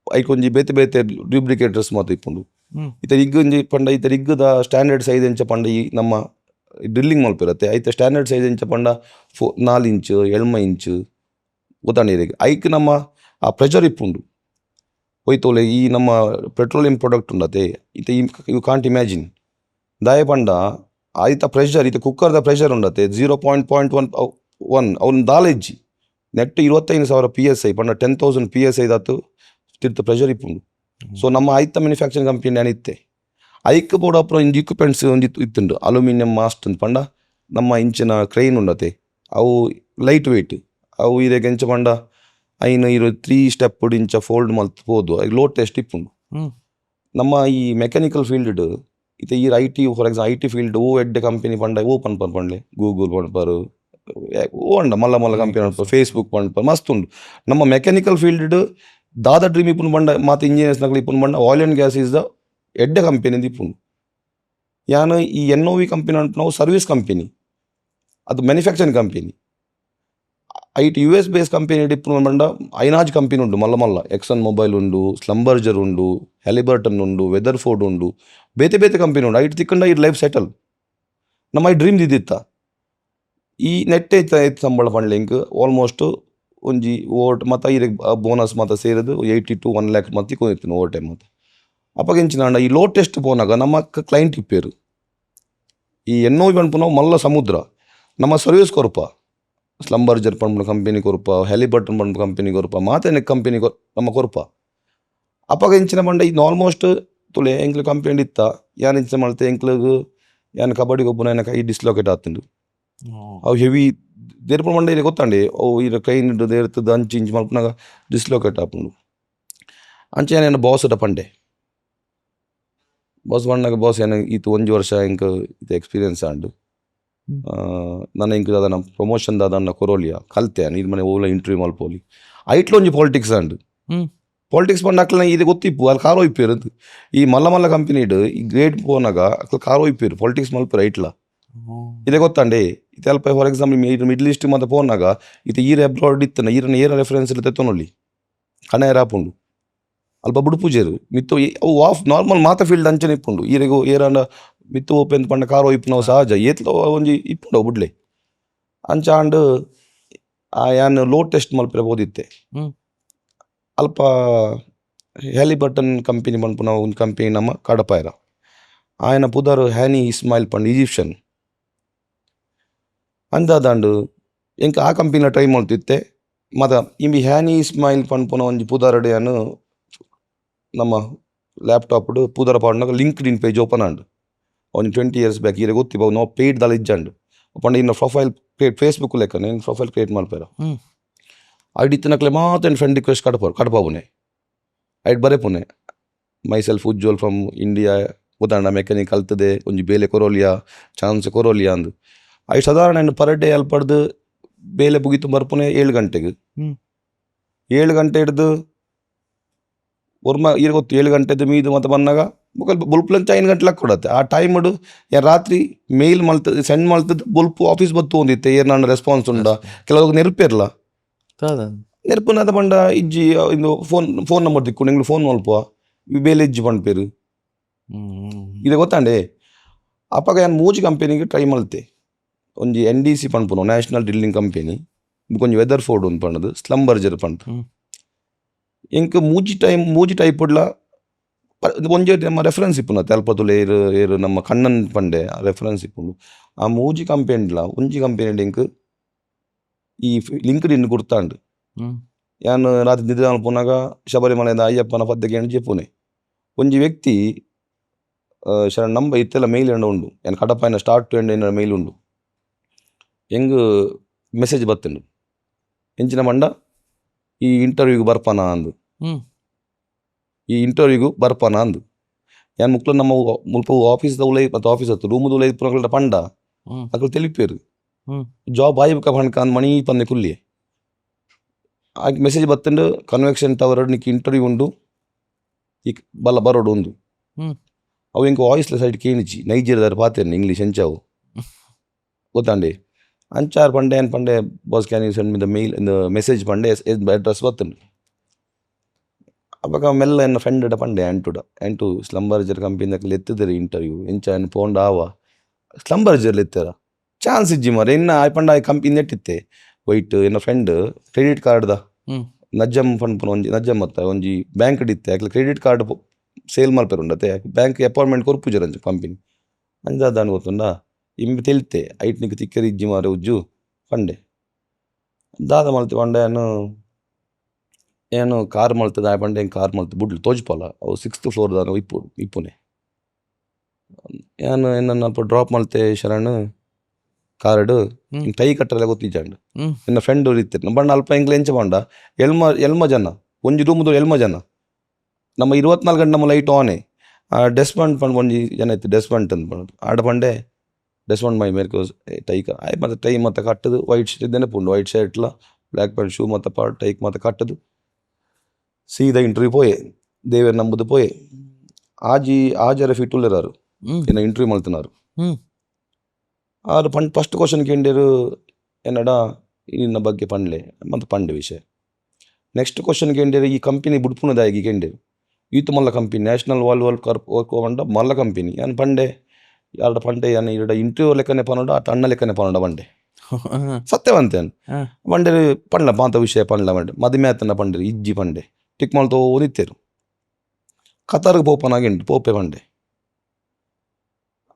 ಐಕೊಂಜಿ ಬೇತೆ ಬೇತೆ ಡ್ಯೂಪ್ಲಿಕೇಟರ್ಸ್ ಮಾತ ಇಪ್ಪುಂಡು ಇತ ರಿಗ್ ಒಂಜಿ ಪಂಡ ಇತ ರಿಗ್ದ ಸ್ಟ್ಯಾಂಡರ್ಡ್ ಸೈಜ್ ಎಂಚ ಪಂಡ ಈ ನಮ್ಮ ಡ್ರಿಲ್ಲಿಂಗ್ ಮಲ್ಪಿರತ್ತೆ ಐತೆ ಸ್ಟ್ಯಾಂಡರ್ಡ್ ಸೈಜ್ ಎಂಚ ಪಂಡ 4 ಇಂಚ್ 7 ಇಂಚ್ ಗೊತ್ತಾಂಡಿರೆಗ್ ಐಕ್ ನಮ್ಮ ಆ ಪ್ರೆಷರ್ ಇಪ್ಪುಂಡು ಹೋಯ್ತೋಲೆ ಈ ನಮ್ಮ ಪೆಟ್ರೋಲಿಯಂ ಪ್ರಾಡಕ್ಟ್ ಉಂಡತೆ ಇತ ಯು ಕಾಂಟ್ ಇಮ್ಯಾಜಿನ್ ದಾಯ ಪಂಡ ಐತ ಪ್ರೆಷರ್ ಇತ ಕುಕ್ಕರ್ದ ಪ್ರೆಷರ್ ಉಂಡತೆ 0.1 ಅವ್ನ ದಾಲೆಜ್ಜಿ ನೆಟ್ 25,000 PSI ಪಂಡ 10,000 PSI ದಾತು ತಿರ್ತ ಪ್ರೆಷರ್ ಇಪ್ಪುಂಡು ಸೊ ನಮ್ಮ ಐತ ಮ್ಯಾನುಫ್ಯಾಕ್ಚರಿಂಗ್ ಕಂಪನಿ ಏನಿತ್ತೆ ಐಕ್ ಬೋಡ ಅಪ್ರ ಇಂಜಿ ಇಕ್ವಿಪ್ಮೆಂಟ್ಸ್ ಒಂಜಿ ಇತ್ತುಂಡು ಅಲ್ಯೂಮಿನಿಯಂ ಮಾಸ್ಟ್ ಅಂತ ಪಂಡ ನಮ್ಮ ಇಂಚಿನ ಕ್ರೈನ್ ಉಂಡತೆ ಅವು ಲೈಟ್ ವೆಯ್ಟ್ ಅವು ಇದಕ್ಕೆ ಎಂಚ ಪಂಡ ಐನು 3 ಸ್ಟೆಪ್ ಇಂಚ ಫೋಲ್ಡ್ ಮಲ್ತ್ಬೋದು ಐ ಲೋಡ್ ಟೆಸ್ಟ್ ಇಪ್ಪುಂಡು ನಮ್ಮ ಈ ಮೆಕ್ಯಾನಿಕಲ್ ಫೀಲ್ಡ್ ಇತ್ತೆ ಈ IT for example IT field ಓ ಎಡ್ಡೆ ಕಂಪನಿ ಪಂಡ ಓ ಪಂಡ್ಲೆ ಗೂಗಲ್ ಪಂಡ್ಪರು ಓ ಅಂಡ ಮಲ್ಲ ಕಂಪನಿ ಪಂಡ್ಪ ಫೇಸ್ಬುಕ್ ಪಂಡ್ಪ ಮಸ್ತ್ ಉಂಡು ನಮ್ಮ ಮೆಕ್ಯಾನಿಕಲ್ ಫೀಲ್ಡ್ ದಾದ ಡ್ರೀಮ್ ಇಪ್ಪುನು ಪಂಡ ಮಾತು ಇಂಜಿನಿಯರ್ಸ್ ನಕಲಿ ಇಪ್ಪುನು ಪಂಡ oil and gas is the ಎಡ್ಡೆ ಕಂಪನಿ ಇಪ್ಪುಂಡು ಯಾನು ಈ NOV ಕಂಪನಿ ಅಂತ ನಾವು ಸರ್ವಿಸ್ ಕಂಪನಿ ಅದು manufacturing company IT US base company ಇಪ್ಪುನು ಪಂಡ ಐನಾಜ್ ಕಂಪನಿ ಉಂಡು ಮಲ್ಲ ಎಕ್ಸನ್ ಮೊಬೈಲ್ ಉಂಡು ಸ್ಲಂಬರ್ಜರ್ ಉಂಡು ಹ್ಯಾಲಿಬರ್ಟನ್ ಉಂಡು ವೆದರ್ಫೋರ್ಡ್ ಉಂಡು ಬೇತೆ ಕಂಪನಿ ಉಂಡು ಐಟ್ ತಿಕ್ಕಂಡ ಈ ಲೈಫ್ ಸೆಟಲ್ ನಮ್ಮ ಈ ಡ್ರೀಮ್ ದಿತ್ತ ಈ ನೆಟ್ ಐತೆ ಸಂಬಳ ಪಂಡ್ಲೆ ಇಂಕ್ ಆಲ್ಮೋಸ್ಟ್ ಒಂಜಿ ಓವರ್ ಮತ್ತು ಇದಕ್ಕೆ ಬೋನಸ್ ಮತ್ತು ಸೇರಿದು 80 to 1 lakh ಮತ್ತೆ ಕೊಯ್ತೀನಿ ಓವರ್ ಟೈಮ್ ಮತ್ತು ಅಪ್ಪಗೆಂಚಿನ ಈ ಲೋಡ್ ಟೆಸ್ಟ್ ಪೋನಾಗ ನಮ್ಮ ಕ್ಲೈಂಟ್ ಇಪ್ಪೇರು ಈ NOV ಪಂಡ್ಪು ನಾವು ಮಲ್ಲ ಸಮುದ್ರ ನಮ್ಮ ಸರ್ವಿಸ್ ಕೊರಪ ಸ್ಲಂಬರ್ಜರ್ ಪಂಡ್ ಕಂಪನಿ ಕೊರಪ ಹ್ಯಾಲಿಬರ್ಟನ್ ಪಂಡ್ ಕಂಪನಿ ಕೊರಪ ಮಾತೇನೆ ಕಂಪನಿ ನಮ್ಮ ಕೊರಪ ಅಪ್ಪಗೆಂಚಿನ ಪಂಡ ಇದು ಆಲ್ಮೋಸ್ಟ್ ತುಲೆ ಎಂಕ್ಲು ಕಂಪ್ಲೇಂಟ್ ಇತ್ತ ಯಾನ್ ಇಂಚ ಮಾಡ್ತೆ ಎಂಕ್ಲಿಗೆ ಯಾನ್ ಕಬಡ್ಡಿ ಗೊಬ್ಬನ ಏನ ಕೈ ಡಿಸ್ಲೊಕೇಟ್ ಆಗ್ತಂಡು ಅವು ಹೆವಿ ದೇರ್ಪುಣ ಮಂಡ ಇಲ್ಲಿ ಗೊತ್ತಾಂಡಿ ಅವು ಈಗ ಕೈ ನಿಟ್ಟು ದೇರ್ತದ ಅಂಚು ಇಂಚು ಮಲ್ಪನಾಗ ಡಿಸ್ಲೊಕೇಟ್ ಆಪುಂಡು ಅಂಚೆ ಏನೇನು ಬಾಸ್ ಅಟ ಪಂಡೆ ಬಾಸ್ ಪಂಡಾಗ ಬಾಸ್ ಏನು ಈತು 1 ವರ್ಷ ಇಂಕ ಇದು ಎಕ್ಸ್ಪೀರಿಯನ್ಸ್ ಆಂಡು ನನ್ನ ಇಂಕ ದಾದ ನಮ್ಮ ಪ್ರಮೋಷನ್ ದಾದ ಅನ್ನ ಕೊರೋಲಿಯ ಕಲ್ತೆ ನೀರು ಮನೆ ಓಲ ಇಂಟರ್ವ್ಯೂ ಮಲ್ಪೋಲಿ ಐಟ್ಲ ಒಂಜಿ ಪಾಲಿಟಿಕ್ಸ್ ಆಂಡು ಪಾಲಿಟಿಕ್ಸ್ ಪಂಡ ಅಕ್ಲ ಇದು ಗೊತ್ತಿಪ್ಪು ಅಲ್ಲಿ ಕಾರೋ ಇಪ್ಪೇರು ಈ ಮಲ್ಲ ಕಂಪನಿ ಇಡು ಈ ಗ್ರೇಡ್ ಪೋನಾಗ ಅಕ್ಲ ಕಾರೋ ಇಪ್ಪೇರು ಪಾಲಿಟಿಕ್ಸ್ ಮಲ್ಪೇರು ಐಟ್ಲ ಇದೇ ಗೊತ್ತಾಂಡೆ ಇದು ಅಲ್ಪ ಫಾರ್ ಎಕ್ಸಾಂಪಲ್ ಮಿಡ್ಲ್ ಈಸ್ಟ್ ಮತ್ತು ಪೋನಾಗ ಇದು ಈರ ಅಬ್ರಾಡ್ ಇತ್ತನ ಈರನ್ನ ಏರ ರೆಫರೆನ್ಸ್ ಇರುತ್ತೆ ತೊನೊಳ್ಳಿ ಕಣ ಏರಾಪುಂಡು ಅಲ್ಪ ಬುಡುಪೂಜೆರು ಮಿತ್ತು ಅವು ಆಫ್ ನಾರ್ಮಲ್ ಮಾತ ಫೀಲ್ಡ್ ಅಂಚನೆ ಇಪ್ಪುಂಡು ಈರೆಗು ಏರನ್ನ ಮಿತ್ತು ಓಪೆಂದು ಪಂಡ ಕಾರೋ ಇಪ್ಪು ನಾವು ಸಹಜ ಏತ್ಲ ಒಂಜಿ ಇಪ್ಪುಂಡು ಬುಡ್ಲೆ ಅಂಚ ಆಂಡು ಆ ಯಾನ್ ಲೋಡ್ ಟೆಸ್ಟ್ ಮಲ್ಪರೆ ಓದಿತ್ತೆ ಅಲ್ಪ ಹ್ಯಾಲಿಬರ್ಟನ್ ಕಂಪನಿ ಪಂಡ್ಪು ನಾವು ಒಂದು ಕಂಪನಿ ನಮ್ಮ ಕಡಪಾಯರ ఆయన ಪುದರ್ ಹ್ಯಾನಿ ಇಸ್ಮಾಯಿಲ್ ಪಂಡ್ ಈಜಿಪ್ಷನ್ ಅಂದಾದಾಂಡು ಎಂಕ ಆ ಕಂಪನಿನ ಟ್ರೈ ಮಾಡ್ತಿತ್ತೆ ಮತ್ತು ಇಂಬಿ ಹ್ಯಾನಿ ಇಸ್ಮಾಯಿಲ್ ಪಂಡ್ಪುನ ಒಂಜಿ ಪುದರ್ಡೆಯನ್ನು ನಮ್ಮ ಲ್ಯಾಪ್ಟಾಪ್ಡು ಪುದರ ಪಾಡ್ನಾಗ ಲಿಂಕ್ಡ್ ಇನ್ ಪೇಜ್ ಓಪನ್ ಆಂಡು ಒಂದು 20 years ಬ್ಯಾಕ್ ಈಗ ಗೊತ್ತಿಪ್ಪ ನಾವು ಪೇಯ್ಡ್ ದಾಲ ಇಜ್ಜಂಡು ಪಂಡ ಇನ್ನು ಪ್ರೊಫೈಲ್ ಕ್ರಿಯೇಟ್ ಫೇಸ್ಬುಕ್ ಲೆಕ್ಕ ಏನು ಪ್ರೊಫೈಲ್ ಕ್ರಿಯೇಟ್ ಮಾಡ್ಪೇರ ಐಡಿ ಇತ್ತಿನಕ್ಲೆ ಮಾತ್ರ ಫ್ರೆಂಡ್ ರಿಕ್ವೆಸ್ಟ್ ಕಡಪಾವುನೆ ಐಟ್ ಬರೇ ಪುನೆ myself Ujwal from India ಉದಾಹರಣ ಮೆಕ್ಯಾನಿಕ್ ಕಲ್ತದೆ ಒಂಜಿ ಬೇಲೆ ಕೊರೋಲಿಯಾ ಚಾನ್ಸ್ ಕೊರೋಲಿಯಾ ಅಂದು ಐಟ್ ಸಾಧಾರಣ ಪರ್ ಡೇ ಅಲ್ಪಡ್ದು ಬೇಲೆ ಬುಗಿತು ಬರ್ಪುನೆ 7 ಗಂಟೆಗೆ 7 ಗಂಟೆ ಹಿಡ್ದು ಒರ್ಮ ಈಗ ಗೊತ್ತು 7 ಗಂಟೆದು ಮೀದು ಮತ್ತೆ ಬಂದಾಗ ಬುಲ್ಪ್ಲಂಚ 5 ಗಂಟೆಲಾಗ ಕೊಡತ್ತೆ ಆ ಟೈಮ್ ಇಡು ರಾತ್ರಿ ಮೇಲ್ ಮಲ್ತದೆ ಸೆಂಡ್ ಮಲ್ತದ್ದು ಬುಲ್ಪು ಆಫೀಸ್ ಬತ್ತು ಒಂದಿತ್ತೆ ಏರ್ ನಾನು ರೆಸ್ಪಾನ್ಸ್ ಉಂಡ ಕೆಲವಾಗ ನೆರಪೇರ್ಲ ನೆರ್ಪುನಾದ ಪಂಡ ಇಜ್ಜಿ ಇಂದು ಫೋನ್ ನಂಬರ್ ತಿಕ್ಕೊಂಡು ಎಂಗ್ಲು ಫೋನ್ ಮಲ್ಪುವ ಬೇಲೆ ಇಜ್ಜಿ ಪಂಡ್ಪೇರು ಇದೆ ಗೊತ್ತಾಂಡೆ. ಅಪ್ಪಗ ನಾನು ಮೂಜಿ ಕಂಪೆನಿಗೆ ಟ್ರೈ ಮಲ್ತೆ. ಒಂಜಿ NDC ಪನ್ಪುನು ನ್ಯಾಷನಲ್ ಡ್ರಿಲ್ಲಿಂಗ್ ಕಂಪೆನಿ, ಕೊಂಚ ವೆದರ್ ಫೋರ್ಡ್ ಒಂದು ಪಣ್ಣದು ಸ್ಲಂಬರ್ಜರ್ ಪಂಡ್. ಎಂಕ್ ಮೂಜಿ ಟೈಪ್ ಉಡ್ಲ ಒಂಜಿ ನಮ್ಮ ರೆಫರೆನ್ಸ್ ಇಪ್ಪುನ ತೆಲ್ಪತುಲು ಏರು ನಮ್ಮ ಕಣ್ಣನ್ ಪಂಡೆ ರೆಫರೆನ್ಸ್ ಇಪ್ಪುಂಡು. ಆ ಮೂಜಿ ಕಂಪೆನಿಲ ಒಂಜಿ ಕಂಪೆನಿ ಎಂಕ್ ಈ ಲಿಂಕ್ಡ್ ಇನ್ ಗುರ್ತಾಂಡು. ಯಾನ್ ರಾತ್ರಿ ನಿದ್ರೆ ಮಲ್ಪುನಾಗ ಶಬರಿಮಲೆದ ಅಯ್ಯಪ್ಪನ ಪದ್ದೆಗೆ ಎಣ್ಜಿ ಪುನೆ ಒಂಜಿ ವ್ಯಕ್ತಿ ಶರಣ ನಂಬ ಇತ್ತೆಲ್ಲ ಮೇಲ್ ಎಂಡ ಉಂಡು. ಯಾನ್ ಕಡಪಾಯಿನ ಸ್ಟಾರ್ಟ್ ಟು ಎಂಡ್ ಏನ ಮೇಲ್ ಉಂಡು. ಹೆಂಗ್ ಮೆಸೇಜ್ ಬತ್ತುಂಡು ಎಂಚಿನ ಮಂಡ ಈ ಇಂಟರ್ವ್ಯೂಗೆ ಬರ್ಪನ ಅಂದು. ಈ ಇಂಟರ್ವ್ಯೂಗೂ ಬರ್ಪನ ಅಂದು ಯಾನ್ ಮುಕ್ಲ ನಮ್ಮ ಮುಲ್ಪ ಆಫೀಸ್ದ ಉಲೈ ಮತ್ತು ಆಫೀಸ್ ಹತ್ತು ರೂಮದ ಉಲೈ ಪುನಕಲ್ಡ ಪಂಡ ಅಕಲ್ ತಿಳಿಪೇರು ಜಾಬ್ ಆಯ್ಬೇಕ ಪಣ್ಕ ಅಂದ್ ಮಣಿ ಪಂದೆ ಕುಲ್ಲಿ ಆಗಿ ಮೆಸೇಜ್ ಬತ್ತಂಡು ಕನ್ವೆಕ್ಷನ್ ಟವರ್ ನಿಕ್ ಇಂಟರ್ವ್ಯೂ ಉಂಡು ಈ ಬಲ್ಲ ಬರೋಡು ಉಂದು. ಅವು ಇಂಕ ವಾಯ್ಸ್ಲ ಸೈಡ್ ಕೇಣಿಚಿ ನೈಜೀರಿಯಾದ ಪಾತೇನೆ ಇಂಗ್ಲೀಷ್ ಎಂಚಾವು ಗೊತ್ತಾಂಡೆ ಅಂಚಾರು ಪಂಡೆ ಏನು ಪಂಡೆ boss can you send me the mail message ಪಂಡೆ ಅಡ್ರೆಸ್ ಬತ್ತುಂಡು. ಅವಾಗ ಮೆಲ್ಲ ಎನ್ನ ಫ್ರೆಂಡ್ ಪಂಡೆ ಆ್ಯಂಟು ಸ್ಲಂಬರ್ಜರ್ ಕಂಪನಿದಾಗ ಎತ್ತಿದ್ದಾರೆ ಇಂಟರ್ವ್ಯೂ ಎಂಚ ಏನು ಪೋಂಡ ಆವ ಸ್ಲಂಬರ್ಜರ್ಲಿ ಎತ್ತಾರ ಚಾನ್ಸ್ ಇಜ್ಜಿ ಮಾರೆ ಇನ್ನು ಆ ಪಂಡ ಕಂಪನಿ ನೆಟ್ಟಿತ್ತೆ ವೈಟ್ ಎನ್ನ ಫ್ರೆಂಡ್ ಕ್ರೆಡಿಟ್ ಕಾರ್ಡ್ದ ನಜ್ಜಮ್ ಪನ್ಪುನ ಒಂಜಿ ನಜ್ಜಮ್ ಮತ್ತ ಒಂಜಿ ಬ್ಯಾಂಕ್ ಇತ್ತೆ ಯಾಕೆ ಕ್ರೆಡಿಟ್ ಕಾರ್ಡ್ ಸೇಲ್ ಮಲ್ಪೇರು ಉಂಡತ್ತೆ ಬ್ಯಾಂಕ್ ಅಪಾಯಿಂಟ್ಮೆಂಟ್ ಕೊರ್ಪುಜರ್ ಅಂಚ ಕಂಪನಿ ಅಂಜಾದಾನು ಗೊತ್ತುಂಡ ಇಂಬಿ ತೆಲ್ತೆ ಐಟ್ ನಿಕ್ ತಿಕ್ಕರಿ ಇಜ್ಜಿ ಮಾರೆ ಉಜ್ಜು ಪಂಡೆ ದಾದ ಮಲ್ತೆ ಪಂಡೆ ಏನು ಕಾರ್ ಮಲ್ತದ ಆ ಪಂಡೆ ಕಾರ್ ಮಲ್ತು ಬುಡ್ಲು ತೋಜ್ಪಲ್ಲ ಅವು 6th floor ದಾನ ಇಪ್ಪುನೆ ಏನು ಎನ್ನ ಅಲ್ಪ ಡ್ರಾಪ್ ಮಲ್ತೆ ಶರಣ್ ಕಾರ್ಡ್ ಟೈ ಕಟ್ಟರೆ ಗೊತ್ತಿಜ್ಜಂಡು ಎನ್ನ ಫ್ರೆಂಡ್ ಇತ್ತಿರು ಬಣ್ಣ ಅಲ್ಪ ಎಂಗ್ಲ ಎಂಚ ಪಂಡ ಎಲ್ಮ ಜನ ಒಂಜಿ ರೂಮ್ದು ಎಲ್ಮ ಜನ ನಮ್ಮ 24 ಗಂಟೆ ನಮ್ಮ ಲೈಟ್ ಆನೆ ಡೆಸ್ಮಂಟ್ ಪಂಡ್ ಒಂಜಿ ಜನ ಇತ್ತು ಡೆಸ್ಮಂಟ್ ಅಂತ ಪಂಡ ಆಡ ಪಂಡೆ ಡೆಸ್ಮಂಟ್ ಮೈ ಮೇರ್ಕೋಸ್ ಟೈಕ ಆಯ್ ಮತ್ತೆ ಟೈ ಮತ್ತೆ ಕಟ್ಟದು ವೈಟ್ ಶರ್ಟ್ ಇದ್ದೇನೆ ಪುಂಡು ವೈಟ್ ಶರ್ಟ್ಲ ಬ್ಲ್ಯಾಕ್ ಪ್ಯಾಂಟ್ ಶೂ ಮತ್ತೆ ಟೈಕ್ ಮತ್ತೆ ಕಟ್ಟದು ಸೀದಾ ಇಂಟರ್ವ್ಯೂ ಪೋಯೆ ದೇವೇರ್ ನಂಬುದು ಪೋಯೆ ಆಜರ ಫಿಟ್ ಉಳ್ಳರಾರು ಏನ ಇಂಟರ್ವ್ಯೂ ಮಲ್ತಿನಾರು ಆರು ಫಸ್ಟ್ ಕ್ವಶನ್ ಕೇಂಡೇರು ಏನಡ ನಿನ್ನ ಬಗ್ಗೆ ಪಂಡ್ಲೆ ಮತ್ತು ಪಂಡೆ ವಿಷಯ. ನೆಕ್ಸ್ಟ್ ಕ್ವಶನ್ ಕೇಂಡೇರು ಈ ಕಂಪನಿ ಬುಡ್ಪುನದಾಗಿ ಕೇಂಡೇರು ಈತು ಮಲ್ಲ ಕಂಪನಿ ನ್ಯಾಷನಲ್ ವರ್ಲ್ಡ್ ವರ್ಕ್ ಪಂಡ ಮಲ್ಲ ಕಂಪನಿ ಏನು ಪಂಡೆ ಯಾರ ಪಂಡೆ ಏನು ಇರಡ ಇಂಟರ್ವ್ಯೂ ಲೆಕ್ಕನೆ ಪನ್ನೋಡ ಆ ಅಣ್ಣ ಲೆಕ್ಕನೆ ಪನ್ನೋಡ ಪಂಡೆ ಸತ್ಯವಂತೇನು ಪಂಡೆ ಪಂಡ್ಲ ಮಾತ ವಿಷಯ ಪಂಡ್ಲ ಪಂಡೆ ಮದುವೆ ಆತನ ಪಂಡೆ ಇಜ್ಜಿ ಪಂಡೆ ಟಿಕ್ ಮಾಡ್ತೋ ಓದಿತ್ತೇರು ಕತಾರ್ಗೆ ಪೋಪನಾಗಿಂಡು ಪೋಪೆ ಪಂಡೆ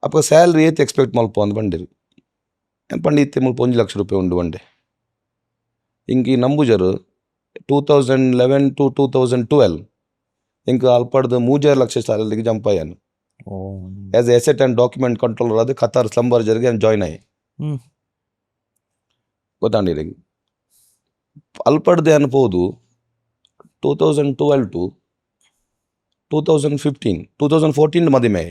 ಅಪ್ಪ ಸ್ಯಾಲ್ರಿ ಏತ್ ಎಕ್ಸ್ಪೆಕ್ಟ್ ಮಲ್ಪ ಅಂದ್ ಪಂಡೇರು ಏನು ಪಂಡೆ ಇತ್ತೆ ಮುಲ್ಪ 1 ಲಕ್ಷ ರೂಪಾಯಿ ಉಂಡು ಪಂಡೆ ಇಂಕಿ ನಂಬುಜರು 2011 to 2012 ಇಂಕ ಅಲ್ಪಡ್ದು 3 ಲಕ್ಷ ಸ್ಯಾಲರಿಗೆ ಜಂಪ್ ಆಯ್ಯಾನು as asset and document controller ಅದು ಕತಾರ್ ಸ್ಲಂಬರ್ಜರ್ಗೆ ಜಾಯ್ನ್ ಆಯಿ ಗೊತ್ತಾಂಡಿರಿ ಅಲ್ಪಡ್ದು ಅನ್ಬೋದು 2012 to 2014 ಮದುವೆ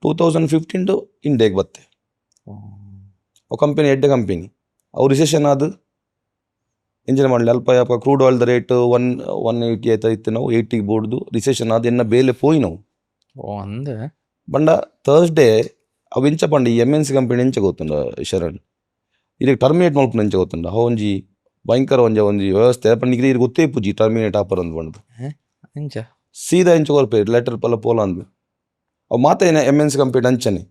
2015 ಇಂಡಿಯಾಗೆ ಬತ್ತೆ ಅವು ಕಂಪನಿ ಎಡ್ಡೆ ಕಂಪನಿ ಅವು ರಿಸೆಷನ್ ಆದ ಎಂಜಿನ ಮಾಡಲಿ ಅಲ್ಪ ಕ್ರೂಡ್ ಆಯಿಲ್ದ ರೇಟ್ 180 ಆಯ್ತಾ ಇತ್ತು ನಾವು 80 ಬೋರ್ಡ್ದು ರಿಸೆಷನ್ ಆದ ಎನ್ನ ಬೇಲೆ ಪೋಯಿ ನಾವು ಅಂದೆ ಬಂಡ ಥರ್ಸ್ಡೇ ಅವು ಎಂಚ ಪಂಡ ಈ MNC ಕಂಪನಿ ಎಂಚ ಗೊತ್ತುಂಡ ಶರಣ್ ಇದಕ್ಕೆ ಟರ್ಮಿನೇಟ್ ಮಲ್ಪನ ಎಂಚ ಗೊತ್ತುಂಡ ಅವು ಒಂಜಿ ಭಯಂಕರ ಒಂಜಿ ವ್ಯವಸ್ಥೆ ಪಂಡ ಈಗ ಗೊತ್ತೇ ಪೂಜಿ ಟರ್ಮಿನೇಟ್ ಆಪರ್ ಅಂದ್ ಬಂದು ಎಂಚ ಸೀದಾ ಎಂಚ ಕೊರ್ಪೆ ಲೆಟರ್ ಪಲ್ಲ ಪೋಲ ಅಂದ್ ಅವು ಮಾತ ಏನ MNC ಕಂಪನಿ ಅಂಚನೆ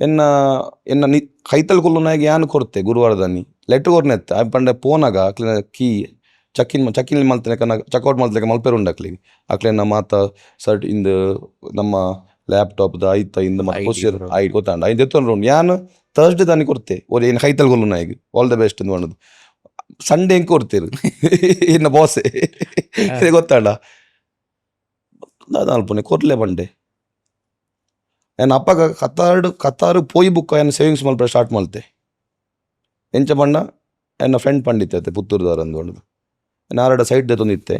ಎನ್ನ ಕೈತಲ್ ಕುಲ್ಲುನಾಗ ಯಾನು ಕೊಡ್ತೆ ಗುರುವಾರದಾನಿ ಲೆಟ್ರ್ ಕೊರ್ನೆತ್ತ ಆ ಪಂಡೆ ಪೋನಾಗ ಕೀ ಚಕ್ಕಿನ್ ಮಲ್ತನೆ ಚೆಕ್ಔಟ್ ಮಲ್ತಲೆಕ ಮಲ್ಪೇರು ಉಂಡಕ್ಲಿಗೆ ಅಕ್ಲೆನ ಮಾತ ಸರ್ಟ್ ಇಂದು ನಮ್ಮ ಲ್ಯಾಪ್ಟಾಪ್ದ ಐತ ಇಂದ ಮತ್ತೆ ಪೊಸಿಷನ್ ಆಯ್ತು ಗೊತ್ತಾಂಡ ಐದು ಎತ್ತೊಂಡ್ರು ಯಾನು ಥರ್ಸ್ಡೇ ದಾನಿ ಕೊಡ್ತೆ ಓರ್ ಏನು ಕೈತಲ್ ಕುಲ್ಲುನಾಗ ಆಲ್ ದ ಬೆಸ್ಟ್ ಅಂತ ಮಾಡೋದು ಸಂಡೇ ಹೆಂಗೆ ಕೊಡ್ತೀರು ಇನ್ನು ಬಾಸೆ ಗೊತ್ತಾಂಡ ಅಲ್ಪನೆ ಕೊರ್ಲೆ ಬಂಡೆ ಏನು ಅಪ್ಪಗ ಕತಾರು ಪೋಯಿ ಬುಕ್ಕ ಏನು ಸೇವಿಂಗ್ಸ್ ಮಲ್ಪ ಸ್ಟಾರ್ಟ್ ಮಲ್ತೆ ಎಂಚ ಬಣ್ಣ ಎನ್ನ ಫ್ರೆಂಡ್ ಪಂಡಿತ್ತೆ ಪುತ್ತೂರ್ದವ್ರು ಅಂದ್ಕೊಂಡು ನಾರಡ ಸೈಡ್ ತೊಂದಿತ್ತೆ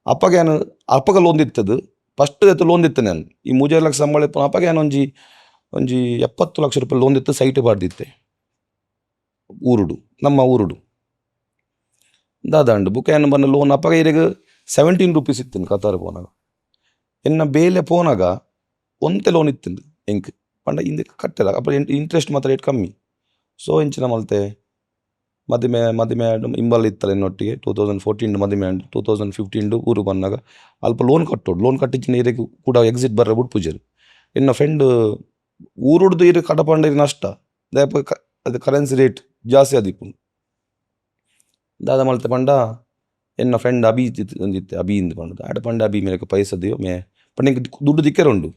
ಅಪ್ಪಗ ಲೋನ್ ಇತ್ತದು ಫಸ್ಟ್ ಎತ್ತು ಲೋನ್ ಇತ್ತೆ ನಾನು ಈ 3 ಲಕ್ಷ ಸಂಬಳ ಇತ್ತು ಅಪ್ಪಗೆ ಏನು ಒಂಜಿ 70 ಲಕ್ಷ ರೂಪಾಯಿ ಲೋನ್ ಇತ್ತು ಸೈಟ್ ಬಾರ್ದಿತ್ತೆ ನಮ್ಮ ಊರುಡು ದಾದಂಡು ಬುಕ್ಕ ಏನು ಬಂದ ಲೋನ್ ಅಪ್ಪಗ ಇರಿಗೆ 17 ರೂಪೀಸ್ ಇತ್ತು ಕತಾರು ಪೋನಾಗ ಎನ್ನ ಬೇಲೆ ಪೋನಾಗ ಒಂತೆ ಲೋನ್ ಇತ್ತಿಂದು ಎಂಕ್ ಪಂಡ ಹಿಂದೆ ಕಟ್ಟಲ್ಲ ಅಪ್ಪ ಇಂಟ್ರೆಸ್ಟ್ ಮಾತ್ರ ರೇಟ್ ಕಮ್ಮಿ ಸೊ ಎಂಚಿನ ಮಲ್ತೆ ಮದುವೆ ಇಂಬಲ್ ಇತ್ತಲ್ಲ ಇನ್ನೊಟ್ಟಿಗೆ 2014 ಮದುವೆ 2015 ಊರು ಬಂದಾಗ ಅಲ್ಪ ಲೋನ್ ಕಟ್ಟಿನ ಇರಿಗೆ ಕೂಡ ಎಕ್ಸಿಟ್ ಬರ್ರೆ ಬಿಟ್ಪುಜರು ಇನ್ನ ಫ್ರೆಂಡ್ ಊರುಡ್ದು ಇರು ಕಡಪಂಡ ನಷ್ಟ ಅದು ಕರೆನ್ಸಿ ರೇಟ್ ಜಾಸ್ತಿ ಆದಿಪ್ಪು ದಾದ ಮಲ್ತೆ ಪಂಡ ಎನ್ನ ಫ್ರೆಂಡ್ ಒಂದಿತ್ತೆ ಅಬಿ ಇಂದು ಪಂಡದು ಆಡ ಪಂಡ ಅಬಿ ಮೇಲೆ ಪೈಸಾ ದಿಯೋ ಪಂಡ ದುಡ್ಡು ದಿಕ್ಕರುಂಡು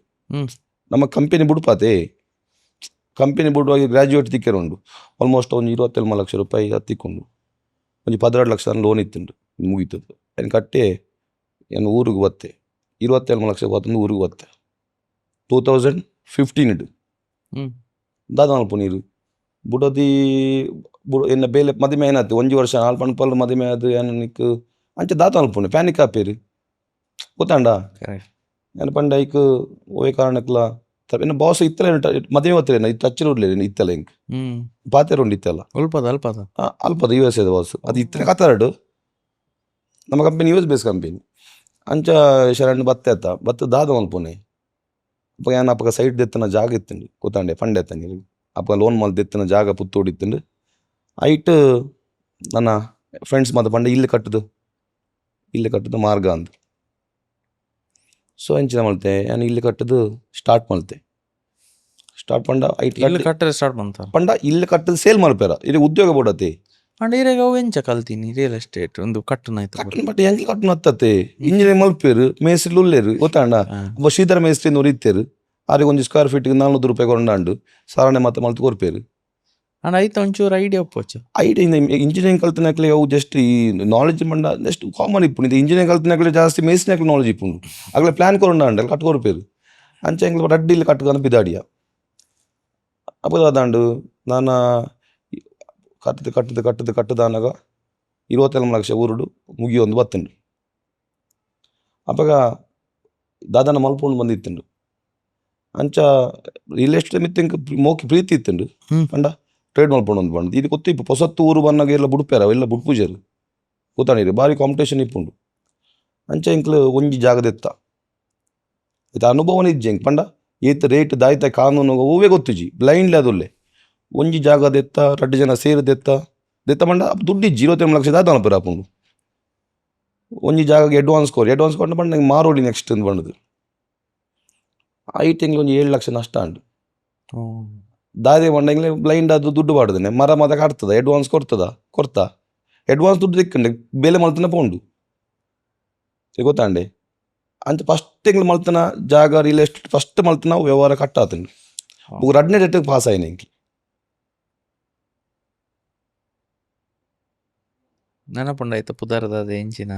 ನಮ್ಮ ಕಂಪೆನಿ ಬಿಡುಪಾತೆ ಕಂಪೆನಿ ಬಿಡುವಾಗ ಗ್ರಾಜ್ಯುಯೇಟ್ ತಿಕ್ಕರುಂಡು ಆಲ್ಮೋಸ್ಟ್ ಒಂದು 27 ಲಕ್ಷ ರೂಪಾಯಿ ಹತ್ತಿಕೊಂಡು ಒಂದು 12 ಲಕ್ಷ ಲೋನ್ ಇತ್ತುಂಡು ಮುಗೀತದ್ದು ಏನು ಕಟ್ಟಿ ಏನು ಊರಿಗೆ ಬತ್ತೆ 27 ಲಕ್ಷ ಬತ್ತಂದು ಊರಿಗೆ ಬತ್ತೆ 2015 ದಾದ ಮಲ್ಪ ನೀರು ಬುಡದಿ ಎನ್ನ ಬೇಲೆ ಮದುವೆ ಏನಾಯ್ತು 1 ವರ್ಷ 4 ಪನ್ಪಲ್ ಮದುವೆ ಅದು ಏನಕ್ಕೆ ಅಂಚೆ ದಾತ ಮಲ್ಪುಂಡು ಪ್ಯಾನಿಕ್ ಆಪೇರು ಗೊತ್ತಾಂಡ ಏನು ಪಂಡ ಐಕ್ ಓಯ್ ಕಾರಣಕ್ಲ ಇನ್ನು ಬಾಸ್ ಇತ್ತಲ್ಲ ಮದುವೆ ಗೊತ್ತಿಲ್ಲ ಇತ್ತು ಹಚ್ಚಿರಲಿಲ್ಲ ಇತ್ತಲ್ಲ ಹಿಂಗೆ ಪಾತೆರುಂಡು ಇತ್ತಲ್ಲ ಅಲ್ಪದ US ಬಾಸ್ ಅದು ಇತ್ತನೆ ಕತ್ತಾರಡು ನಮ್ಮ ಕಂಪನಿ US ಬೇಸ್ ಕಂಪನಿ ಅಂಚ ಶರಣ್ ಬತ್ತ ದಾದ ಮಲ್ಪುನೆ ಅಪ್ಪ ಏನು ಅಪ್ಪಗ ಸೈಟ್ ದೆತ್ತನ ಜಾಗ ಇತ್ತಂಡು ಗೊತ್ತಾಂಡೆ ಫಂಡ್ ಎತ್ತಂಗೆ ಅಪ್ಪ ಲೋನ್ ಮಲ್ ದೆತ್ತನ ಜಾಗ ಪುತ್ತೂಡಿ ಇತ್ತಂಡು ಐಟ್ ನನ್ನ ಫ್ರೆಂಡ್ಸ್ ಮತ್ತೆ ಪಂಡ ಇಲ್ಲಿ ಕಟ್ಟದು ಮಾರ್ಗ ಅಂದು ಸೊ ಎಂಚಿನ ಮಲ್ತೆ ನಾನು ಇಲ್ಲಿ ಕಟ್ಟದು ಸ್ಟಾರ್ಟ್ ಪಂಡ ಐಟ್ ಪಂಡ ಇಲ್ಲಿ ಕಟ್ಟದು ಸೇಲ್ ಮಲ್ಪೇರ ಇಲ್ಲಿ ಉದ್ಯೋಗ ಬಿಡತ್ತೆ ಎಂಚ ಕಲ್ತೀನಿ ರಿಯಲ್ ಎಸ್ಟೇಟ್ ಒಂದು ಬಟ್ ಹೆಂಗೆ ಕಟ್ಟುನ ಹತ್ತತ್ತೆ ಇಂಜಿನಿಯರಿಂಗ್ ಮಲ್ಪೇರು ಮೇಸ್ತ್ರಿ ಉಳ್ಳೇರು ಗೊತ್ತಾಂಡ ಒಬ್ಬ ಶ್ರೀಧರ ಮೇಸ್ತ್ರಿ ಅನ್ನೋರು ಇತ್ತೇರು ಅವ್ರಿಗೆ ಒಂದು ಸ್ಕ್ವೇರ್ ಫೀಟ್ಗೆ 400 ರೂಪಾಯಿ ಕೊಂಡಾಂಡು ಸಾರಣೆ ಮತ್ತೆ ಮಲ್ತು ಕೊರ್ಪೇರು ಐತೆ ಒಂಚೂರು ಐಡಿಯಾ ಒಪ್ಪೋಚು ಇಂಜಿನಿಯರಿಂಗ್ ಕಲ್ತಿನಕ್ಲೆ ಅವು ಜಸ್ಟ್ ಈ ನಾಲೆಜ್ ಮಂಡ ಜಸ್ಟ್ ಕಾಮನ್ ಇಪ್ಪುಂಡು ಇದು ಇಂಜಿನಿಯರಿಂಗ್ ಕಲ್ತಿನಕ್ಲೆ ಜಾಸ್ತಿ ಮೇಸ್ತಿನಕ್ಲೆ ನಾಲೆಜ್ ಇಪ್ಪುಂಡು ಅಗ್ಲೆ ಪ್ಲಾನ್ ಕೊರಂಡ ಕಟ್ಕೊರ್ಪೇರು ಅಂಚೆ ಎಂಗ್ಲ ರಡ್ಡಿ ಇಲ್ಲಿ ಕಟ್ಕೊಂಡು ಬಿದಾಡಿಯ ಅದಾಂಡು ನಾನು ಕಟ್ಟದಾನಾಗ 27 ಲಕ್ಷ ಊರುಡು ಮುಗಿಯೊಂದು ಬತ್ತುಂಡು ಅಪ್ಪಗ ದಾದಾನ ಮಲ್ಪುಂಡು ಬಂದಿತ್ತುಂಡು ಅಂಚ ರಿಯಲ್ ಎಸ್ಟೇಟ್ ಮಿತ್ತ ಮೋಕಿ ಪ್ರೀತಿ ಇತ್ತುಂಡು ಪಂಡ ಟ್ರೇಡ್ ಮಲ್ಪುಂಡು ಒಂದು ಬಂದು ಇದು ಗೊತ್ತಿಪ್ಪು ಹೊಸತ್ತು ಊರು ಬಂದಾಗ ಎಲ್ಲ ಬುಡ್ಪೇರ ಎಲ್ಲ ಬುಡ್ಪೂಜರು ಗೊತ್ತಾಣಿರಿ ಭಾರಿ ಕಾಂಪಿಟೇಷನ್ ಇಪ್ಪುಂಡು ಅಂಚೆ ಇಂಕ್ಲು ಒಂಜಿ ಜಾಗದೆತ್ತ ಇದು ಅನುಭವನ ಇಜ್ಜೆ ಇಂಕ್ ಪಂಡ ಏತ್ ರೇಟ್ ದಾಯ್ತ ಕಾನೂನು ಹೂವೇ ಗೊತ್ತುಜಿ ಬ್ಲೈಂಡ್ಲಿ ಅದೊಲ್ಲೆ ಒಂಜಿ ಜಾಗದೆತ್ತ 2 ಜನ ಸೇರಿದೆತ್ತ ಪಂಡ ದುಡ್ಡು ಇಜ್ಜಿ 27 ಲಕ್ಷ ದಾದ ಅನ್ಪೇರ ಆಪುಂಡು ಒಂಜಿ ಜಾಗಕ್ಕೆ ಅಡ್ವಾನ್ಸ್ ಕೊಟ್ಟು ಪಂಡ ನಂಗೆ ಮಾರೋಡಿ ನೆಕ್ಸ್ಟ್ ಅಂತ ಬಂದದು 5 ತಿಂಗಳು ಒಂದು 7 ಲಕ್ಷ ನಷ್ಟ ಅಂಡು ದಾದೆ ಮಂಡಂಗ್ಲೆ ಬ್ಲೈಂಡ್ ಅದು ದುಡ್ಡು ಬಾಡ್ದೇನೆ ಮರ ಕಾಡ್ತದ ಅಡ್ವಾನ್ಸ್ ಕೊಡ್ತಾ ಅಡ್ವಾನ್ಸ್ ದುಡ್ಡು ದಿಕ್ಕಂಡೆ ಬೆಲೆ ಮಲ್ತನ ಪೋಂಡು ಗೊತ್ತಾಂಡೆ ಅಂಚ ಫಸ್ಟ್ ತಿಂಗಳು ಮಲ್ತನ ಜಾಗ ರಿಯಲ್ ಎಸ್ಟೇಟ್ ಫಸ್ಟ್ ಮಲ್ತನ ವ್ಯವಹಾರ ಕಟ್ಟಾತಂಡು ಒಬ್ಬ 2ನೇ ಡೇಟಿಗೆ ಪಾಸ್ ಆಯ್ನ ಇಂಕಿ ನೆನಪುಂಡ ಆಯ್ತು ಪುದಾರದ ಎಂಚಿನ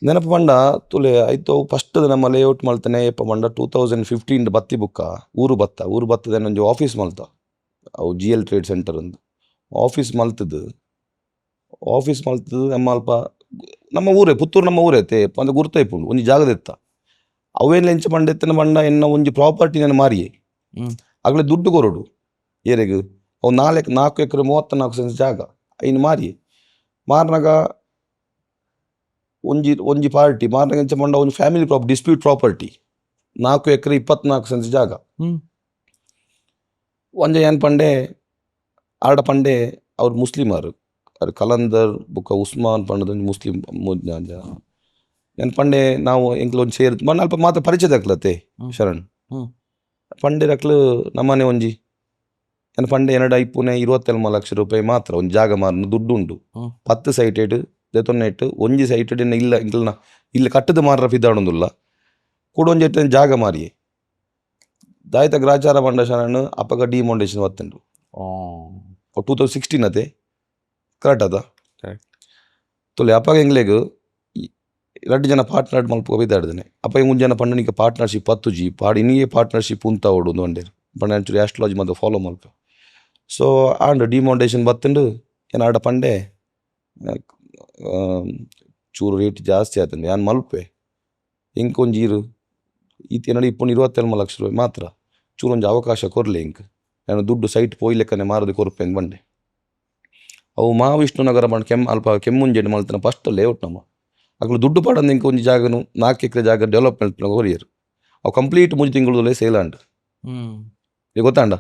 ನೆನಪು ಪಂಡ ತುಲೆ ಆಯ್ತು ಫಸ್ಟ್ ನಮ್ಮ ಲೇಔಟ್ ಮಲ್ತನೆ ಎಪ್ಪ ಪಂಡ 2015 ಬತ್ತಿ ಬುಕ್ಕ ಊರು ಬತ್ತದ ನಂಜು ಆಫೀಸ್ ಮಲ್ತ ಅವು GL ಟ್ರೇಡ್ ಸೆಂಟರ್ ಅಂದು ಆಫೀಸ್ ಮಲ್ತದ್ದು ನಮ್ಮ ಅಲ್ಪ ನಮ್ಮ ಊರೇ ಪುತ್ತೂರು ನಮ್ಮ ಊರೇ ಐತೆ ಅಂದ್ರೆ ಗುರ್ತ ಇಪ್ಪುಂಡು ಒಂಜಿ ಜಾಗದೆತ್ತ ಅವೇನು ಎಂಚ ಪಂಡೆತ್ತನ ಪಂಡ ಎನ್ನ ಒಂಜಿ ಪ್ರಾಪರ್ಟಿ ನಾನು ಮಾರಿಯೇ ಆಗ್ಲೇ ದುಡ್ಡು ಕೊರಡು ಏರೆಗು ಅವು 4 ಎಕರೆ 34 ಸೆನ್ಸ್ ಜಾಗ ಐನು ಮಾರಿಯೇ ಮಾರ್ನಾಗ ಒಂಜಿ ಪಾರ್ಟಿ ಮಾರ್ನಾಗ ಎಂಚ ಪಂಡ ಒಂದು ಫ್ಯಾಮಿಲಿ ಡಿಸ್ಪ್ಯೂಟ್ ಪ್ರಾಪರ್ಟಿ 4 ಎಕರೆ 24 ಸೆನ್ಸ್ ಜಾಗ ಒಂಜ ಏನು ಪಂಡೆ ಆಡ ಪಂಡೆ ಅವ್ರು ಮುಸ್ಲಿಮರು ಅವ್ರು ಕಲಂದರ್ ಬುಕ್ಕ ಉಸ್ಮಾನ್ ಪಂಡದೊಂದು ಮುಸ್ಲಿಂ ಏನು ಪಂಡೆ ನಾವು ಎಂಕ್ಲೊಂದು ಸೇರಿ ಮಣ್ಣ ಅಲ್ಪ ಮಾತ್ರ ಪರಿಚಯ ಆಗ್ಲತ್ತೆ ಶರಣ್ ಪಂಡೆ ರಕ್ಲು ನಮ್ಮನೆ ಒಂಜಿ ಏನು ಪಂಡೆ ಎರಡು ಐಪುನೆ 27 ಲಕ್ಷ ರೂಪಾಯಿ ಮಾತ್ರ ಒಂದು ಜಾಗ ಮಾರನ ದುಡ್ಡು ಉಂಟು 10 ಸೈಟೆಡ್ ದೆತೊನ್ನೆಟ್ಟು ಒಂಜಿ ಸೈಟೆಡ್ ಇಲ್ಲ ಕಟ್ಟದ ಮಾರ ಫಿದಾಡೊಂದುಲ್ಲ ಕೂಡ ಒಂಜಿ ಜಾಗ ಮಾರಿಯೇ ದಾಯ್ತ ಗ್ರಾಚಾರ ಪಂಡ ಶರಣ್ ಅಪ್ಪಗ ಡಿಮೌಂಡೇಶನ್ ಬತ್ತುಂಡು 2016 ಅತೆ ಕರೆಕ್ಟ್ ಅದ ತೊಲೆ ಅಪ್ಪಗ ಎಂಗ್ಲೆಗ್ 2 ಜನ ಪಾರ್ಟ್ನರ್ ಮಲ್ಪ ಬಿದ್ದಾಡ್ದೇನೆ ಅಪ್ಪ ಒಂಜಿ ಜನ ಪಂಡನಿಗೆ ಪಾರ್ಟ್ನರ್ಶಿಪ್ 10G ಇನ್ನಿಗೆ ಪಾರ್ಟ್ನರ್ಶಿಪ್ ಉಂತ ಓಡು ಒಂಡೇರು ಪಂಡ ಒಂಚೂರು ಆಸ್ಟ್ರಾಲಜಿ ಮತ್ತು ಫಾಲೋ ಮಲ್ಪ ಸೊ ಆಂಡ್ ಡಿಮೌಂಡೇಶನ್ ಬತ್ತುಂಡು ಏನು ಆಡ ಪಂಡೆ ಚೂರು ರೇಟ್ ಜಾಸ್ತಿ ಆತಂಡು ಯಾನ್ ಮಲ್ಪೆ ಇಂಕೊಂಜೀರು ಈತೇನಡಿ ಇಪ್ಪುಂಡು 27 ಲಕ್ಷ ರೂಪಾಯಿ ಮಾತ್ರ ಚೂರು ಒಂಜಿ ಅವಕಾಶ ಕೊರ್ಲೆ ಇಂಕ್ ನಾನು ದುಡ್ಡು ಸೈಟ್ ಪೋಯ್ಲೆಕ್ಕನೆ ಮಾರದು ಕೊರ್ಪೆ ಅಂತ ಬಂಡೆ ಅವು ಮಹಾವಿಷ್ಣು ನಗರ ಬಂದು ಅಲ್ಪ ಕೆಮ್ಮುಂಜೆಂಡು ಮಲ್ತನ ಫಸ್ಟ್ ಲೇಔಟ್ ನಮ್ಮ ಅಗ್ಲು ದುಡ್ಡು ಪಡಂದು ಇಂಕ ಒಂಜಿ ಜಾಗನು 4 ಎಕರೆ ಜಾಗ ಡೆವಲಪ್ಮೆಂಟ್ ಕೊರಿಯರು ಅವು ಕಂಪ್ಲೀಟ್ 3 ತಿಂಗಳು ಸೇಲ್ ಅಂಡು ಈಗ ಗೊತ್ತಾಂಡ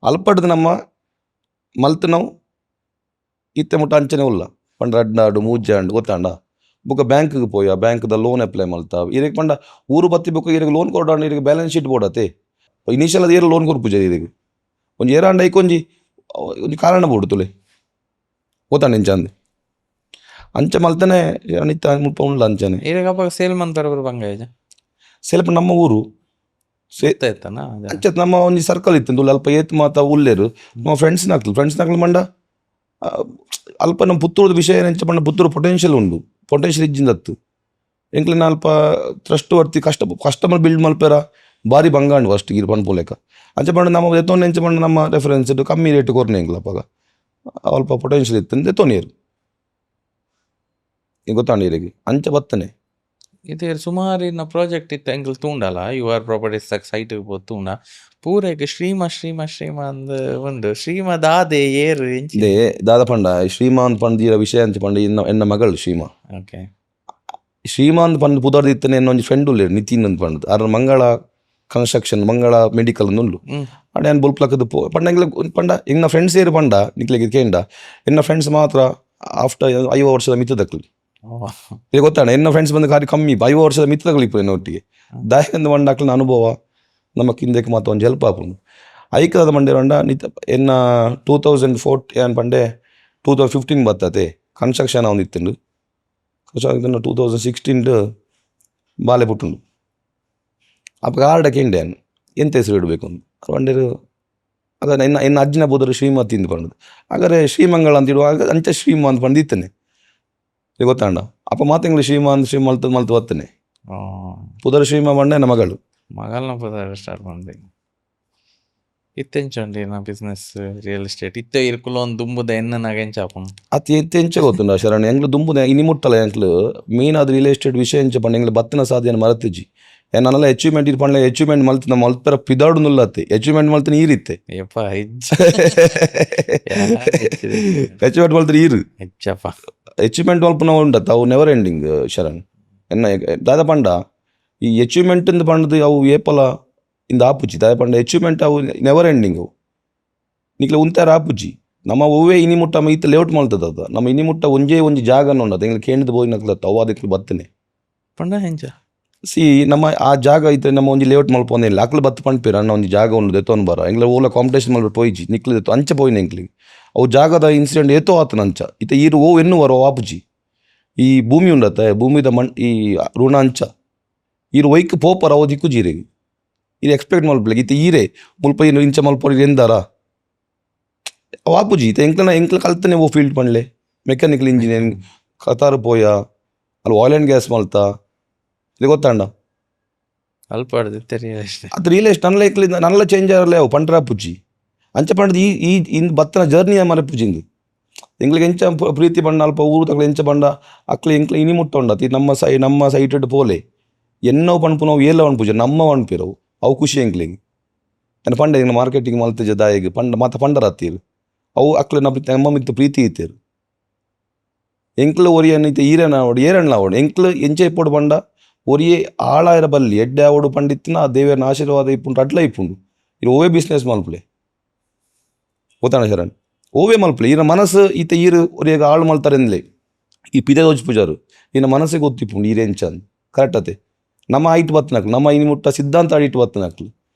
ಅಲ್ಪಡ್ದು ನಮ್ಮ ಮಲ್ತು ನಾವು ಇತ್ತೆ ಮುಟ್ಟ ಅಂಚನೆ ಉಲ್ಲ ಪಂಡ ರಡ್ನಾಡು ಮೂಜ್ಜಾಂಡು ಗೊತ್ತಾಂಡ ಬೊಕ ಬ್ಯಾಂಕ್ಗೆ ಪೋಯ ಬ್ಯಾಂಕ್ದ ಲೋನ್ ಅಪ್ಲೈ ಮಲ್ತ ಇರಿಗೆ ಪಂಡ ಊರು ಬತ್ತಿ ಬೊಕ ಇರಿಗೆ ಲೋನ್ ಕೊಡಾಂಡ ಇರಿಗೆ ಬ್ಯಾಲೆನ್ಸ್ ಶೀಟ್ ಬೋಡತೆ ಇನಿಷಿಯಲ್ ಅದು ಏರು ಲೋನ್ ಕೊರ್ಪುಜ ಇರಿಗೆ ಒಂಜಿ ಏರಾಂಡ ಐಕೊಂಜಿ ಒಂಜಿ ಕಾರಣ ಬೋಡು ತುಲೆ ಗೊತ್ತಾಂಡ ಇಂಚ ಅಂಚ ಮಲ್ತನೆ ಅನಿತ ಮುಲ್ಪ ಉಂಡ್ಲ ಅಂಚನೆ ಇರಗಪ್ಪ ಸೇಲ್ ಮಂತರ ಬಂಗಾಯ ಸ್ವಲ್ಪ ನಮ್ಮ ಊರು ಸೇತಾಯ್ತಾನ ಅಂಚತ್ ನಮ್ಮ ಒಂಜಿ ಸರ್ಕಲ್ ಇತ್ತು ಅಲ್ಪ ಏತ್ ಮಾತ ಉಲ್ಲೇರು ನಮ್ಮ ಫ್ರೆಂಡ್ಸ್ನಾಕ್ಲು ಮಂಡ ಅಲ್ಪ ನಮ್ಮ ಪುತ್ತೂರದ ವಿಷಯ ಎಂಚ ಪಂಡ ಪುತ್ತೂರು ಪೊಟೆನ್ಷಿಯಲ್ ಉಂಡು ಪೊಟೆನ್ಷಿಯಲ್ ಇಜ್ಜಿಂದತ್ತು ಎಂಕ್ಲಿನ ಅಲ್ಪ ಟ್ರಸ್ಟ್ ವರ್ತಿ ಕಸ್ಟಮರ್ ಬಿಲ್ಡ್ ಮಲ್ಪೇರ ಭಾರಿ ಬಂಗಾಂಡು ಫಸ್ಟ್ ಇರು ಪನ್ಪೋಲೆಕ ಅಂಚ ಪಂಡ ನಮ್ಮ ಎತ್ತೊಂದು ಎಂಚ ಪಂಡ ನಮ್ಮ ರೆಫರೆನ್ಸ್ ಕಮ್ಮಿ ರೇಟ್ ಕೊರ್ನೆ ಎಂಗ್ಲಪ್ಪಾಗ ಅಲ್ಪ ಪೊಟೆನ್ಷಿಯಲ್ ಇತ್ತು ಎತ್ತೊಂದು ಗೊತ್ತಾಂಡಿರಿಗೆ ಅಂಚ ಬತ್ತನೆ ಇದು ಸುಮಾರು ಇನ್ನ ಪ್ರಾಜೆಕ್ಟ್ ಇತ್ತು ಎಂಕಲ್ ತೂಂಡಲ್ಲ ಯು ಆರ್ ಪ್ರಾಪರ್ಟೀಸ್ ಸೈಟ್ ತೂಂಡ ಪೂರೈಕೆ ಶ್ರೀಮ ಒಂದು ಶ್ರೀಮ ದಾದೆ ಏರು ಇದೇ ದಾದ ಪಂಡ ಶ್ರೀಮಾನ್ ಪಂದಿರ ವಿಷಯ ಅಂತ ಪಂಡ ಎನ್ನ ಮಗಳು ಶ್ರೀಮಾ ಓಕೆ ಶ್ರೀಮಾನ್ ಪಂದ್ ಪುದಾರ್ದು ಇತ್ತನೆ ಎನ್ನೊಂಜಿ ಫ್ರೆಂಡ್ ಉಲ್ಲೇರು ನಿತಿನ್ ಅಂತ ಪಂಡ್ ಅದ್ರ ಮಂಗಳ ಕನ್ಸ್ಟ್ರಕ್ಷನ್ ಮಂಗಳ ಮೆಡಿಕಲ್ ಉಂಡು ಅಡೆ ಏನು ಬುಲ್ಪ್ಲಕ್ಕದು ಪಂಡ ಎಂಗ್ಲ ಪಂಡ ಎಂಗ್ನ ಫ್ರೆಂಡ್ಸ್ ಏರು ಪಂಡ ನಿಕ್ಲೆಗೆ ಕೇಂಡ ಎನ್ನ ಫ್ರೆಂಡ್ಸ್ ಮಾತ್ರ ಆಫ್ಟರ್ 5 ವರ್ಷದ ಮಿತ್ತದಕ್ಲಿ ಈಗ ಗೊತ್ತಾಣ ಎನ್ನ ಫ್ರೆಂಡ್ಸ್ ಬಂದು ಕಾರಿ ಕಮ್ಮಿ 5 ವರ್ಷದ ಮಿತ್ತದಗಳು ಇಪ್ಪು ಎನ್ನೊಟ್ಟಿಗೆ ದಾಯಕಂದು ಮಂಡಾಕ್ಲಿನ ಅನುಭವ ನಮಕ್ ಹಿಂದಕ್ಕೆ ಮಾತ್ರ ಒಂದು ಹೆಲ್ಪ್ ಆಪುಂಡು ಐಕದ ಮಂಡೆ ರಂಡ ನಿತ ಎನ್ನ 2004 ಏನು ಪಂಡೆ 2015 ಬರ್ತತೆ ಕನ್ಸ್ಟ್ರಕ್ಷನ್ ಅವನು ಇತ್ತುಂಡು 2016 ಬಾಲೆ ಪುಟ್ಟುಂಡು ಅಪ್ಪ ಆರ್ಡಕ್ಕೆ ಹಿಂಡೆ ಎಂತ ಹೆಸರು ಇಡಬೇಕು ಅಂತ ಪಂಡೇರು ಆಗ ಎನ್ನ ಅಜ್ಜಿನ ಬೋದರು ಶ್ರೀಮತಿ ಇಂದು ಪಂಡದು ಹಾಗಾದ್ರೆ ಶ್ರೀಮಂಗಳ ಅಂತ ಇಡುವಾಗ ಅಂಚೆ ಶ್ರೀಮ ಅಂತ ಪಂಡು ಇತ್ತನೆ ಈಗ ಗೊತ್ತಾಂಡ ಅಪ್ಪ ಮಾತೆಂಗ್ಳು ಶ್ರೀಮಲ್ತು ಬತ್ತನೆ ಪುದರ ಶ್ರೀಮ ಪಂಡ ಎನ್ನ ಮಗಳು ಮಗಳನ್ನ ಪುದರ್ ಸ್ಟಾರ್ಟ್ ಮಾಡ್ದೆ ಇತ್ತೆಂಚುಂಡಿ ನಾ ಬಿಸ್ನೆಸ್ ರಿಯಲ್ ಎಸ್ಟೇಟ್ ಇತ್ತೆ ಇರ್ಕುಲ ಒಂದು ದುಂಬುದ ಎನ್ನನಾಗ ಎಂಚಾಪುಂಡು ಅತಿ ಎಂಚ ಗೊತ್ತುಂಡ ಶರಣ ಎಂಗ್ಲು ದುಂಬುದ ಇನಿ ಮುಟ್ಟಲ್ಲ ಎಂಕ್ಲು ಮೇನ್ ಅದು ರಿಯಲ್ ಎಸ್ಟೇಟ್ ವಿಷಯ ಎಂಚ ಪಂಡ ಎಂಗ್ಲು ಬತ್ತಿನ ಸಾಧ್ಯನ ಮರತಿಜ್ಜಿ ಏನಲ್ಲ ಅಚೀವ್ಮೆಂಟ್ ಇದು ಪಂಡ ಅಚೀವ್ಮೆಂಟ್ ಮಲ್ತು ನಮ್ಮ ಮಲ್ಪರ ಪಿದಾಡು ನುಲ್ಲತ್ತೆ ಅಚೀವ್ಮೆಂಟ್ ಮಲ್ತು ನೀರಿತ್ತೆ ಯಪ್ಪ ಅಚೀವ್ಮೆಂಟ್ ಮಲ್ತು ನೀರು ಹೆಚ್ಚಪ್ಪ ಅಚೀವ್ಮೆಂಟ್ ಮಲ್ಪನ ಉಂಡತ್ತ ಅವು ನೆವರ್ ಎಂಡಿಂಗ್ ಶರಣ್ ಎನ್ನ ದಾದ ಪಂಡ ಈ ಅಚೀವ್ಮೆಂಟ್ ಇಂದ ಪಂಡದು ಅವು ಏಪಲ ಇಂದ ಆಪುಜಿ ದಾದ ಪಂಡ ಅಚೀವ್ಮೆಂಟ್ ಅವು ನೆವರ್ ಎಂಡಿಂಗ್ ಅವು ನಿಕ್ಲೆ ಉಂತಾರ ಆಪುಜಿ ನಮ್ಮ ಒವ್ವೇ ಇನಿ ಮುಟ್ಟ ಇತ್ತ ಲೇಔಟ್ ಮಲ್ತದ ಅದ ನಮ್ಮ ಇನಿ ಮುಟ್ಟ ಒಂಜಿ ಜಾಗ ಉಂಡದ ಎಂಗ್ಲು ಕೇಣಿದ ಬೋಯ್ ನಕ್ಲತ್ತ ಅವು ಅದಕ್ಕೆ ಬತ್ತನೆ ಪಂಡ ಹೆಂಚ ನಮ್ಮ ಆ ಜಾಗ ಐತೆ ನಮ್ಮ ಒಂದು ಲೇಔಟ್ ಮಲ್ಪೊಂದಿಲ್ಲ ಅಕ್ಲು ಬತ್ತು ಪಂಡ್ಪೇರ ಅನ್ನ ಒಂದು ಜಾಗ ಉಂಡು ಎತ್ತೊಂದು ಬರ ಎಂಗ್ಲ ಓಲ ಕಾಂಪಿಟೇಷನ್ ಮಲ್ಬಿಟ್ಟು ಪೋಯ್ಜಿ ನಿಕ್ಲಿತ್ತು ಅಂಚ ಪೋಯ್ನ ಎಂಕ್ಲಿಗೆ ಅವು ಜಾಗದ ಇನ್ಸಿಡೆಂಟ್ ಏತೋ ಆತನ ಅಂಚ ಇತ ಈರು ಓ ಎನ್ನು ವರೋ ಆಪುಜಿ ಈ ಭೂಮಿ ಉಂಡತ್ತೆ ಭೂಮಿದ ಈ ಋಣ ಅಂಚ ಈರು ಒಯ್ಕ್ ಪೋಪರ ಅವು ದಿಕ್ಕು ಜೀರಿಗೆ ಇದು ಎಕ್ಸ್ಪೆಕ್ಟ್ ಮಲ್ಪಲೆ ಇತ ಈರೆ ಮುಲ್ಪ ಏನು ಇಂಚ ಮಲ್ಪೊಡಿ ಎಂದಾರ ಅವು ಆಪುಜಿ ಇತ ಎಂಕ್ಲ ಕಲ್ತನೆ ಓ ಫೀಲ್ಡ್ ಪಂಡ್ಲೆ ಮೆಕ್ಯಾನಿಕಲ್ ಇಂಜಿನಿಯರಿಂಗ್ ಕತಾರು ಪೋಯ ಅಲ್ಲಿ ಆಯಿಲ್ ಆ್ಯಂಡ್ ಗ್ಯಾಸ್ ಮಲ್ತ ಇದು ಗೊತ್ತಾಂಡ ಅಲ್ಪ ರಿಯಲ್ ಎಸ್ಟೇಟ್ ಅದು ರಿಯಲ್ ಎಸ್ಟೇಟ್ ನಲ್ಲ ಚೇಂಜ್ ಆಗಲ್ಲ ಅವು ಪಂಡ್ರ ಪುಜ್ಜಿ ಅಂಚ ಪಂಡದು ಈ ಇಂದು ಬತ್ತನ ಜರ್ನಿಯ ಮರ ಪುಜಿಂದು ಎಂಗ್ಲಿಗೆ ಎಂಚ ಪ್ರೀತಿ ಪಂಡ ಅಲ್ಪ ಊರು ತಗಲ ಎಂಚ ಪಂಡ ಅಕ್ಲ ಎಂಕ್ಲ ಇನಿ ಮುಟ್ಟ ಉಂಡತಿ ನಮ್ಮ ಸೈಟೆಡ್ ಪೋಲೆ ಎನ್ನೋ ಪಣ್ಪು ನಾವು ಏಲ ಪೂಜ ನಮ್ಮ ಪಣ್ಪಿರವು ಅವು ಖುಷಿ ಎಂಕ್ಲಿಗೆ ನಾನು ಪಂಡ ಈಗ ಮಾರ್ಕೆಟಿಂಗ್ ಮಲ್ತಜ ದಾಯಿಗೆ ಪಂಡ ಮಾತ ಪಂಡರ ಹತ್ತೀರು ಅವು ಅಕ್ಲ ನಮ್ಮ ಮಿತ್ತು ಪ್ರೀತಿ ಇತ್ತೀರು ಎಂಕ್ಲು ಒರಿಯನ್ ಇತ್ತು ಈರಣ್ಣ ಅವಡು ಏರಣ್ಣ ಅವಡು ಎಂಕ್ಲು ಎಂಚೆ ಇಪ್ಪಡು ಪಂಡ ಒರಿಯೇ ಆಳಾಯಿರ ಬಲ್ಲಿ ಎಡ್ಡೆ ಅವಡು ಪಂಡಿತ್ತಿನ ದೇವರನ ಆಶೀರ್ವಾದ ಇಪ್ಪುಂಡು ಅಟ್ಲ ಇಪ್ಪುಂಡು ಇದು ಓವೇ ಬಿಸ್ನೆಸ್ ಮಲ್ಪಲೆ ಗೊತ್ತಾಣ ಶರಣ್ ಓವೇ ಮಲ್ಪಲೆ ಈರ ಮನಸ್ಸು ಈತ ಈರು ಒರಿಯಾಗ ಆಳು ಮಲ್ತಾರೆಂದ್ಲೆ ಈ ಪಿದೆ ದೋಜ್ ಪೂಜಾರು ಇನ್ನ ಮನಸ್ಸಿಗೆ ಗೊತ್ತಿಪ್ಪುಂಡು ಈರೆ ಎಂಚಂದು ಕರೆಕ್ಟ್ ಅತೆ ನಮ್ಮ ಐಟ್ ಬತ್ತನಕ್ಲು ನಮ್ಮ ಐನಿ ಮುಟ್ಟ ಸಿದ್ಧಾಂತ ಆಡಿಟ್ಟು ಬತ್ತನಕ್ಲು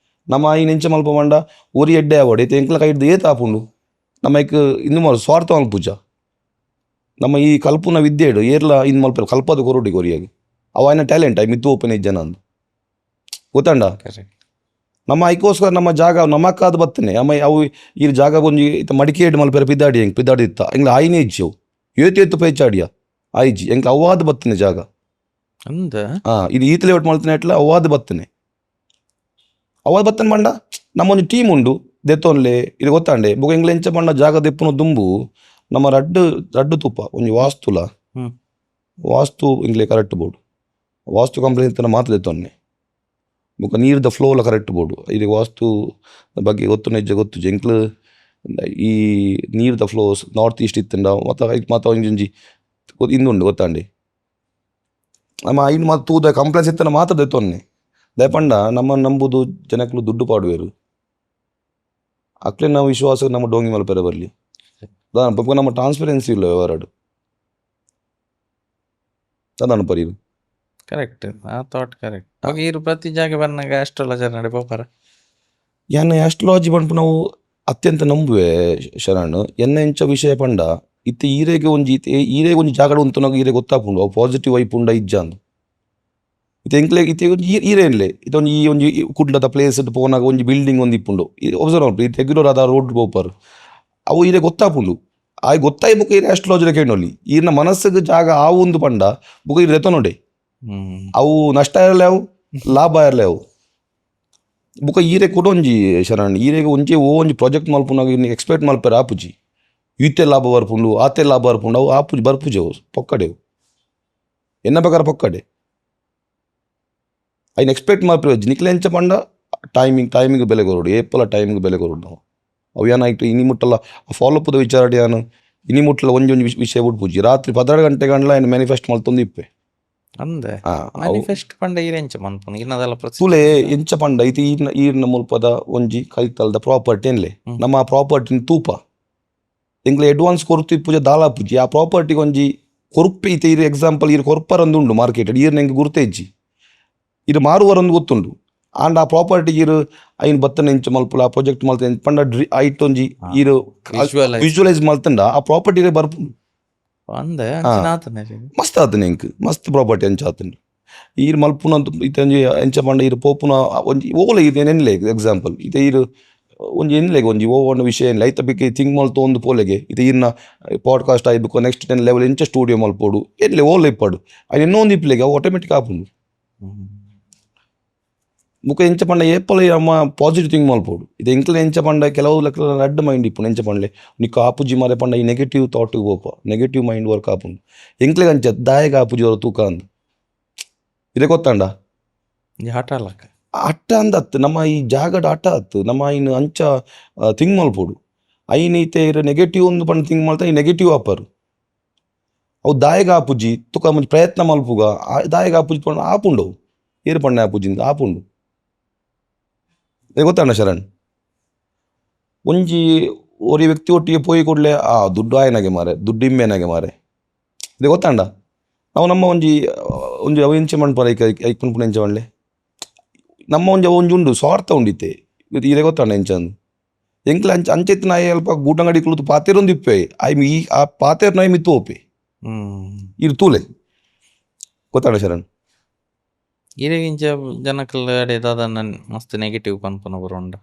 ನಮ್ಮ ಐನ ಎಂಚ ಮಲ್ಪ ಮಂಡ ಒರಿ ಎಡ್ಡೆ ಅವಡು ಐತೆ ಎಂಕ್ಲ ಕೈಡ್ದು ಏತ ಆಪುಂಡು ನಮ್ಮ ಐಕ್ ಇನ್ನು ಮಾರು ಸ್ವಾರ್ಥ ಮಲ್ಪೂಜ ನಮ್ಮ ಈ ಕಲ್ಪುನ ವಿದ್ಯೆಡು ಏರ್ಲ ಇನ್ನು ಮಲ್ಪರು ಕಲ್ಪದ ಕೊರಡಿ ಕೊರಿಯಾಗಿ ಅವ ಆಯ್ನ ಟ್ಯಾಲೆಂಟ್ ಆಯ್ ಮಿತ್ತು ಓಪನ್ ಜನ ಅಂದು ಗೊತ್ತಂಡ ನಮ್ಮ ಐಕೋಸ್ಕರ ನಮ್ಮ ಜಾಗ ನಮ್ಮಕ್ಕಾದ ಬತ್ತನೆ ಅಮ್ಮ ಅವು ಈ ಜಾಗ ಒಂಜಿ ಇತ್ತ ಮಡಿಕೇಡ್ ಮಲ್ಪೆರ ಪಿದ್ದಾಡಿ ಹೆಂಗೆ ಪಿದ್ದಾಡಿ ಇತ್ತ ಎಂಗ್ಲ ಆಯ್ನೆ ಇಜ್ಜಿ ಅವು ಏತು ಪೈಚಾಡಿಯ ಆಯ್ಜಿ ಎಂಗ್ಲ ಅವಾದ ಬತ್ತನೆ ಜಾಗ ಅಂದ ಇದು ಈತಲೆ ಒಟ್ಟು ಮಲ್ತನೆ ಇಟ್ಲ ಅವಾದ ಬತ್ತನೆ ಬಂಡ ನಮ್ಮೊಂದು ಟೀಮ್ ಉಂಡು ದೆತ್ತೊನ್ಲೆ ಇದು ಗೊತ್ತಾಂಡೆ ಬೊಕ ಎಂಗ್ಲ ಎಂಚ ಬಂಡ ಜಾಗ ದೆಪ್ಪುನ ದುಂಬು ನಮ್ಮ ರಡ್ಡು ತುಪ್ಪ ಒಂಜಿ ವಾಸ್ತು ಇಂಗ್ಲೆ ಕರೆಕ್ಟ್ ಬೋರ್ಡು ವಾಸ್ತು ಕಂಪ್ನಿ ಅಂತ ಮಾತ್ರ ದೆತ್ತೊನ್ನೆ ಬೊಕ ನೀರ್ದ ಫ್ಲೋಲ ಕರೆಕ್ಟ್ ಬೋರ್ಡು ಇದು ವಾಸ್ತು ಬಗ್ಗೆ ಗೊತ್ತು ನಿಜ ಗೊತ್ತು ಎಂಕ್ಲು ಈ ನೀರ್ದ ಫ್ಲೋಸ್ ನಾರ್ತ್ ಈಸ್ಟ್ ಇತ್ತಂಡ ಮತ್ತ ಒಂಜಿ ಇಂದುಂಡು ಗೊತ್ತಾಂಡೆ ನಮ್ಮ ಐನು ಮತ್ತು ತೂದ ಕಂಪ್ಲೇಂಟ್ಸ್ ಇತ್ತನ ಮಾತ್ರ ದೆತ್ತೊನ್ನೆ ದಯಪಂಡ ನಮ್ಮ ನಂಬುದು ಜನಕ್ಕಳು ದುಡ್ಡು ಪಾಡುವೆರು ಅಕ್ಲೆ ನಾವು ವಿಶ್ವಾಸ ನಮ್ಮ ಡೋಂಗಿ ಮಲ್ಪೆರೆ ಬರಲಿ ಅದಾನ ಬೊಕ ನಮ್ಮ ಟ್ರಾನ್ಸ್ಪರೆನ್ಸಿ ಇಲ್ಲ ವ್ಯವಹಾರಡು ಅದಾನ ಪರಿರು ಕರೆಕ್ಟ್ ಆ ಥಾಟ್ ಕರೆಕ್ಟ್. ಅವಾಗ ಇರು ಪ್ರತಿ ಜಾಗ ಬಂದಾಗ ಆಸ್ಟ್ರಾಲಜರ್ ನಡೆ ಬೋಪಾರ. ಯಾನ ಆಸ್ಟ್ರಾಲಜಿ ಪಂಪು ನಾವು ಅತ್ಯಂತ ನಂಬುವೆ ಶರಣ್. ಎನ್ನ ಎಂಚ ವಿಷಯ ಪಂಡ ಇತ್ತೆ ಈರೆಗೆ ಒಂಜಿ ಈರೆಗೆ ಒಂಜಿ ಜಾಗಡ ಉಂತು ನಗ ಈರೆ ಗೊತ್ತಾಪುಂಡು ಅವು ಪಾಸಿಟಿವ್ ವೈಪ್ ಉಂಡ ಇಜ್ಜಾಂದು ಇತ್ತೆ ಎಂಕ್ಲೆ ಇತ್ತೆ ಒಂಜಿ ಈರೇನ್ಲೆ ಇದೊಂದು ಈ ಒಂಜಿ ಕುಡ್ಲದ ಪ್ಲೇಸ್ ಪೋನಾಗ ಒಂಜಿ ಬಿಲ್ಡಿಂಗ್ ಒಂದು ಇಪ್ಪುಂಡು ಒಬ್ಸರ್ವ್ ಮಾಡ್ರಿ ಇದು ರೆಗ್ಯುಲರ್ ಆದ ರೋಡ್ ಬೋಪರ್ ಅವು ಈರೆ ಗೊತ್ತಾಪುಂಡು ಆ ಗೊತ್ತಾಯಿ ಬುಕ್ ಈರೆ ಆಸ್ಟ್ರಾಲಜಿ ಕೇಳೋಲಿ ಈರ್ನ ಮನಸ್ಸಿಗೆ ಜಾಗ ಆವು ಒಂದು ಪಂಡ ಬುಕ್ ಈರು ಎತ್ತ ನೋಡಿ ಅವು ನಷ್ಟ ಇರಲೇವು ಲಾಭ ಇರಲೇವು ಬುಕ ಈರೆ ಕೊಡೊಂಜಿ ಶರಣ್ ಈರೆಗೆ ಒಂಜಿ ಒಂಜಿ ಪ್ರಾಜೆಕ್ಟ್ ಮಲ್ಪುನಾಗ ಇನ್ನು ಎಕ್ಸ್ಪೆಕ್ಟ್ ಮಲ್ಪೆರ್ ಆಪುಜಿ ಈತೆ ಲಾಭ ಬರ್ಪುಂಡು ಆತೆ ಲಾಭ ಬರ್ಪುಂಡು ಅವು ಆಪುಜಿ ಬರ್ಪುಜೆವು ಪೊಕ್ಕಡೆವು ಎನ್ನ ಪ್ರಕಾರ ಪೊಕ್ಕಡೆ ಐನ್ ಎಕ್ಸ್ಪೆಕ್ಟ್ ಮಲ್ಪೆರ್ ನಿಕ್ಲೆ ಎಂಚ ಪಂಡ ಟೈಮಿಂಗ್ ಬೆಲೆ ಕೊರೋಡು ಏಪಲ ಟೈಮಿಂಗ್ ಬೆಲೆ ಕೊರೋಡು ನಾವು ಅವು ಏನಾಯ್ತು ಇನಿ ಮುಟ್ಟಲ್ಲ ಫಾಲೋಅಪ್ದ ವಿಚಾರ ಏನು ಇನಿ ಮುಟ್ಟಲ್ಲ ಒಂಜಿ ವಿಷಯ ಬಿಟ್ಪುಜಿ ರಾತ್ರಿ 12 ಗಂಟೆ ಗಂಡ್ಲ ಏನು ಮ್ಯಾನಿಫೆಸ್ಟ್ ಮಲ್ತೊಂದು ಇಪ್ಪೆ ಅಂದೆ ಮ್ಯಾನಿಫೆಸ್ಟ್ ಪಂಡ ಈರೆಂಚ ಮನ್ಪುನು ಇನ್ನದೆಲ್ಲ ತುಲೆ ಎಂಚ ಪಂಡ ಐತಿ ಈರ್ನ ಮುಲ್ಪದ ಒಂಜಿ ಕೈತಲ್ದ ಪ್ರಾಪರ್ಟಿ ಎನ್ಲೆ ನಮ್ಮ ಆ ಪ್ರಾಪರ್ಟಿನ ತೂಪ ಎಂಗ್ಲೆ ಅಡ್ವಾನ್ಸ್ ಕೊರ್ತು ಇಪ್ಪುಜ ದಾಲಾಪುಜಿ ಆ ಪ್ರಾಪರ್ಟಿಗೆ ಒಂಜಿ ಕೊರ್ಪೆ ಐತೆ ಇರು ಎಕ್ಸಾಂಪಲ್ ಇರು ಕೊರ್ಪರೊಂದು ಉಂಡು ಮಾರ್ಕೆಟ್ ಈರ್ನ ಎಂಗೆ ಗುರ್ತೇಜ್ಜಿ ಇದು ಮಾರುವರೊಂದು ಗೊತ್ತುಂಡು ಆಂಡ್ ಆ ಪ್ರಾಪರ್ಟಿ ಇರು ಐನ್ ಬತ್ತನ ಎಂಚ ಮಲ್ಪುಲ ಆ ಪ್ರಾಜೆಕ್ಟ್ ಮಲ್ತ ಪಂಡ ಐಟ್ ಒಂಜಿ ಇರು ವಿಜುವಲೈಸ್ ಮಲ್ತಂಡ ಆ ಪ್ರಾಪರ್ಟಿ ಬರ್ಪುಂಡು ಅಂದೆ ಮಸ್ತ್ ಆತನ ಎಂಕ್ ಮಸ್ತ್ ಪ್ರಾಪರ್ಟಿ ಎಂಚ ಆತನ ಈರು ಮಲ್ಪುನ ಇತ್ತಂಜಿ ಎಂಚ ಪಂಡ ಇರು ಪೋಪುನ ಒಂಜಿ ಓಲೆ ಇದು ಎನ್ಲೆ ಎಕ್ಸಾಂಪಲ್ ಇದು ಇರು ಒಂಜಿ ಎನ್ಲೆಗೆ ಒಂಜಿ ಓವನ್ನ ವಿಷಯ ಎನ್ಲೆ ಐತ ಬೇಕೆ ಥಿಂಗ್ ಮಲ್ತು ಒಂದು ಪೋಲೆಗೆ ಇದು ಇರ್ನ ಪಾಡ್ಕಾಸ್ಟ್ ಆಯ್ಬೇಕು ನೆಕ್ಸ್ಟ್ 10 ಲೆವೆಲ್ ಎಂಚ ಸ್ಟುಡಿಯೋ ಮಲ್ಪೋಡು ಎನ್ಲೆ ಓಲೆ ಇಪ್ಪಡು ಅದು ಇನ್ನೊಂದು ಇಪ್ಪಲೆಗೆ ಅವು ಆಟೋಮೆಟಿಕ್ ಆಪುಂಡು ಮುಖ ಎಂಚ ಪಂಡ ಏಪಲ ನಮ್ಮ ಪಾಸಿಟಿವ್ ಥಿಂಗ್ ಮಲ್ಪೋಡು ಇದು ಎಂಕ್ಲೆ ಎಂಚ ಪಂಡ ಕೆಲವು ಲೆಕ್ಕ ಅಡ್ಡ ಮೈಂಡ್ ಇಪ್ಪುಂಡು ಎಂಚ ಪಂಡ್ಲೆ ನಿಕ್ಕ ಆಪುಜಿ ಮಾರೆ ಪಂಡ ಈ ನೆಗೆಟಿವ್ ಥಾಟ್ಗೆ ಹೋಪ ನೆಗೆಟಿವ್ ಮೈಂಡ್ ವರ್ಕ್ ಆಪುಂಡು ಎಂಕ್ಲೆಗೆ ಅಂಚ ದಾಯಗ ಆಪುಜಿ ಅವರ ತೂಕ ಅಂದು ಇದೇ ಗೊತ್ತಾಂಡ ಆಟ ಅಲ್ಲಕ್ಕ ಅಟ್ಟ ಅಂದತ್ತು ನಮ್ಮ ಈ ಜಾಗದ ಆಟ ಆತು ನಮ್ಮ ಇನ್ನು ಅಂಚ ಥಿಂಗ್ ಮಲ್ಪೋಡು ಐನ್ ಈತೆ ಇರೋ ನೆಗೆಟಿವ್ ಒಂದು ಪಂಡ ಥಿಂಗ್ ಮಲ್ತ ಈ ನೆಗೆಟಿವ್ ಆಪರು ಅವು ದಾಯಗ ಆಪುಜಿ ತುಕ ಮುಂಚೆ ಪ್ರಯತ್ನ ಮಲ್ಪುಗ ದಾಯಗ ಆಪುಜಿ ಪಂಡ ಆಪುಂಡು ಏರು ಪಂಡ ಆಪುಜಿಂದ ಆಪುಂಡು ಗೊತ್ತಾಂಡ ಶರಣ್ ಒಂಜಿ ಒರಿ ವ್ಯಕ್ತಿ ಒಟ್ಟಿಗೆ ಪೋಯಿ ಕೊಡ್ಲೆ ಆ ದುಡ್ಡು ಆಯನಾಗೆ ಮಾರೆ ದುಡ್ಡು ಇಮ್ಮೆನಾಗೆ ಮಾರೆ ಇದು ಗೊತ್ತಾಂಡ ನಾವು ನಮ್ಮ ಒಂಜಿ ಅವು ಎಂಚೆ ಮಣ್ಪರ ಐಕ್ ಪುಣ್ಪುಣ ಎಂಚ ಮಣ್ಲೆ ನಮ್ಮ ಒಂಜಿ ಉಂಡು ಸ್ವಾರ್ಥ ಉಂಡಿತ್ತೆ ಇದೇ ಗೊತ್ತಾಂಡ ಎಂಚಂದು ಎಂಕ್ಲೆ ಅಂಚೆತ್ತು ನಾಯಿ ಅಲ್ಪ ಗೂಟಂಗಡಿ ಕುಳಿತು ಪಾತೇರೊಂದು ಇಪ್ಪೆ ಈ ಆ ಪಾತೇರ್ ನಾಯಿ ಮಿತ್ತು ಓಪೆ ಇರು ತೂಲೆ ಗೊತ್ತಾಂಡ ಶರಣ್ ಈರೆಗಿಂಚ ಜನಕಲ್ ಅಡೆದಾದ ಮಸ್ತ್ ನೆಗೆಟಿವ್ ಪನ್ಪುನ ಬರೋಂಡ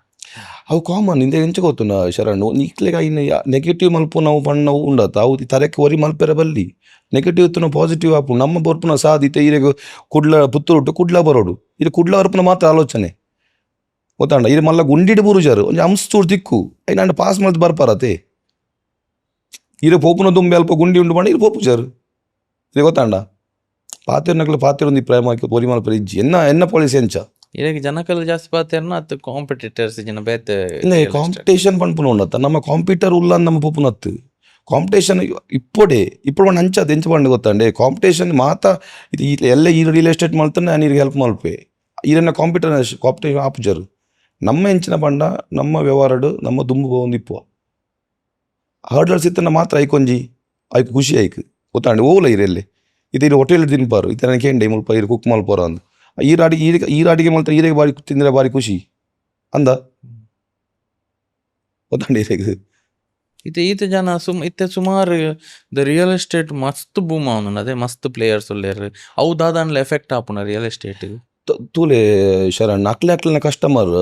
ಅವು ಕಾಮನ್ ಇಂದ ಎಂಚ ಗೊತ್ತುಂಡ ಶರಣ್ ಇಕ್ಲೆಗ ಇನ್ನು ನೆಗೆಟಿವ್ ಮಲ್ಪು ನಾವು ಬಣ್ಣ ಉಂಡತ್ತ ಅವು ತರಕ್ಕೆ ಒರಿ ಮಲ್ಪೆರ ಬಲ್ಲಿ ನೆಗೆಟಿವ್ ಇತ್ತು ಪಾಸಿಟಿವ್ ಆಪು ನಮ್ಮ ಬರ್ಪುನ ಸಾಧಿತ ಈರೆಗ ಕುಡ್ಲ ಪುತ್ತೂರು ಕುಡ್ಲ ಬರೋಡು ಇದು ಕುಡ್ಲ ಬರ್ಪುನ ಮಾತ್ರ ಆಲೋಚನೆ ಗೊತ್ತಾಂಡ ಇದು ಮಲ್ಲ ಗುಂಡಿಡು ಬುರುಜಾರು ಒಂಜಿ ಅಂಶೂರು ದಿಕ್ಕು ಐನಾಂಡ ಪಾಸ್ ಮಲ್ತು ಬರ್ಪಾರತೆ ಇರು ಪೋಪುನ ದುಂಬೆ ಅಲ್ಪ ಗುಂಡಿ ಉಂಡು ಮಾಡಿ ಇರು ಪೋಪುಜಾರು ಇದು ಗೊತ್ತಾಂಡ ಪಾತೆರ್ನಕ್ಲೆ ಪಾತೆರೊಂದು ಪ್ರೇಮ ಆಯ್ಕೆ ಪೊರಿ ಮಲ್ಪರ ಇಜ್ಜಿ ಎನ್ನ ಪಾಲಿಸಿ ಎಂಚ ಇರೆಗ್ ಜನಕಲ್ ಜಾಸ್ತಿ ಪಾತೆರ್ನ ಅತ್ತು ಕಾಂಪಿಟೇಟರ್ಸ್ ಜನ ಬೇತೆ ಇಲ್ಲ ಕಾಂಪಿಟೇಷನ್ ಪನ್ಪುನ ಉಂಡತ್ತ ನಮ್ಮ ಕಾಂಪಿಟರ್ ಉಲ್ಲ ನಮ್ಮ ಪೋಪುನತ್ತು ಕಾಂಪಿಟೇಷನ್ ఇప్పుడు ಪಂಡ ಅಂಚದು ಎಂಚ ಪಂಡ ಗೊತ್ತಂಡೆ ಕಾಂಪಿಟೇಷನ್ ಮಾತ ಇದು ಎಲ್ಲ ಈ ರಿಯಲ್ ಎಸ್ಟೇಟ್ ಮಲ್ತಾನೆ ನಾನು ಇರಿಗೆ ಹೆಲ್ಪ್ ಮಲ್ಪೆ ಈರನ್ನ ಕಾಂಪಿಟೇಷನ್ ಆಪುಜರು ನಮ್ಮ ಎಂಚಿನ ಪಂಡ ನಮ್ಮ ವ್ಯವಹಾರಡು ನಮ್ಮ ದುಂಬು ಒಂದು ಇಪ್ಪುವ ಹರ್ಡಲ್ಸ್ ಇತ್ತನ ಮಾತ್ರ ಐಕೊಂಜಿ ಐಕು ಖುಷಿ ಐಕು ಗೊತ್ತಾಂಡೆ ಓಲ ಇರೆಲ್ಲಿ ಇದು ಹೋಟೆಲ್ ತಿನ್ಪಾರು ಇತ್ತ ನನಗೆ ಕೇಂಡೆ ಮುಲ್ಪ ಇರು ಕುಕ್ ಮಲ್ಪಾರ ಅಂದು ಈರಾಡಿಗೆ ಮಲ್ತ ಈರೆಗೆ ಬಾರಿ ತಿಂದರೆ ಬಾರಿ ಖುಷಿ ಅಂದ ಗೊತ್ತಾಂಡೆ ಇರೆಗೆ ಈತ ಜನ ಇತ್ತೆ ಸುಮಾರು ದ ರಿಯಲ್ ಎಸ್ಟೇಟ್ ಮಸ್ತ್ ಬೂಮ್ ಅವನು ಅದೇ ಮಸ್ತ್ ಪ್ಲೇಯರ್ಸ್ ಉಳ್ಳೇರು ಅವು ದಾದಾನ್ಲ ಎಫೆಕ್ಟ್ ಆಪುನ ರಿಯಲ್ ಎಸ್ಟೇಟ್ ತೂಲೆ ಶರಣ್ ಅಕ್ಲೆ ಕಸ್ಟಮರ್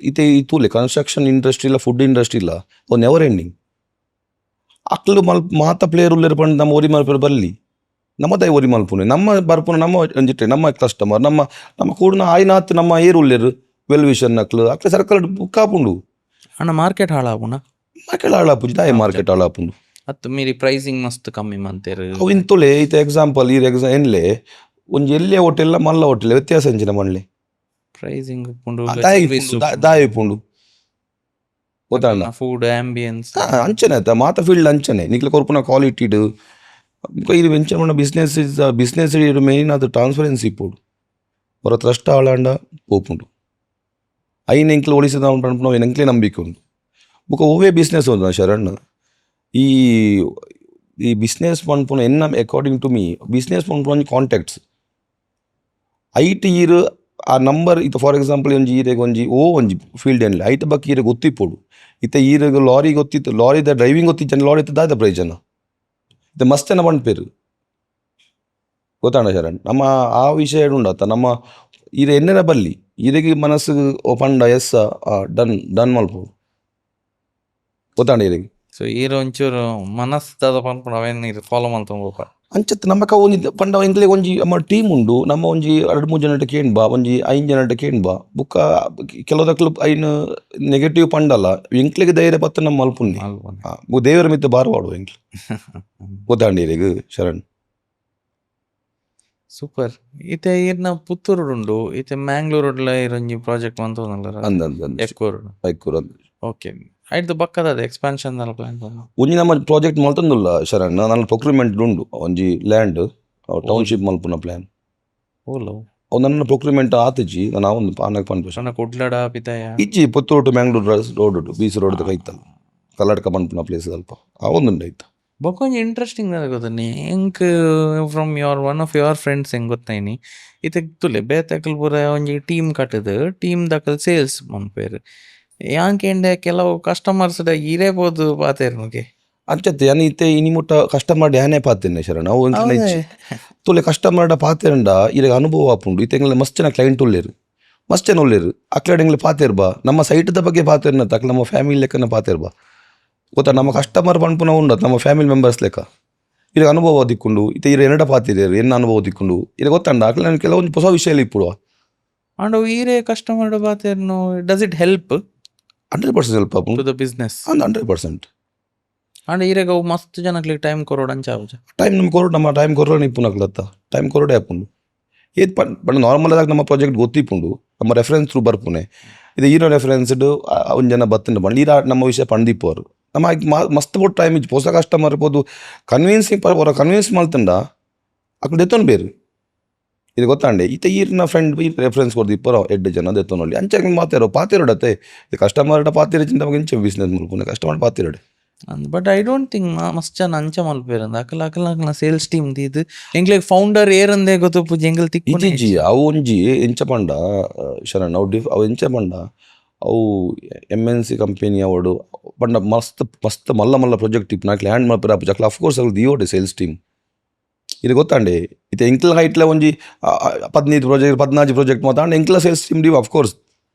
ಇತ್ತೆ ಈ ತೂಲೆ ಕನ್ಸ್ಟ್ರಕ್ಷನ್ ಇಂಡಸ್ಟ್ರಿ ಇಲ್ಲ ಫುಡ್ ಇಂಡಸ್ಟ್ರಿ ಇಲ್ಲ ಒಂದು ನೆವರ್ ಎಂಡಿಂಗ್ ಅಕ್ಲು ಮಾತ ಪ್ಲೇಯರ್ ಉಳ್ಳೇರು ಪಂಡ ನಮ್ಮ ಒರಿ ಮಲ್ಪರು ಬರಲಿ ನಮ್ಮದೇ ಒರಿ ಮಲ್ಪುನೆ ನಮ್ಮ ಬರ್ಪುನ ನಮ್ಮ ಅಂಜಿಟ್ಟೆ ನಮ್ಮ ಕಸ್ಟಮರ್ ನಮ್ಮ ಕೂಡನ ಆಯ್ನಾತ್ ನಮ್ಮ ಏರು ಉಳ್ಳೇರು ವೆಲ್ ವಿಷನ್ ಅಕ್ಲು ಅಕ್ಲೆ ಸರ್ಕಲ್ ಕಾಪುಂಡು ಅಣ್ಣ ಮಾರ್ಕೆಟ್ ಹಾಳಾಪುನ ಮಾರ್ಕೆಟ್ ಹಾಳಾಪುಜಿ ದಾಯ ಮಾರ್ಕೆಟ್ ಹಾಳಾಪುಂಡು ಅತ್ತು ಮೀರಿ ಪ್ರೈಸಿಂಗ್ ಮಸ್ತ್ ಕಮ್ಮಿ ಮಂತೇರು ಅವು ಇಂತೊಲೆ ಈತ ಎಕ್ಸಾಂಪಲ್ ಎನ್ಲೆ ಒಂಜಿ ಎಲ್ಲೆ ಹೋಟೆಲ್ ಮಲ್ಲ ಹೋಟೆಲ್ ವ್ಯತ್ಯಾಸ ಅಂಚಿನ ಮಣ್ಲೆ ಪ್ರೈಸಿಂಗ್ ದಾಯ ಪುಂಡು ಗೊತ್ತಾಂಡ ಫುಡ್ ಆಂಬಿಯನ್ಸ್ ಅಂಚನೆ ಆಯ್ತಾ ಮಾತ ಫೀಲ್ಡ್ ಅಂಚನೆ ನಿಕ್ಲೆ ಕೊರ್ಪುನ ಕ್ವಾಲಿಟಿಡ್ ಇದು ವೆಂಚರ್ ಪಂಡ ಬಿಸ್ನೆಸ್ ಮೇನ್ ಅದು ಟ್ರಾನ್ಸ್ಪರೆನ್ಸಿ ಇಪ್ಪುಡು ಅವರ ಟ್ರಸ್ಟ್ ಆಳಾಂಡ ಪೋಪುಂಡು ಐನ್ ಎಂಕ್ಲೆ ಒಳಿಸಿದ ಪಂಪು ಎಂಕ್ಲೆ ನಂಬಿಕೆ ಉಂಡು ಬುಕ್ಕ ಓವೇ ಬಿಸ್ನೆಸ್ ಒಂದು ಶರಣ್ ಈ ಈ ಬಿಸ್ನೆಸ್ ಪನ್ಪುನ ಎನ್ನ ಅಕಾರ್ಡಿಂಗ್ ಟು ಮೀ ಬಿಸ್ನೆಸ್ ಪನ್ಪುನ ಒಂಜಿ ಕಾಂಟ್ಯಾಕ್ಟ್ಸ್ ಐಟ್ ಈರ್ ಆ ನಂಬರ್ ಇತ್ತ ಫಾರ್ ಎಕ್ಸಾಂಪಲ್ ಒಂಜಿ ಈರೆಗ್ ಒಂಜಿ ಫೀಲ್ಡ್ ಏನಿಲ್ಲ ಐಟ್ ಬಗ್ಗೆ ಈರೆ ಗೊತ್ತಿಪ್ಪೋಡು ಇತ್ತ ಈರೆಗ್ ಲಾರಿ ಗೊತ್ತಿತ್ತು ಲಾರಿದ ಡ್ರೈವಿಂಗ್ ಗೊತ್ತಿತ್ತು ಲಾರಿ ಇತ್ತ ದಾದ ಪ್ರಯೋಜನ ಇತ್ತ ಮಸ್ತೆನ ಪಂಡ್ಪೇರು ಗೊತ್ತಾಂಡ ಶರಣ್ ನಮ್ಮ ಆ ವಿಷಯ ಉಂಡತ್ತ ನಮ್ಮ ಈರೆ ಎನ್ನೆರ ಬಲ್ಲಿ ಈರೆಗೆ ಮನಸ್ಸು ಪಂಡ ಎಸ್ಸ ಡನ್ ಡನ್ ಮಲ್ಪು ಗೊತ್ತಾಂಡ ಈರೆಗೆ ಸೊ ಈರ ಒಂಚೂರು ಮನಸ್ಸು ದಾದ ಪನ್ಪುನ ಅವೇನ್ ನೀರು ಫಾಲೋ ಮಾಡ್ತಾ ಅಂಚತ್ ನಮ್ಮಕ ಒಂಜಿ ಪಂಡ ಎಂಕ್ಲೆ ಒಂಜಿ ನಮ್ಮ ಟೀಮ್ ಉಂಡು ನಮ್ಮ ಒಂಜಿ 2-3 ಜನಟ ಕೇಣ್ಬಾ ಒಂಜಿ 5 ಜನಟ ಕೇಣ್ಬಾ ಬುಕ್ಕ ಕೆಲವುದಕ್ಲು ಐನ್ ನೆಗೆಟಿವ್ ಪಂಡಲ್ಲ ಎಂಕ್ಲೆಗೆ ಧೈರ್ಯ ಪತ್ತ ನಮ್ಮ ಮಲ್ಪುನ್ನಿ ದೇವರ ಮಿತ್ತ ಬಾರವಾಡು ಎಂಕ್ಲೆ ಗೊತ್ತಾಂಡೀರೆಗ್ ಶರಣ್ ಸೂಪರ್ ಇತ್ತೆ ಈರ್ನ ಪುತ್ತೂರುಡು ಇತ್ತೆ ಮ್ಯಾಂಗ್ಳೂರುಡ್ಲ ಇರೊಂಜಿ ಪ್ರಾಜೆಕ್ಟ್ ಮಂತೊಂದುಲ್ಲೆರ್ ಅಂದ್ ಎಕ್ಕೂರು ಓಕೆ ಐಟ್ ಬಕ್ಕದ ಎಕ್ಸ್ಪಾನ್ಷನ್ ಪ್ಲಾನ್ ಒಂಜಿ ನಮ್ಮ ಪ್ರಾಜೆಕ್ಟ್ ಮಲ್ತೊಂದುಲ್ಲ ಶರಣ್ ನನ್ನ ಪ್ರೊಕ್ಯೂರ್ಮೆಂಟ್ ಉಂಡು ಒಂಜಿ ಲ್ಯಾಂಡ್ ಟೌನ್ಶಿಪ್ ಮಲ್ಪುನ ಪ್ಲಾನ್ ಓಲೋ ಅವು ನನ್ನ ಪ್ರೊಕ್ಯೂರ್ಮೆಂಟ್ ಆತಜಿ ನಾನು ಒಂದು ಪಾನಕ್ ಪನ್ಪು ಸಣ್ಣ ಕುಡ್ಲಡ ಪಿತಾಯ ಇಜ್ಜಿ ಪುತ್ತೂರು ಟು ಮ್ಯಾಂಗ್ಳೂರ್ ರೋಡ್ ಬೀಸ್ ರೋಡ್ ಐತಲ್ಲ ಕರ್ನಾಟಕ ಪನ್ಪುನ ಪ್ಲೇಸ್ ಅಲ್ಪ ಅವೊಂದುಂಡು ಐತ ಬೊಕೊಂಜಿ ಇಂಟ್ರೆಸ್ಟಿಂಗ್ ಗೊತ್ತನಿ ಎಂಕ್ from one of your friends ಹೆಂಗ್ ಗೊತ್ತೈನಿ ಇತ್ತೆ ತುಲೆ ಬೇತಕಲ್ ಪೂರ ಒಂಜಿ ಟೀಮ್ ಕಟ್ಟದು ಟೀಮ್ ದಕಲ್ ಸೇಲ್ಸ್ ಮನ್ಪೇರು ಯಾಂಕೆಂಡೆ ಕೆಲವು ಕಸ್ಟಮರ್ಸ್ ಇರೇ ಬೋದು ಪಾತೇರು ನಗೆ ಅಂಚತ್ತೆ ಯಾನ್ ಇತ್ತೆ ಇನಿ ಮುಟ್ಟ ಕಸ್ಟಮರ್ ಡ್ಯಾನೆ ಪಾತೇನೆ ಶರಣ್ ಅವು ತುಲೆ ಕಸ್ಟಮರ್ಡ ಪಾತೇರಂಡ ಇರೆಗ್ ಅನುಭವ ಆಪುಂಡು ಇತ್ತೆಂಗ್ಲ ಮಸ್ತಿನ ಕ್ಲೈಂಟ್ ಉಳ್ಳೇರು ಮಸ್ತೆನ ಉಳ್ಳೇರು ಅಕ್ಲೆಡೆಂಗ್ಲ ಪಾತೇರ್ ಬಾ ನಮ್ಮ ಸೈಟ್ದ ಬಗ್ಗೆ ಪಾತೇರ್ನ ತಕ್ಕ ನಮ್ಮ ಫ್ಯಾಮಿಲಿ ಲೆಕ್ಕನ ಪಾತೇರ್ ಬಾ ಗೊತ್ತಾ ನಮ್ಮ ಕಸ್ಟಮರ್ ಪನ್ಪುನ ಉಂಡತ್ ನಮ್ಮ ಫ್ಯಾಮಿಲಿ ಮೆಂಬರ್ಸ್ ಲೆಕ್ಕ ಇರೆಗ್ ಅನುಭವ ದಿಕ್ಕೊಂಡು ಇತ್ತೆ ಇರ ಎನ್ನಡ ಪಾತಿರೇರು ಎನ್ನ ಅನುಭವ ದಿಕ್ಕೊಂಡು ಇರೆಗ್ ಗೊತ್ತಂಡ ಅಕ್ಲೆ ಕೆಲವೊಂದು ಹೊಸ ವಿಷಯ ಇಪ್ಪುಡುವ ಅಂಡ್ ಈರೇ ಕಸ್ಟಮರ್ ಪಾತೇರ್ನು ಡಸ್ ಇಟ್ ಹೆಲ್ಪ್ 100% ಹೆಲ್ಪ್ ಆಪುಂಡು ಟು ದ ಬಿಸ್ನೆಸ್ 100%. ಅಂಡ್ ಈರೆಗ ಅವು ಮಸ್ತ್ ಜನಕ್ಲಿಗೆ ಟೈಮ್ ಕೊರೋಡು ಅಂಚಾವುಜ ಟೈಮ್ ನಮ್ಮ ಕೊರೋಡು ನಮ್ಮ ಟೈಮ್ ಕೊರೋಡು ಇಪ್ಪುನಕ್ಲತ್ತ ಟೈಮ್ ಕೊರೋಡೆ ಆಪುಂಡು ಏತ್ ಪಂಡ ನಾರ್ಮಲ್ ಆಗಿ ನಮ್ಮ ಪ್ರಾಜೆಕ್ಟ್ ಗೊತ್ತಿಪ್ಪುಂಡು ನಮ್ಮ ರೆಫರೆನ್ಸ್ ಥ್ರೂ ಬರ್ಪುನೆ ಇದು ಹೀರೋ ರೆಫರೆನ್ಸ್ಡ್ ಒಂದು ಜನ ಬತ್ತಿಂದ ಬಂದು ಈರ ನಮ್ಮ ವಿಷಯ ಪಂದಿಪ್ಪೋರು ನಮ್ಮ ಮಸ್ತ್ ಬೋಟ್ ಟೈಮ್ ಇತ್ತು ಹೊಸ ಕಸ್ಟಮರ್ ಇರ್ಬೋದು ಕನ್ವಿನ್ಸಿಂಗ್ ಅವರ ಕನ್ವಿನ್ಸ್ ಮಾಡ್ತಂಡ ಅక్కడ ಎತ್ತೊಂದು ಬೇರು ಇದು ಗೊತ್ತಾಂಡೆ ಈತ ಈರ್ನ ಫ್ರೆಂಡ್ ರೆಫರೆನ್ಸ್ ಕೊಡ್ದು ಇಪ್ಪರ 2 ಜನ ಎತ್ತೊಂದು ಅಂಚೆ ಮಾತಾರೋ ಪಾತಿರೋಡತ್ತೆ ಇದು ಕಸ್ಟಮರ್ಡ ಪಾತಿರ ಚಿಂತ ಇಂಚೆ ಬಿಸ್ನೆಸ್ ಮುಲ್ಪುನೆ ಕಸ್ಟಮರ್ ಪಾತಿರೋಡೆ ಬಟ್ ಐ ಡೋಂಟ್ ಥಿಂಕ್ ಮಸ್ತ್ ಜನ ಅಂಚ ಮಲ್ಪೇರಂದ ಅಕಲ ಸೇಲ್ಸ್ ಟೀಮ್ ದೀದ್ ಎಂಗ್ಲೆಗ್ ಫೌಂಡರ್ ಏರಂದೇ ಗೊತ್ತು ಪೂಜೆ ಎಂಗ್ಲ ತಿಕ್ಕು ಜಿ ಅವು ಒಂಜಿ ಎಂಚ ಪಂಡ ಶರಣ್ ಅವು ಎಂಚ ಪಂಡ ಅವು MNC ಕಂಪೆನಿ ಅವಡು ಪಂಡ ಮಸ್ತ್ ಮಸ್ತ್ ಮಲ್ಲ ಮಲ್ಲ ಪ್ರಾಜೆಕ್ಟ್ ಇಪ್ಪು ನಾಲ್ಕು ಲ್ಯಾಂಡ್ ಮಲ್ಪರ ಅಪ್ಪ ಅಫ್ಕೋರ್ಸ್ ಅವ್ರು ದಿಯೋಡೆ ಸೇಲ್ಸ್ ಟೀಮ್ ಇದು ಗೊತ್ತಾಂಡೆ ಇದು ಎಂಕ್ಲ ಹೈಟ್ಲ ಒಂಜಿ 15 ಪ್ರಾಜೆಕ್ಟ್ 14 ಪ್ರಾಜೆಕ್ಟ್ ಮಾತಾಂಡ ಎಂಕ್ಲ ಸೇಲ್ಸ್ ಟೀಮ್ ದೀವ್ ಅಫ್ಕೋರ್ಸ್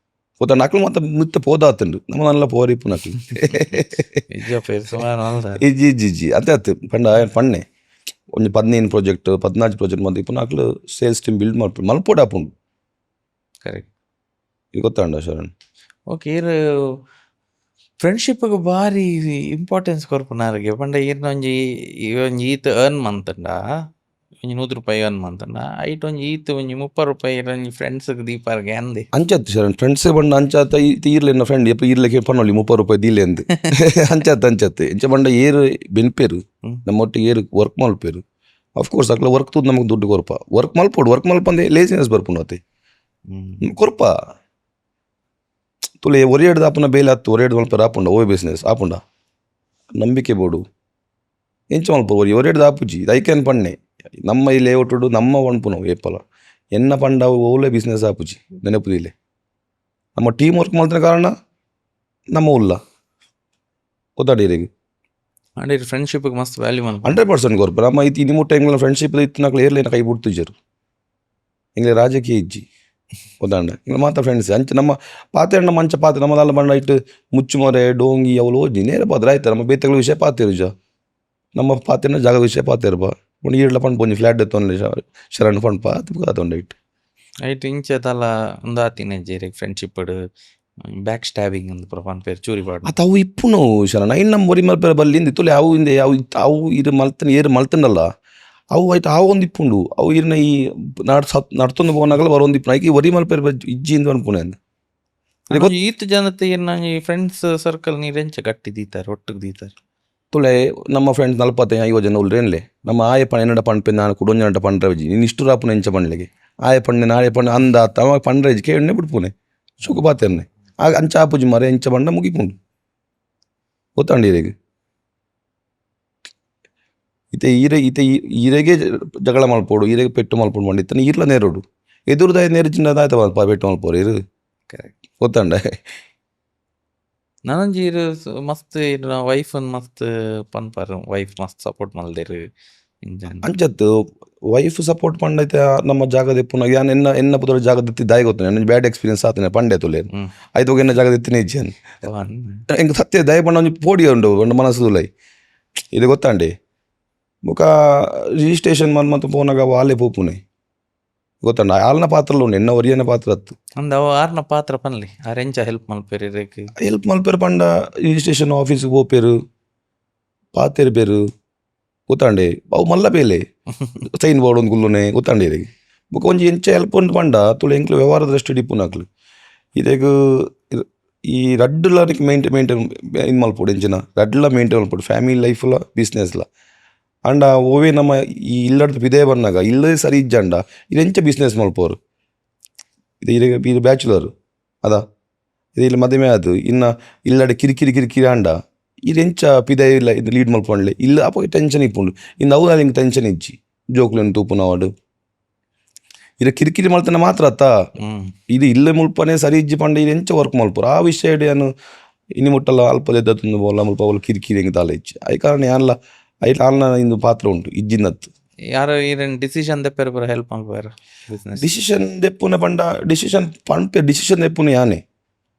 ಗೊತ್ತಾ ನಕ್ಲು ಮತ್ತೆ ಮಿತ್ತ ಪೋದಾತಂಡು ನಮ್ಮ ನಲ್ಲ ಪೋರಿಪ್ಪು ನಕ್ಲು ಇಜ್ಜಿ ಅತ್ತೆ ಪಂಡ ಪಣ್ಣೆ ಒಂಜಿ 15 ಪ್ರಾಜೆಕ್ಟ್ 14 ಪ್ರಾಜೆಕ್ಟ್ ಮಾತ ಇಪ್ಪು ನಕ್ಲು ಸೇಲ್ಸ್ ಟೀಮ್ ಬಿಲ್ಡ್ ಮಲ್ಪೋಡೆ ಆಪುಂಡು ಕರೆಕ್ಟ್ ಇದು ಗೊತ್ತಾಂಡ ಶರಣ್ ಓಕೆ ಈರು ಫ್ರೆಂಡ್ಶಿಪ್ಗೆ ಭಾರಿ ಇಂಪಾರ್ಟೆನ್ಸ್ ಕೊರ್ಪುನಾರಿಗೆ ಪಂಡ ಈರ್ನ ಒಂಜಿ ಈತ್ ಅರ್ನ್ ಮಂತಂಡ ಒಂಜಿ 100 ರೂಪಾಯಿ ಅರ್ನ್ ಮಂತಂಡ ಐಟ್ ಒಂಜಿ ಈತ್ ಒಂಜಿ 30 ರೂಪಾಯಿ ಒಂಜಿ ಫ್ರೆಂಡ್ಸ್ಗೆ ದೀಪಾರ್ಗೆ ಅಂದೆ ಅಂಚತ್ತು ಶರಣ್ ಫ್ರೆಂಡ್ಸ್ ಬಂಡ ಅಂಚಾತ ಈರ್ಲೆ ಎನ್ನ ಫ್ರೆಂಡ್ ಎಪ್ಪ ಈರ್ಲೆಗೆ ಪನ್ನೊಳ್ಳಿ 30 ರೂಪಾಯಿ ದೀಲೆ ಅಂದ್ ಅಂಚತ್ತೆ ಎಂಚ ಬಂಡ ಏರು ಬೆನ್ಪೇರು ನಮ್ಮೊಟ್ಟಿಗೆ ಏರು ವರ್ಕ್ ಮಲ್ಪೇರು ಅಫ್ಕೋರ್ಸ್ ಅಕ್ಲ ವರ್ಕ್ ತೂದ್ ನಮಗೆ ದುಡ್ಡು ಕೊರಪ ವರ್ಕ್ ಮಲ್ಪೋಡು ವರ್ಕ್ ಮಲ್ಪಂದೆ ಲೇಸಿನೆಸ್ ಬರ್ಪುಂಡು ಅತ್ತೆ ಕೊರಪ ತುಲೆ ಒರಿಯಡ್ದು ಆಪುನ ಬೇಲೆ ಹತ್ತು ಒರಿಯಡ್ದು ಮಲ್ಪರ ಆಪುಂಡ ಓ ಬಿಸ್ನೆಸ್ ಆಪುಂಡ ನಂಬಿಕೆ ಬೋಡು ಎಂಚ ಮಲ್ಪ ಒರಿಯಡ್ದು ಆಪುಜಿ ಐಕೇನ್ ಪಣ್ಣೆ ನಮ್ಮ ಈ ಲೇಔಟುಡು ನಮ್ಮ ಒಣ್ಪುನ ಏಪಲ ಎನ್ನ ಪಂಡ ಓಲೆ ಬಿಸ್ನೆಸ್ ಆಪುಜಿ ನೆನಪುದಿಲೆ ನಮ್ಮ ಟೀಮ್ ವರ್ಕ್ ಮಲ್ತಿನ ಕಾರಣ ನಮ್ಮ ಉಲ್ಲ ಗೊತ್ತಾಡೀರಿಗೆ ಅಂಡ್ ಫ್ರೆಂಡ್ಶಿಪ್ಗೆ ಮಸ್ತ್ ವ್ಯಾಲ್ಯೂ ಮಲ್ಪ 100% ಕೊರ್ಪ ನಮ್ಮ ಇತ್ತು ಇನಿ ಮುಟ್ಟ ಎಂಗ್ಲ ಫ್ರೆಂಡ್ಶಿಪ್ ಇತ್ತು ನಕ್ಲು ಏರ್ಲೇನ ಕೈ ಬಿಡ್ತಿಜರು ಎಂಗ್ಲೆ ರಾಜಕೀಯ ಇಜ್ಜಿ ಗೊತ್ತಾಂಡ ಇಂಗ್ಲ ಮಾತ ಫ್ರೆಂಡ್ಸ್ ಅಂಚ ನಮ್ಮ ಪಾತೆರಣ್ಣ ಮಂಚ ಪಾತ್ರೆ ನಮ್ಮದಲ್ಲ ಬಂಡ ಇಟ್ಟು ಮುಚ್ಚುಮೊರೆ ಡೋಂಗಿ ಅವಳು ಓಜಿ ನೇರ ಪಾತ್ರ ಆಯ್ತು ನಮ್ಮ ಬೇತಗಳ ವಿಷಯ ಪಾತಿರು ಜ ನಮ್ಮ ಪಾತೆರಣ್ಣ ಜಾಗ ವಿಷಯ ಪಾತೇರು ಬಾ ಒಂದು ಈಡ್ಲ ಪಂಡ್ ಪೊಂಜಿ ಫ್ಲಾಟ್ ಎತ್ತೊಂದು ಶರಣ್ ಪಂಡ್ ಪಾತ್ ಅದೊಂದು ಇಟ್ಟು ಐಟ್ ಇಂಚತಲ್ಲ ಒಂದು ಆತಿನ ಜೇರಿಗೆ ಫ್ರೆಂಡ್ಶಿಪ್ ಬ್ಯಾಕ್ ಸ್ಟ್ಯಾಬಿಂಗ್ ಅಂತ ಪ್ರೊಫಾನ್ ಪೇರ್ ಚೂರಿ ಬಾಡು ಅದು ಅವು ಇಪ್ಪುನು ಶರಣ ಇನ್ನು ನಮ್ಮ ಒರಿ ಮಲ್ಪೇರ ಬಲ್ಲಿಂದ ಇತ್ತುಲೆ ಅವು ಹಿಂದೆ ಅವು ಇದು ಮಲ್ತನ ಏರು ಮಲ್ತನಲ್ಲ ಅವು ಆಯ್ತು ಆ ಒಂದು ಇಪ್ಪುಂಡು ಅವು ಇರ್ನ ಈ ನಡ್ತೊಂದು ಹೋಗನಾಗಲ್ಲ ಬರೋಂದು ಇಪ್ಪು ಐಕಿ ಒರಿ ಮಲ್ಪೇರ ಇಜ್ಜಿಂದ ಅನ್ಪುನೆ ಅಂದ ಈತ್ ಜನತೆ ಈ ಫ್ರೆಂಡ್ಸ್ ಸರ್ಕಲ್ ನೀರೆಂಚ ಗಟ್ಟಿ ದೀತಾರೆ ಒಟ್ಟಿಗೆ ದೀತಾರೆ ತುಳೆ ನಮ್ಮ ಫ್ರೆಂಡ್ಸ್ 40-50 ಜನ ಉಳ್ರೇನ್ಲೆ ನಮ್ಮ ಆಯ ಪಣ ಎನ್ನಡ ಪಂಡ್ಪೆ ನಾನು ಕುಡೊಂಜನಟ ಪಂಡ್ರವೆಜಿ ನೀನು ಇಷ್ಟು ರಾಪುನ ಎಂಚ ಪಂಡ್ಲೆಗೆ ಆಯ ಪಂಡೆ ನಾಳೆ ಪಂಡೆ ಅಂದ ತಮ ಪಂಡ್ರೆಜಿ ಕೇಳನೆ ಬಿಡ್ಪುನೆ ಸುಖ ಪಾತೆರ್ನೆ ಆಗ ಅಂಚ ಆಪುಜಿ ಮರೆ ಎಂಚ ಪಂಡ ಮುಗಿಪುಂಡು ಗೊತ್ತಾಂಡೀರಿಗೆ ಈರೆಗೆ ಜಗಳ ಮಲ್ಪೋಡು ಈರೆಗೆ ಪೆಟ್ಟು ಮಲ್ಪೋಡು ಮಾಡಿತ್ತಾನೆ ಈರ್ಲ ನೇರೋಡು ಎದುರುದಾಯ ನೇರ್ಚಿನದಾಯ್ತ ಪೆಟ್ಟು ಮಲ್ಪೋರು ಇರು ಕರೆಕ್ಟ್. ಗೊತ್ತಂಡ ನನಂಜಿ ಮಸ್ತ್ ವೈಫ್ ಮಸ್ತ್ ಪನ್ಪರ್ ವೈಫ್ ಮಸ್ತ್ ಸಪೋರ್ಟ್ ಮಲ್ದೆರ್ ಇಂಜನ್ ಅಂಚತ್ತು ವೈಫ್ ಸಪೋರ್ಟ್ ಪಂಡೈತೆ ನಮ್ಮ ಜಾಗದ ಎಪ್ಪುನ ಯಾನ್ ಎನ್ನ ಪುದರ ಜಾಗದ ಎತ್ತಿ ದಾಯಿ ಗೊತ್ತಾನೆ ನನ್ನ ಬ್ಯಾಡ್ ಎಕ್ಸ್ಪೀರಿಯನ್ಸ್ ಆತನೆ ಪಂಡೆ ತುಲೇನು ಆಯ್ತು ಹೋಗಿ ಎನ್ನ ಜಾಗದ ಎತ್ತಿನ ಇಜ್ಜನ್ ಎಂಗೆ ಸತ್ಯ ದಯ ಪಂಡ ಒಂಜಿ ಪೋಡಿ ಉಂಡು ಒಂದು ಮನಸ್ಸು ತುಲೈ ಇದು ಗೊತ್ತಾಂಡೆ ಮುಖ ರಿಜಿಸ್ಟ್ರೇಷನ್ ಮತ್ತು ಪೋನಾಗ ವಾಲೆ ಪೋಪುನೆ ಗೊತ್ತಂಡ ಆಲ್ನ ಪಾತ್ರಲು ಉಂಡು ಎನ್ನ ಒರಿಯನ ಪಾತ್ರ ಹತ್ತು ಅಂದ ಅವ ಆರ್ನ ಪಾತ್ರ ಪನ್ಲಿ ಅರೆಂಚ ಹೆಲ್ಪ್ ಮಲ್ಪೆರ್ ಹೆಲ್ಪ್ ಮಲ್ಪೇರು ಪಂಡ ರಿಜಿಸ್ಟ್ರೇಷನ್ ಆಫೀಸ್ಗೆ ಹೋಗ್ಪೇರು ಪಾತೆರು ಬೇರು ಗೊತ್ತಾಂಡೆ ಅವು ಮಲ್ಲ ಬೇಲೆ ಸೈನ್ ಬೋರ್ಡ್ ಒಂದು ಗುಲ್ಲುನೆ ಗೊತ್ತಾಂಡೆ ಬುಕ್ ಒಂಜಿ ಎಂಚ ಹೆಲ್ಪ್ ಉಂಡು ಪಂಡ ತುಳು ಎಂಕ್ಲು ವ್ಯವಹಾರ ದೃಷ್ಟಿ ಡಿಪ್ಪುನಾಕ್ಲು ಇದೆಗ್ ಈ ರಡ್ಡುಲ ಮೇಂಟೈನ್ ಇದು ಮಲ್ಪೋಡು ಎಂಚಿನ ರಡ್ಡುಲ ಮೇಂಟೈನ್ ಮಲ್ಪೋಡು ಫ್ಯಾಮಿಲಿ ಲೈಫ್ಲ ಬಿಸ್ನೆಸ್ಲ ಅಂಡ ಓವೇ ನಮ್ಮ ಈ ಇಲ್ಲಡ್ದು ಪಿದೇ ಬಂದಾಗ ಇಲ್ಲದೇ ಸರಿ ಇಜ್ಜಂಡ ಇದು ಎಂಚ ಬಿಸ್ನೆಸ್ ಮಲ್ಪೋರು ಇದು ಬ್ಯಾಚುಲರ್ ಅದಾ ಇದು ಇಲ್ಲಿ ಮದುವೆ ಅದು ಇನ್ನು ಇಲ್ಲಡೆ ಕಿರಿಕಿರಿ ಅಂಡ ಇದು ಎಂಚ ಪಿದೆ ಇಲ್ಲ ಇದು ಲೀಡ್ ಮಲ್ಪೊಂಡ್ಲೆ ಇಲ್ಲ ಅಪ್ಪ ಟೆನ್ಷನ್ ಇಪ್ಪುಂಡು ಇನ್ನು ಅವು ನಿಂಗೆ ಟೆನ್ಷನ್ ಇಜ್ಜಿ ಜೋಕ್ಲೆನ್ ತೂಪು ನಾವಾಡು ಇದು ಕಿರಿಕಿರಿ ಮಲ್ತನ ಮಾತ್ರ ಅತ್ತ ಇದು ಇಲ್ಲೇ ಮುಲ್ಪನೆ ಸರಿ ಇಜ್ಜಿ ಪಂಡ ಇದು ಎಂಚ ವರ್ಕ್ ಮಲ್ಪೋರು ಆ ವಿಷಯ ಏನು ಇನ್ನು ಮುಟ್ಟಲ್ಲ ಅಲ್ಪದೆದ್ದು ಬೋಲ ಮುಲ್ಪ ಅವಳು ಕಿರಿಕಿರಿ ಹೆಂಗೆ ತಾಲ ಇಜ್ಜಿ ಐ ಕಾರಣ ಯಾನ್ಲ ಐಟ್ ಆಲ್ನ ಇಂದು ಪಾತ್ರ ಉಂಟು ಇಜ್ಜಿನತ್ತು ಯಾರು ಈರೇನು ಡಿಸಿಷನ್ ದೆಪ್ಪೆರ್ ಪೂರ ಹೆಲ್ಪ್ ಮಲ್ಪೇರ್ ಬಿಸ್ನೆಸ್ ಡಿಸಿಷನ್ ದೆಪ್ಪುನ ಪಂಡ ಡಿಸಿಷನ್ ಪಂಪೆ ಡಿಸಿಷನ್ ದೆಪ್ಪುನ ಯಾನೆ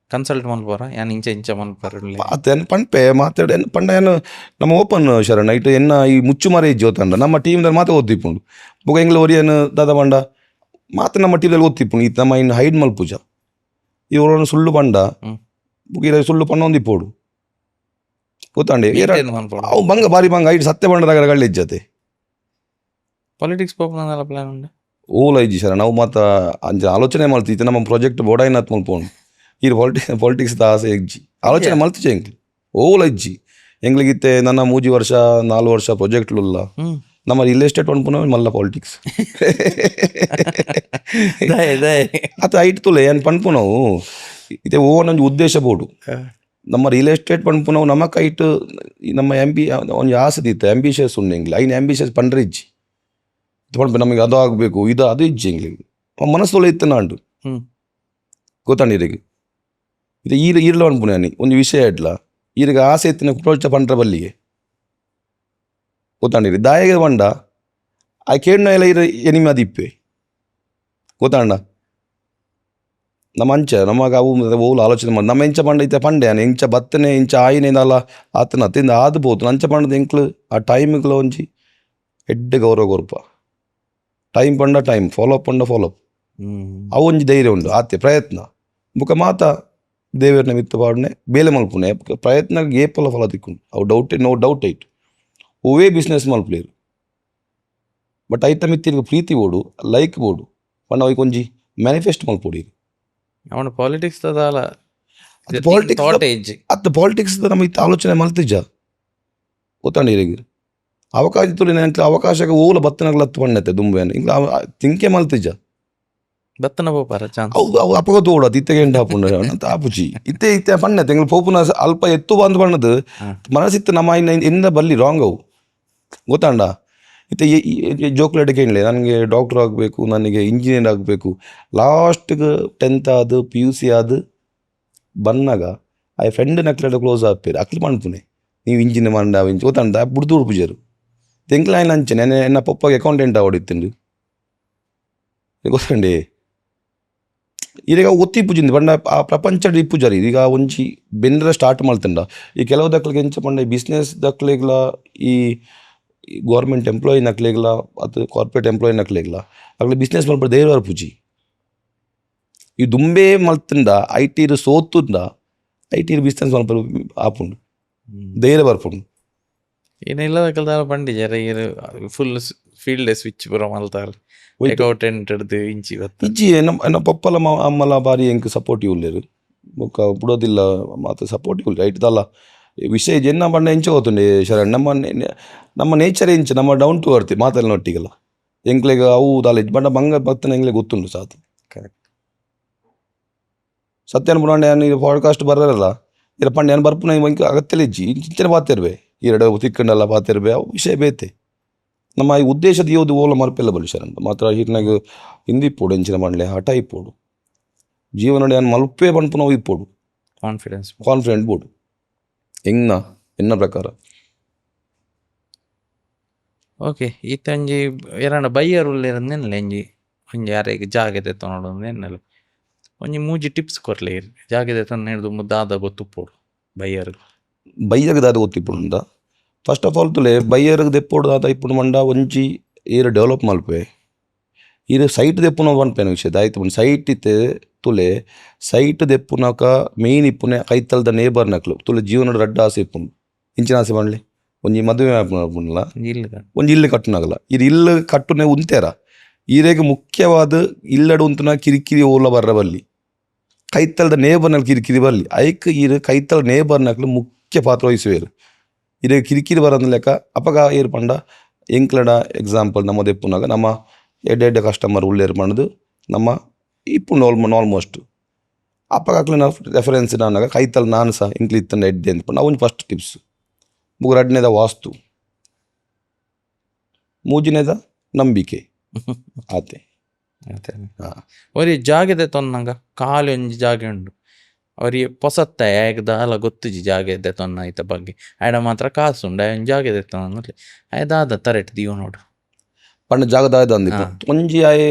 ಕನ್ಸಲ್ಟ್ ಮಲ್ಪೋರ ಯಾನ್ ಇಂಚ ಮಲ್ಪೇರ್ ಮಾತೇನು ಪಂಪೆ ಮಾತಾಡ ಪಂಡ ಏನು ನಮ್ಮ ಓಪನ್ ಶರಣ್ ನೈಟ್ ಎನ್ನ ಈ ಮುಚ್ಚು ಮರ ಇಜ್ಜಿ ಹೋತಂಡ ನಮ್ಮ ಟೀಮ್ದಲ್ಲಿ ಮಾತ್ರ ಓದ್ತಿಪ್ಪುಂಡು ಬುಗ ಎಂಗ್ಲ ಒರಿಯನು ದಾದ ಪಂಡ ಮಾತ್ರ ನಮ್ಮ ಟೀಮ್ದಲ್ಲಿ ಓದ್ತಿಪ್ಪುಂಡು ಇದು ನಮ್ಮ ಇನ್ನು ಹೈಡ್ ಮಲ್ಪುಜ ಇವ್ರನ್ನು ಸುಳ್ಳು ಪಂಡ ಬುಗ ಸುಳ್ಳು ಪಂಡ ಒಂದಿಪ್ಪೋಡು ಗೊತ್ತಾಂಡೆ ಅವು ಬಂಗ ಬಾರಿ ಬಂಗ ಐಟ್ ಸತ್ಯ ಬಂಡದಾಗ ಗಳ್ಳಿ ಇಜ್ಜತೆ ಪಾಲಿಟಿಕ್ಸ್ ಪೋಪುನ ಪ್ಲಾನ್ ಉಂಡು ಓಲ ಇಜ್ಜಿ ಶರಣ್ ನಾವು ಮಾತ ಅಂಚ ಆಲೋಚನೆ ಮಲ್ತಿತ್ತು ನಮ್ಮ ಪ್ರಾಜೆಕ್ಟ್ ಬೋಡಾಯಿನತ್ ಮಲ್ಪೋಂಡು ಈ ಪಾಲಿಟಿಕ್ಸ್ ಆಸೆ ಎಜ್ಜಿ ಆಲೋಚನೆ ಮಲ್ತಿಜೆ ಎಂಕ್ಲಿ ಓಲ ಇಜ್ಜಿ ಎಂಗ್ಲಿಗಿತ್ತೆ ನನ್ನ 3 ವರ್ಷ 4 ವರ್ಷ ಪ್ರಾಜೆಕ್ಟ್ಲುಲ್ಲ ನಮ್ಮ ರಿಯಲ್ ಎಸ್ಟೇಟ್ ಅನ್ಪುನ ಮಲ್ಲ ಪಾಲಿಟಿಕ್ಸ್ ಅತ ಐಟ್ ತುಲೆ ಏನು ಪನ್ಪು ನಾವು ಇದೇ ಓನೊಂದು ಉದ್ದೇಶ ಬೋಡು ನಮ್ಮ ರಿಯಲ್ ಎಸ್ಟೇಟ್ ಪನ್ಪು ನಾವು ನಮ್ಮ ಕೈಟ್ ನಮ್ಮ ಒಂದು ಆಸೆ ಇತ್ತು ಆಂಬಿಷಿಯಸ್ ಉಂಡು ಎಂಗ್ಲಿ ಐನ್ ಆಂಬಿಷಿಯಸ್ ಪಂಡ್ರೆ ಇಜ್ಜಿ ಪನ್ಪು ನಮಗೆ ಅದು ಆಗಬೇಕು ಅದು ಇಜ್ಜಿ ಎಂಗ್ಲಿಗೆ ಮನಸ್ಸೊಲೆ ಇತ್ತು ನಾಂಡು ಗೊತ್ತಾಂಡಿರಿಗೆ ಇದು ಈರ್ಲ ಅನ್ಪುನೆ ಅನಿ ಒಂದು ವಿಷಯ ಇಡ್ಲ ಈರಿಗೆ ಆಸೆ ಎತ್ತಿನ ಕುಟೋಲ್ಚ ಪಂಡ್ರ ಬಲ್ಲಿಗೆ ಗೊತ್ತಾಂಡಿರಿ ದಾಯಗೆ ಬಂಡ ಆ ಕೇಳ್ನ ಎಲ್ಲ ಇರ ಎನಿಮೆ ಅದಿಪ್ಪೆ ಗೊತ್ತಾಂಡ ನಮ್ಮ ಅಂಚ ನಮಗೆ ಅವು ಓಲು ಆಲೋಚನೆ ಮಾಡಿ ನಮ್ಮ ಎಂಚ ಪಂಡ ಇತ್ತೆ ಪಂಡೆ ಅನಿ ಎಂಚ ಬತ್ತನೆ ಇಂಚ ಆಯಿನೇನಲ್ಲ ಆತನ ತಿಂದ ಆದ್ಬೋದು ಅಂಚ ಪಂಡದ ಎಂಕ್ಲು ಆ ಟೈಮ್ಗಳ ಒಂಜಿ ಎಡ್ಡೆ ಗೌರವ ಗೊರ್ಪ ಟೈಮ್ ಪಂಡ ಟೈಮ್ ಫಾಲೋಅಪ್ ಪಂಡ ಫಾಲೋಅಪ್ ಅವು ಒಂಜಿ ಧೈರ್ಯ ಉಂಡು ಆತೆ ಪ್ರಯತ್ನ ಬುಕ ಮಾತ ದೇವರನ್ನ ಮಿತ್ತ ಪಾಡ್ನೆ ಬೇಲೆ ಮಲ್ಪುನೆ ಪ್ರಯತ್ನ ಏಪಲ ಫಲ ತಿಕ್ಕೊಂಡು ಅವು ನೋ ಡೌಟ್ ಐಟ್ ಓವೇ ಬಿಸ್ನೆಸ್ ಮಲ್ಪಲೇರು ಬಟ್ ಐತ ಮಿತ್ತಿರ್ಗ ಪ್ರೀತಿ ಬೋಡು ಲೈಕ್ ಬೋಡು ಪಂಡ ಅವಕ್ಕೆ ಒಂಜಿ ಮ್ಯಾನಿಫೆಸ್ಟ್ ಮಲ್ಪೊಡಿ ಅವನು ಪಾಲಿಟಿಕ್ಸ್ ತದಾಲ ಪಾಲಿಟಿಕ್ಸ್ ನಮ್ಮ ಇತ್ತ ಆಲೋಚನೆ ಮಲ್ತಿಜ್ಜ ಗೊತ್ತಾಂಡಿರಿಗೆ ಅವಕಾಶ ತುಳಿ ಅವಕಾಶಕ್ಕೆ ಓಲ ಬತ್ತನಗ್ಲತ್ತು ಪಂಡತೆ ದುಂಬೆಯನ್ನು ಇಂಗ್ಲ ತಿಂಕೆ ಮಲ್ತಿಜ್ಜ ಬತ್ತನ ಪೋಪಾರ ಚಾನ್ಸ್ ಅವು ಅಪಗತ ಓಡೋದು ಇತ್ತೆಗೆ ಎಂಡ ಹಾಪುಂಡ ಅಂತ ಆಪುಜಿ ಇತ್ತೆ ಪಣ್ಣತೆ ಎಂಗ್ಲ ಪೋಪುನ ಅಲ್ಪ ಎತ್ತು ಬಂದು ಪಣ್ಣದು ಮನಸ್ಸಿತ್ತು ನಮ್ಮ ಎಂದ ಬಲ್ಲಿ ರಾಂಗ್ ಅವು ಗೊತ್ತಾಂಡ ಇತ್ತೆ ಜೋಕ್ಲೇಟ್ ಕೇಳಲೆ ನನಗೆ ಡಾಕ್ಟರ್ ಆಗಬೇಕು ನನಗೆ ಇಂಜಿನಿಯರ್ ಆಗಬೇಕು ಲಾಸ್ಟ್ಗೆ 10th ಆದು PUC ಆದು ಬಂದಾಗ ಆ ಫ್ರೆಂಡ್ ನಕ್ಲೆಟ್ ಕ್ಲೋಸ್ ಆಗ್ತೇವೆ ಅಕ್ಲಿ ಮಾಡ್ತುನೆ ನೀವು ಇಂಜಿನಿಯರ್ ಮಂಡ ಗೊತ್ತಾಂಡ ಬುಡ್ದು ಉಡುಪುಜರು ತೆಂಕ್ಲ ಆಯ್ನ ಅಂಚೆ ನಾನು ಎನ್ನ ಪಪ್ಪಗೆ ಅಕೌಂಟೆಂಟ್ ಆವಡಿತ್ತಂಡು ಗೊತ್ತಂಡಿ ಈಗ ಒತ್ತಿಪ್ಪುಜಿಂದ ಪಂಡ ಆ ಪ್ರಪಂಚ ಇಪ್ಪುಜರಿ ಈಗ ಒಂಜಿ ಬೆನ್ನರ ಸ್ಟಾರ್ಟ್ ಮಾಡ್ತಂಡ ಈ ಕೆಲವು ದಕ್ಲಿಗೆ ಎಂಚ ಪಂಡ ಈ ಬಿಸ್ನೆಸ್ ದಕ್ಲೆಗ್ಲ ಈ ಗೌರ್ಮೆಂಟ್ ಎಂಪ್ಲಾಯಿ ನಕ್ಲೆಗ್ಲ ಅದು ಕಾರ್ಪೊರೇಟ್ ಎಂಪ್ಲಾಯಿ ನಕ್ಲೆಗ್ಲ ಅಗ್ಲ ಬಿಸ್ನೆಸ್ ಮಲ್ಪಡ ಧೈರ್ಯ ಬರ್ಪುಜಿ ಈ ದುಂಬೆ ಮಲ್ತಂಡ IT ಸೋತುಂಡ IT ಬಿಸ್ನೆಸ್ ಮಲ್ಪ ಆಪುಂಡು ಧೈರ್ಯ ಬರ್ಪುಂಡು ಏನಿಲ್ಲ ಪಂಡಿಜರ ಫುಲ್ ಫೀಲ್ಡ್ ಸ್ವಿಚ್ ಪೂರ ಮಲ್ತಾರ ಅಕೌಂಟೆಂಟ್ ಹಿಡ್ದು ಇಂಚಿ ಇಜ್ಜಿ ನಮ್ಮ ಪಪ್ಪಲ ಅಮ್ಮಲ ಬಾರಿ ಎಂಕ್ ಸಪೋರ್ಟಿವ್ ಉಲ್ಲೇರು ಬೊಕ್ಕ ಬಿಡೋದಿಲ್ಲ ಮಾತು ಸಪೋರ್ಟಿವ್ ಉಲ್ಲೆ ಐಟ್ದಲ್ಲ ವಿಷಯ ಜನ ಬಣ್ಣ ಎಂಚ ಹೋತುಂಡೆ ಶರಣ್ ನಮ್ಮ ನೇಚರ್ ಎಂಚ ನಮ್ಮ ಡೌನ್ ಟು ಅರ್ತ್ ಮಾತಲ್ಲಿ ನೊಟ್ಟಿಗೆಲ್ಲ ಎಂಕ್ಲೆಗ ಅವು ದಾಲ ಬಣ್ಣ ಬಂಗ ಬತ್ತನ ಎಂಗ್ಲೆ ಗೊತ್ತುಂಡು ಸಾತು ಕರೆಕ್ಟ್ ಸತ್ಯನ ಬುಡಾಂಡೆ ನೀವು ಪಾಡ್ಕಾಸ್ಟ್ ಬರಲ್ಲ ಇರ ಪಂಡ ಏನು ಬರ್ಪುನ ಅಗತ್ಯಲ್ಲ ಇಜ್ಜಿ ಇಂಚಿನ ಪಾತಿರ್ವೆ 2 ತಿಕ್ಕಂಡಲ್ಲ ಪಾತಿರ್ವೆ ಅವು ವಿಷಯ ಬೇತೆ ನಮ್ಮ ಈ ಉದ್ದೇಶದ ಯೋದು ಓಲ ಮಲ್ಪೆಲ್ಲ ಬಲಿಸಾರಂತ ಮಾತ್ರ ಹಿರ್ನಾಗ ಹಿಂದಿಪ್ಪೋಡು ಎಂಚಿನ ಮಾಡಲೆ ಹಠ ಇಪ್ಪೋಡು ಜೀವನ ನಾನು ಮಲ್ಪೆ ಪಂಪು ನಾವು ಇಪ್ಪೋಡು ಕಾನ್ಫಿಡೆಂಟ್ ಬೋಡು ಹೆಂಗ್ನ ಎನ್ನ ಪ್ರಕಾರ ಓಕೆ ಈತಂಜಿ ಎರಂಡ ಬೈಯರ್ ಉಳ್ಳೇರನ್ನೆಲ್ಲ ಎಂಜಿ ಒಂಜಿ ಯಾರಿಗೆ ಜಾಗದೆ ತೊನೋಡು ಎನ್ನಲ್ಲ ಒಂಜಿ ಮೂಜಿ ಟಿಪ್ಸ್ ಕೊರ್ಲೆ ಜಾಗದೆ ತೊಂದು ಹಿಡ್ದು ದಾದ ಗೊತ್ತುಪ್ಪೋಡು ಬೈಯರ್ ಬೈಯಗ ದಾದ ಗೊತ್ತಿಪ್ಪುಡು ಅಂತ ಫಸ್ಟ್ ಆಫ್ ಆಲ್ ತುಲೆ ಬೈಯರ್ಗೆ ದೆಪ್ಪೋಡು ದಾದ ಇಪ್ಪುಡು ಮಂಡ ಒಂಜಿ ಏರು ಡೆವಲಪ್ ಮಲ್ಪೆ ಇದು ಸೈಟ್ ದೆಪ್ಪುನ ಪನ್ಪೇನ ವಿಷಯ ಆಯ್ತು ಒಂದು ಸೈಟ್ ಇತ್ತೆ ತುಲೆ ಸೈಟ್ ದೆಪ್ಪುನಕ ಮೇಯ್ನ್ ಇಪ್ಪುನೆ ಕೈತಲ್ದ ನೇಬರ್ ನಕ್ಲು ತುಲೆ ಜೀವನದ ರಡ್ಡ ಆಸೆ ಇಪ್ಪುಂಡು ಇಂಚಿನ ಆಸೆ ಮಾಡಲಿ ಒಂಜಿ ಮದುವೆ ಆಪುಂಡ್ಲ ಒಂಜಿ ಇಲ್ಲು ಕಟ್ಟುನಾಗಲ್ಲ ಇದು ಇಲ್ಲು ಕಟ್ಟುನೆ ಉಂತೇರ ಈರೆಗ್ ಮುಖ್ಯವಾದ ಇಲ್ಲಡು ಉಂತುನ ಕಿರಿಕಿರಿ ಓಲ ಬರ್ರ ಬಲ್ಲಿ ಕೈತಲ್ದ ನೇಬರ್ನಲ್ಲಿ ಕಿರಿಕಿರಿ ಬರಲಿ ಐಕ್ ಈರು ಕೈತಲ್ ನೇಬರ್ನಕ್ಲು ಮುಖ್ಯ ಪಾತ್ರ ವಹಿಸುವೇರು ಇದು ಕಿರಿಕಿರಿ ಬರೋದ್ ಲೆಕ್ಕ ಅಪಗ ಏರು ಪಂಡ ಎಂಕ್ಲಡ ಎಕ್ಸಾಂಪಲ್ ನಮ್ಮ ದೆಪ್ಪುನಾಗ ನಮ್ಮ ಎಡ್ಡೆ ಕಸ್ಟಮರ್ ಉಳ್ಳೇರು ಪಂಡದು ನಮ್ಮ ಇಪ್ಪುಂಡು ಆಲ್ಮೋಸ್ಟ್ ಅಪ್ಪಗಾಕ್ಲೆ ನಾವು ರೆಫರೆನ್ಸ್ ನಾನಾಗ ಕೈತಲ್ ನಾನು ಸಹ ಇಂಕ್ಲಿ ಇತ್ತಂಡ ಎಡ್ಡೆ ಅಂತ ಪಂಡ ಅವನು ಫಸ್ಟ್ ಟಿಪ್ಸ್ ಮುಗ್ರು ಎರಡನೇದ ವಾಸ್ತು ಮೂಜಿನೇದ ನಂಬಿಕೆ ಆತೆ ಒರಿ ಜಾಗದೆ ತೊನ್ನಂಗ ಕಾಲು ಒಂಜಿ ಜಾಗೆ ಉಂಡು ಅವ್ರಿಗೆ ಪೊಸತ್ತ ಏಕದ ಅಲ್ಲ ಗೊತ್ತುಜಿ ಜಾಗದೆ ತೊನ್ನ ಐತ ಬಗ್ಗೆ ಆಯ್ಡ ಮಾತ್ರ ಕಾಸು ಉಂಡು ಒಂಜಿ ಜಾಗದೆ ತೊನ್ನ ಆಯ್ದಾದ ತರೆಟ್ ದೀವ ನೋಡು ಪಂಡ ಜಾಗದಾಯ್ದ ಅಂದಿಪ್ಪ ಒಂಜಿ ಆಯೆ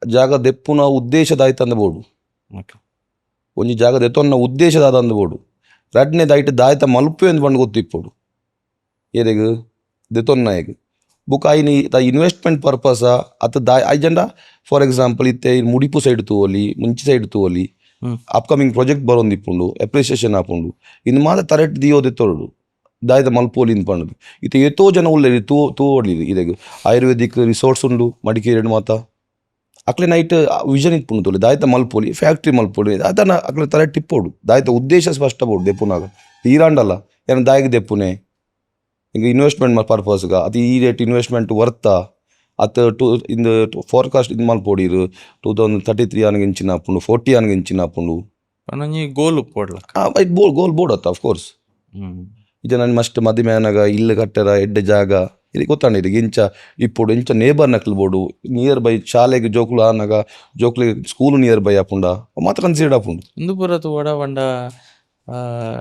ಜಾಗ ದೆಪ್ಪುನ ಉದ್ದೇಶದ ಆಯ್ತು ಅಂದಬೋಡು ಒಂಜಿ ಜಾಗ ದೆತ್ತೊನ್ನ ಉದ್ದೇಶದಾದ ಅಂದಬೋಡು ಎರಡನೇದ ಐಟ್ ದಾಯ್ತ ಮಲ್ಪೆ ಅಂತ ಪಂಡು ಗೊತ್ತಿಪ್ಪೋಡು ಏರೆಗ್ ದೆತ್ತೊನ್ನ ಏಗ್ ಬುಕ್ ಐನಿ ಇನ್ವೆಸ್ಟ್ಮೆಂಟ್ ಪರ್ಪಸ ಅತ್ತ ದಾಯ್ ಐಜೆಂಡ ಫಾರ್ ಎಕ್ಸಾಂಪಲ್ ಇತ್ತೆ ಮುಡಿಪು ಸೈಡ್ ತೂವಲಿ ಮುಂಚಿ ಸೈಡ್ ತೂವಲಿ ಅಪ್ಕಮಿಂಗ್ ಪ್ರಾಜೆಕ್ಟ್ ಬರೋಂದಿಪ್ಪುಂಡು ಅಪ್ರಿಸಿಯೇಷನ್ ಆಪುಂಡು ಇನ್ನು ಮಾತ್ರ ತರೆಟ್ ದಿಯೋದೆ ತೊರಡು ದಾಯ್ದ ಮಲ್ಪೋಲಿ ಇಂದು ಪಂಡದು ಇತ್ತೆ ಎತ್ತೋ ಜನ ಉಳ್ಳೇರಿ ತೂವಡ್ಲಿ ಇದೆಗ್ ಆಯುರ್ವೇದಿಕ್ ರಿಸೋರ್ಟ್ಸ್ ಉಂಡು ಮಡಿಕೇರಿ ಮಾತ ಅಕ್ಲೆ ನೈಟ್ ವಿಷನ್ ಇಟ್ಪುಂಡು ತೋಲಿ ದಾಯ್ತ ಮಲ್ಪೋಲಿ ಫ್ಯಾಕ್ಟ್ರಿ ಮಲ್ಪೋಲಿ ಅದನ್ನ ಅಕ್ಲೆ ತರೆಟ್ ಇಪ್ಪೋಡು ದಾಯ್ತ ಉದ್ದೇಶ ಸ್ಪಷ್ಟ ಬೋಡು ದೆಪ್ಪುನಾಗ ಈರಾಂಡಲ್ಲ ಏನು ದಾಯಿಗೆ ದೆಪ್ಪುನೆ ಈಗ ಇನ್ವೆಸ್ಟ್ಮೆಂಟ್ ಪರ್ಪಸ್ಗ ಅದು ಈ ರೇಟ್ ಇನ್ವೆಸ್ಟ್ಮೆಂಟ್ ವರ್ತಾ ಅತ್ ಇಂದು ಫೋರ್ಕಾಸ್ಟ್ ಇದು ಮಲ್ಪೋಡಿರು 2033 ಆನಗೆ ಇಂಚಿನ ಆಪುಂಡು 40 ಆನಗೆ ಇಂಚಿನ ಆಪುಂಡು ಗೋಲ್ ಉಪ್ಪೋಡ್ಲ ಗೋಲ್ ಬೋರ್ಡ್ ಅತ್ತ ಆಫ್ ಕೋರ್ಸ್ ಇದು ನಾನು ಮಸ್ಟ್ ಮದುವೆ ಆನಾಗ ಇಲ್ಲು ಕಟ್ಟರ ಎಡ್ಡೆ ಜಾಗ ಇದು ಗೊತ್ತಾಂಡ ಇದೀಗ ಇಂಚ ಇಪ್ಪೋಡು ಇಂಚ ನೇಬರ್ ನಕ್ಲು ಬೋಡು ನಿಯರ್ ಬೈ ಶಾಲೆಗೆ ಜೋಕ್ಲು ಆನಾಗ ಜೋಕ್ಲಿಗೆ ಸ್ಕೂಲ್ ನಿಯರ್ ಬೈ ಆಪುಂಡ ಮಾತ್ರ ಕನ್ಸಿಡರ್ ಆಪುಂಡು ಇಂದು ಪುರತು ಒಡ ಬಂಡ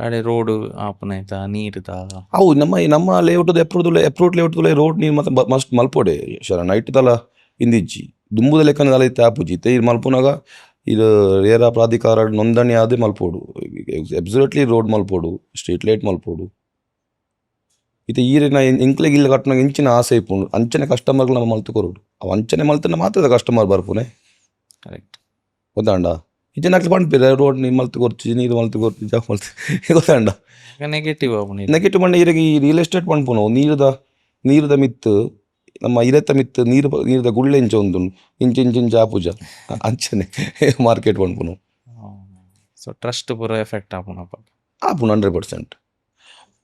ಅಡೆ ರೋಡ್ ಆಪುನೈತ ನೀರ್ದ ಅವು ನಮ್ಮ ಲೇಔಟ್ ಅಪ್ರೂವ್ಡ್ ಲೇಔಟ್ ರೋಡ್ ನೀರು ಮತ್ತೆ ಮಸ್ಟ್ ಮಲ್ಪೋಡೆ ಶರ ನೈಟ್ ತಲ ಇಂದಿಜ್ಜಿ ದುಂಬುದ ಲೆಕ್ಕನ ತಲ ಇತ್ತೆ ಆಪುಜಿ ಇತ್ತೆ ಇದು ಮಲ್ಪುನಾಗ ಇದು ರೇರ ಪ್ರಾಧಿಕಾರ ನೋಂದಣಿ ಆದೇ ಮಲ್ಪೋಡು ಅಬ್ಸಲ್ಯೂಟ್ಲಿ ರೋಡ್ ಮಲ್ಪೋಡು ಸ್ಟ್ರೀಟ್ ಲೈಟ್ ಮಲ್ಪೋಡು ಇತ್ತೆ ಈರಿನ ಇಂಕ್ಲೆಗೆ ಇಲ್ಲ ಕಟ್ಟನಾಗ ಇಂಚಿನ ಆಸೆ ಇಪ್ಪುಂಡು ಅಂಚನೆ ಕಸ್ಟಮರ್ಗಳು ನಮ್ಮ ಮಲ್ತು ಕೊರೋಡು ಅವು ಅಂಚನೆ ಮಲ್ತನ ಮಾತ್ರ ಕಸ್ಟಮರ್ ಬರ್ಪುನೆ ಕರೆಕ್ಟ್ ಗೊತ್ತಾಂಡ ಇತ್ತೆ ನಕ್ಲು ಪಂಪಿರ ರೋಡ್ ನೀರು ಮಲ್ತು ಕೊರ್ಚಿ ನೀರು ಮಲ್ತು ಕೊರ್ಚಿ ಜಾಗ ಮಲ್ತು ಗೊತ್ತಾಂಡ ನೆಗೆಟಿವ್ ನೆಗೆಟಿವ್ ಮಂಡ ಈರಿಗೆ ಈ ರಿಯಲ್ ಎಸ್ಟೇಟ್ ಪಂಪುನು ನೀರದ ಮಿತ್ತು ನಮ್ಮ ಇರೆತ್ತ ಮಿತ್ತು ನೀರದ ಗುಳ್ಳೆ ಇಂಚ ಒಂದು ಇಂಚ ಆಪುಜ ಅಂಚನೆ ಮಾರ್ಕೆಟ್ ಪಂಪುನು ಸೊ ಟ್ರಸ್ಟ್ ಪೂರ ಎಫೆಕ್ಟ್ ಆಪುನು 100%.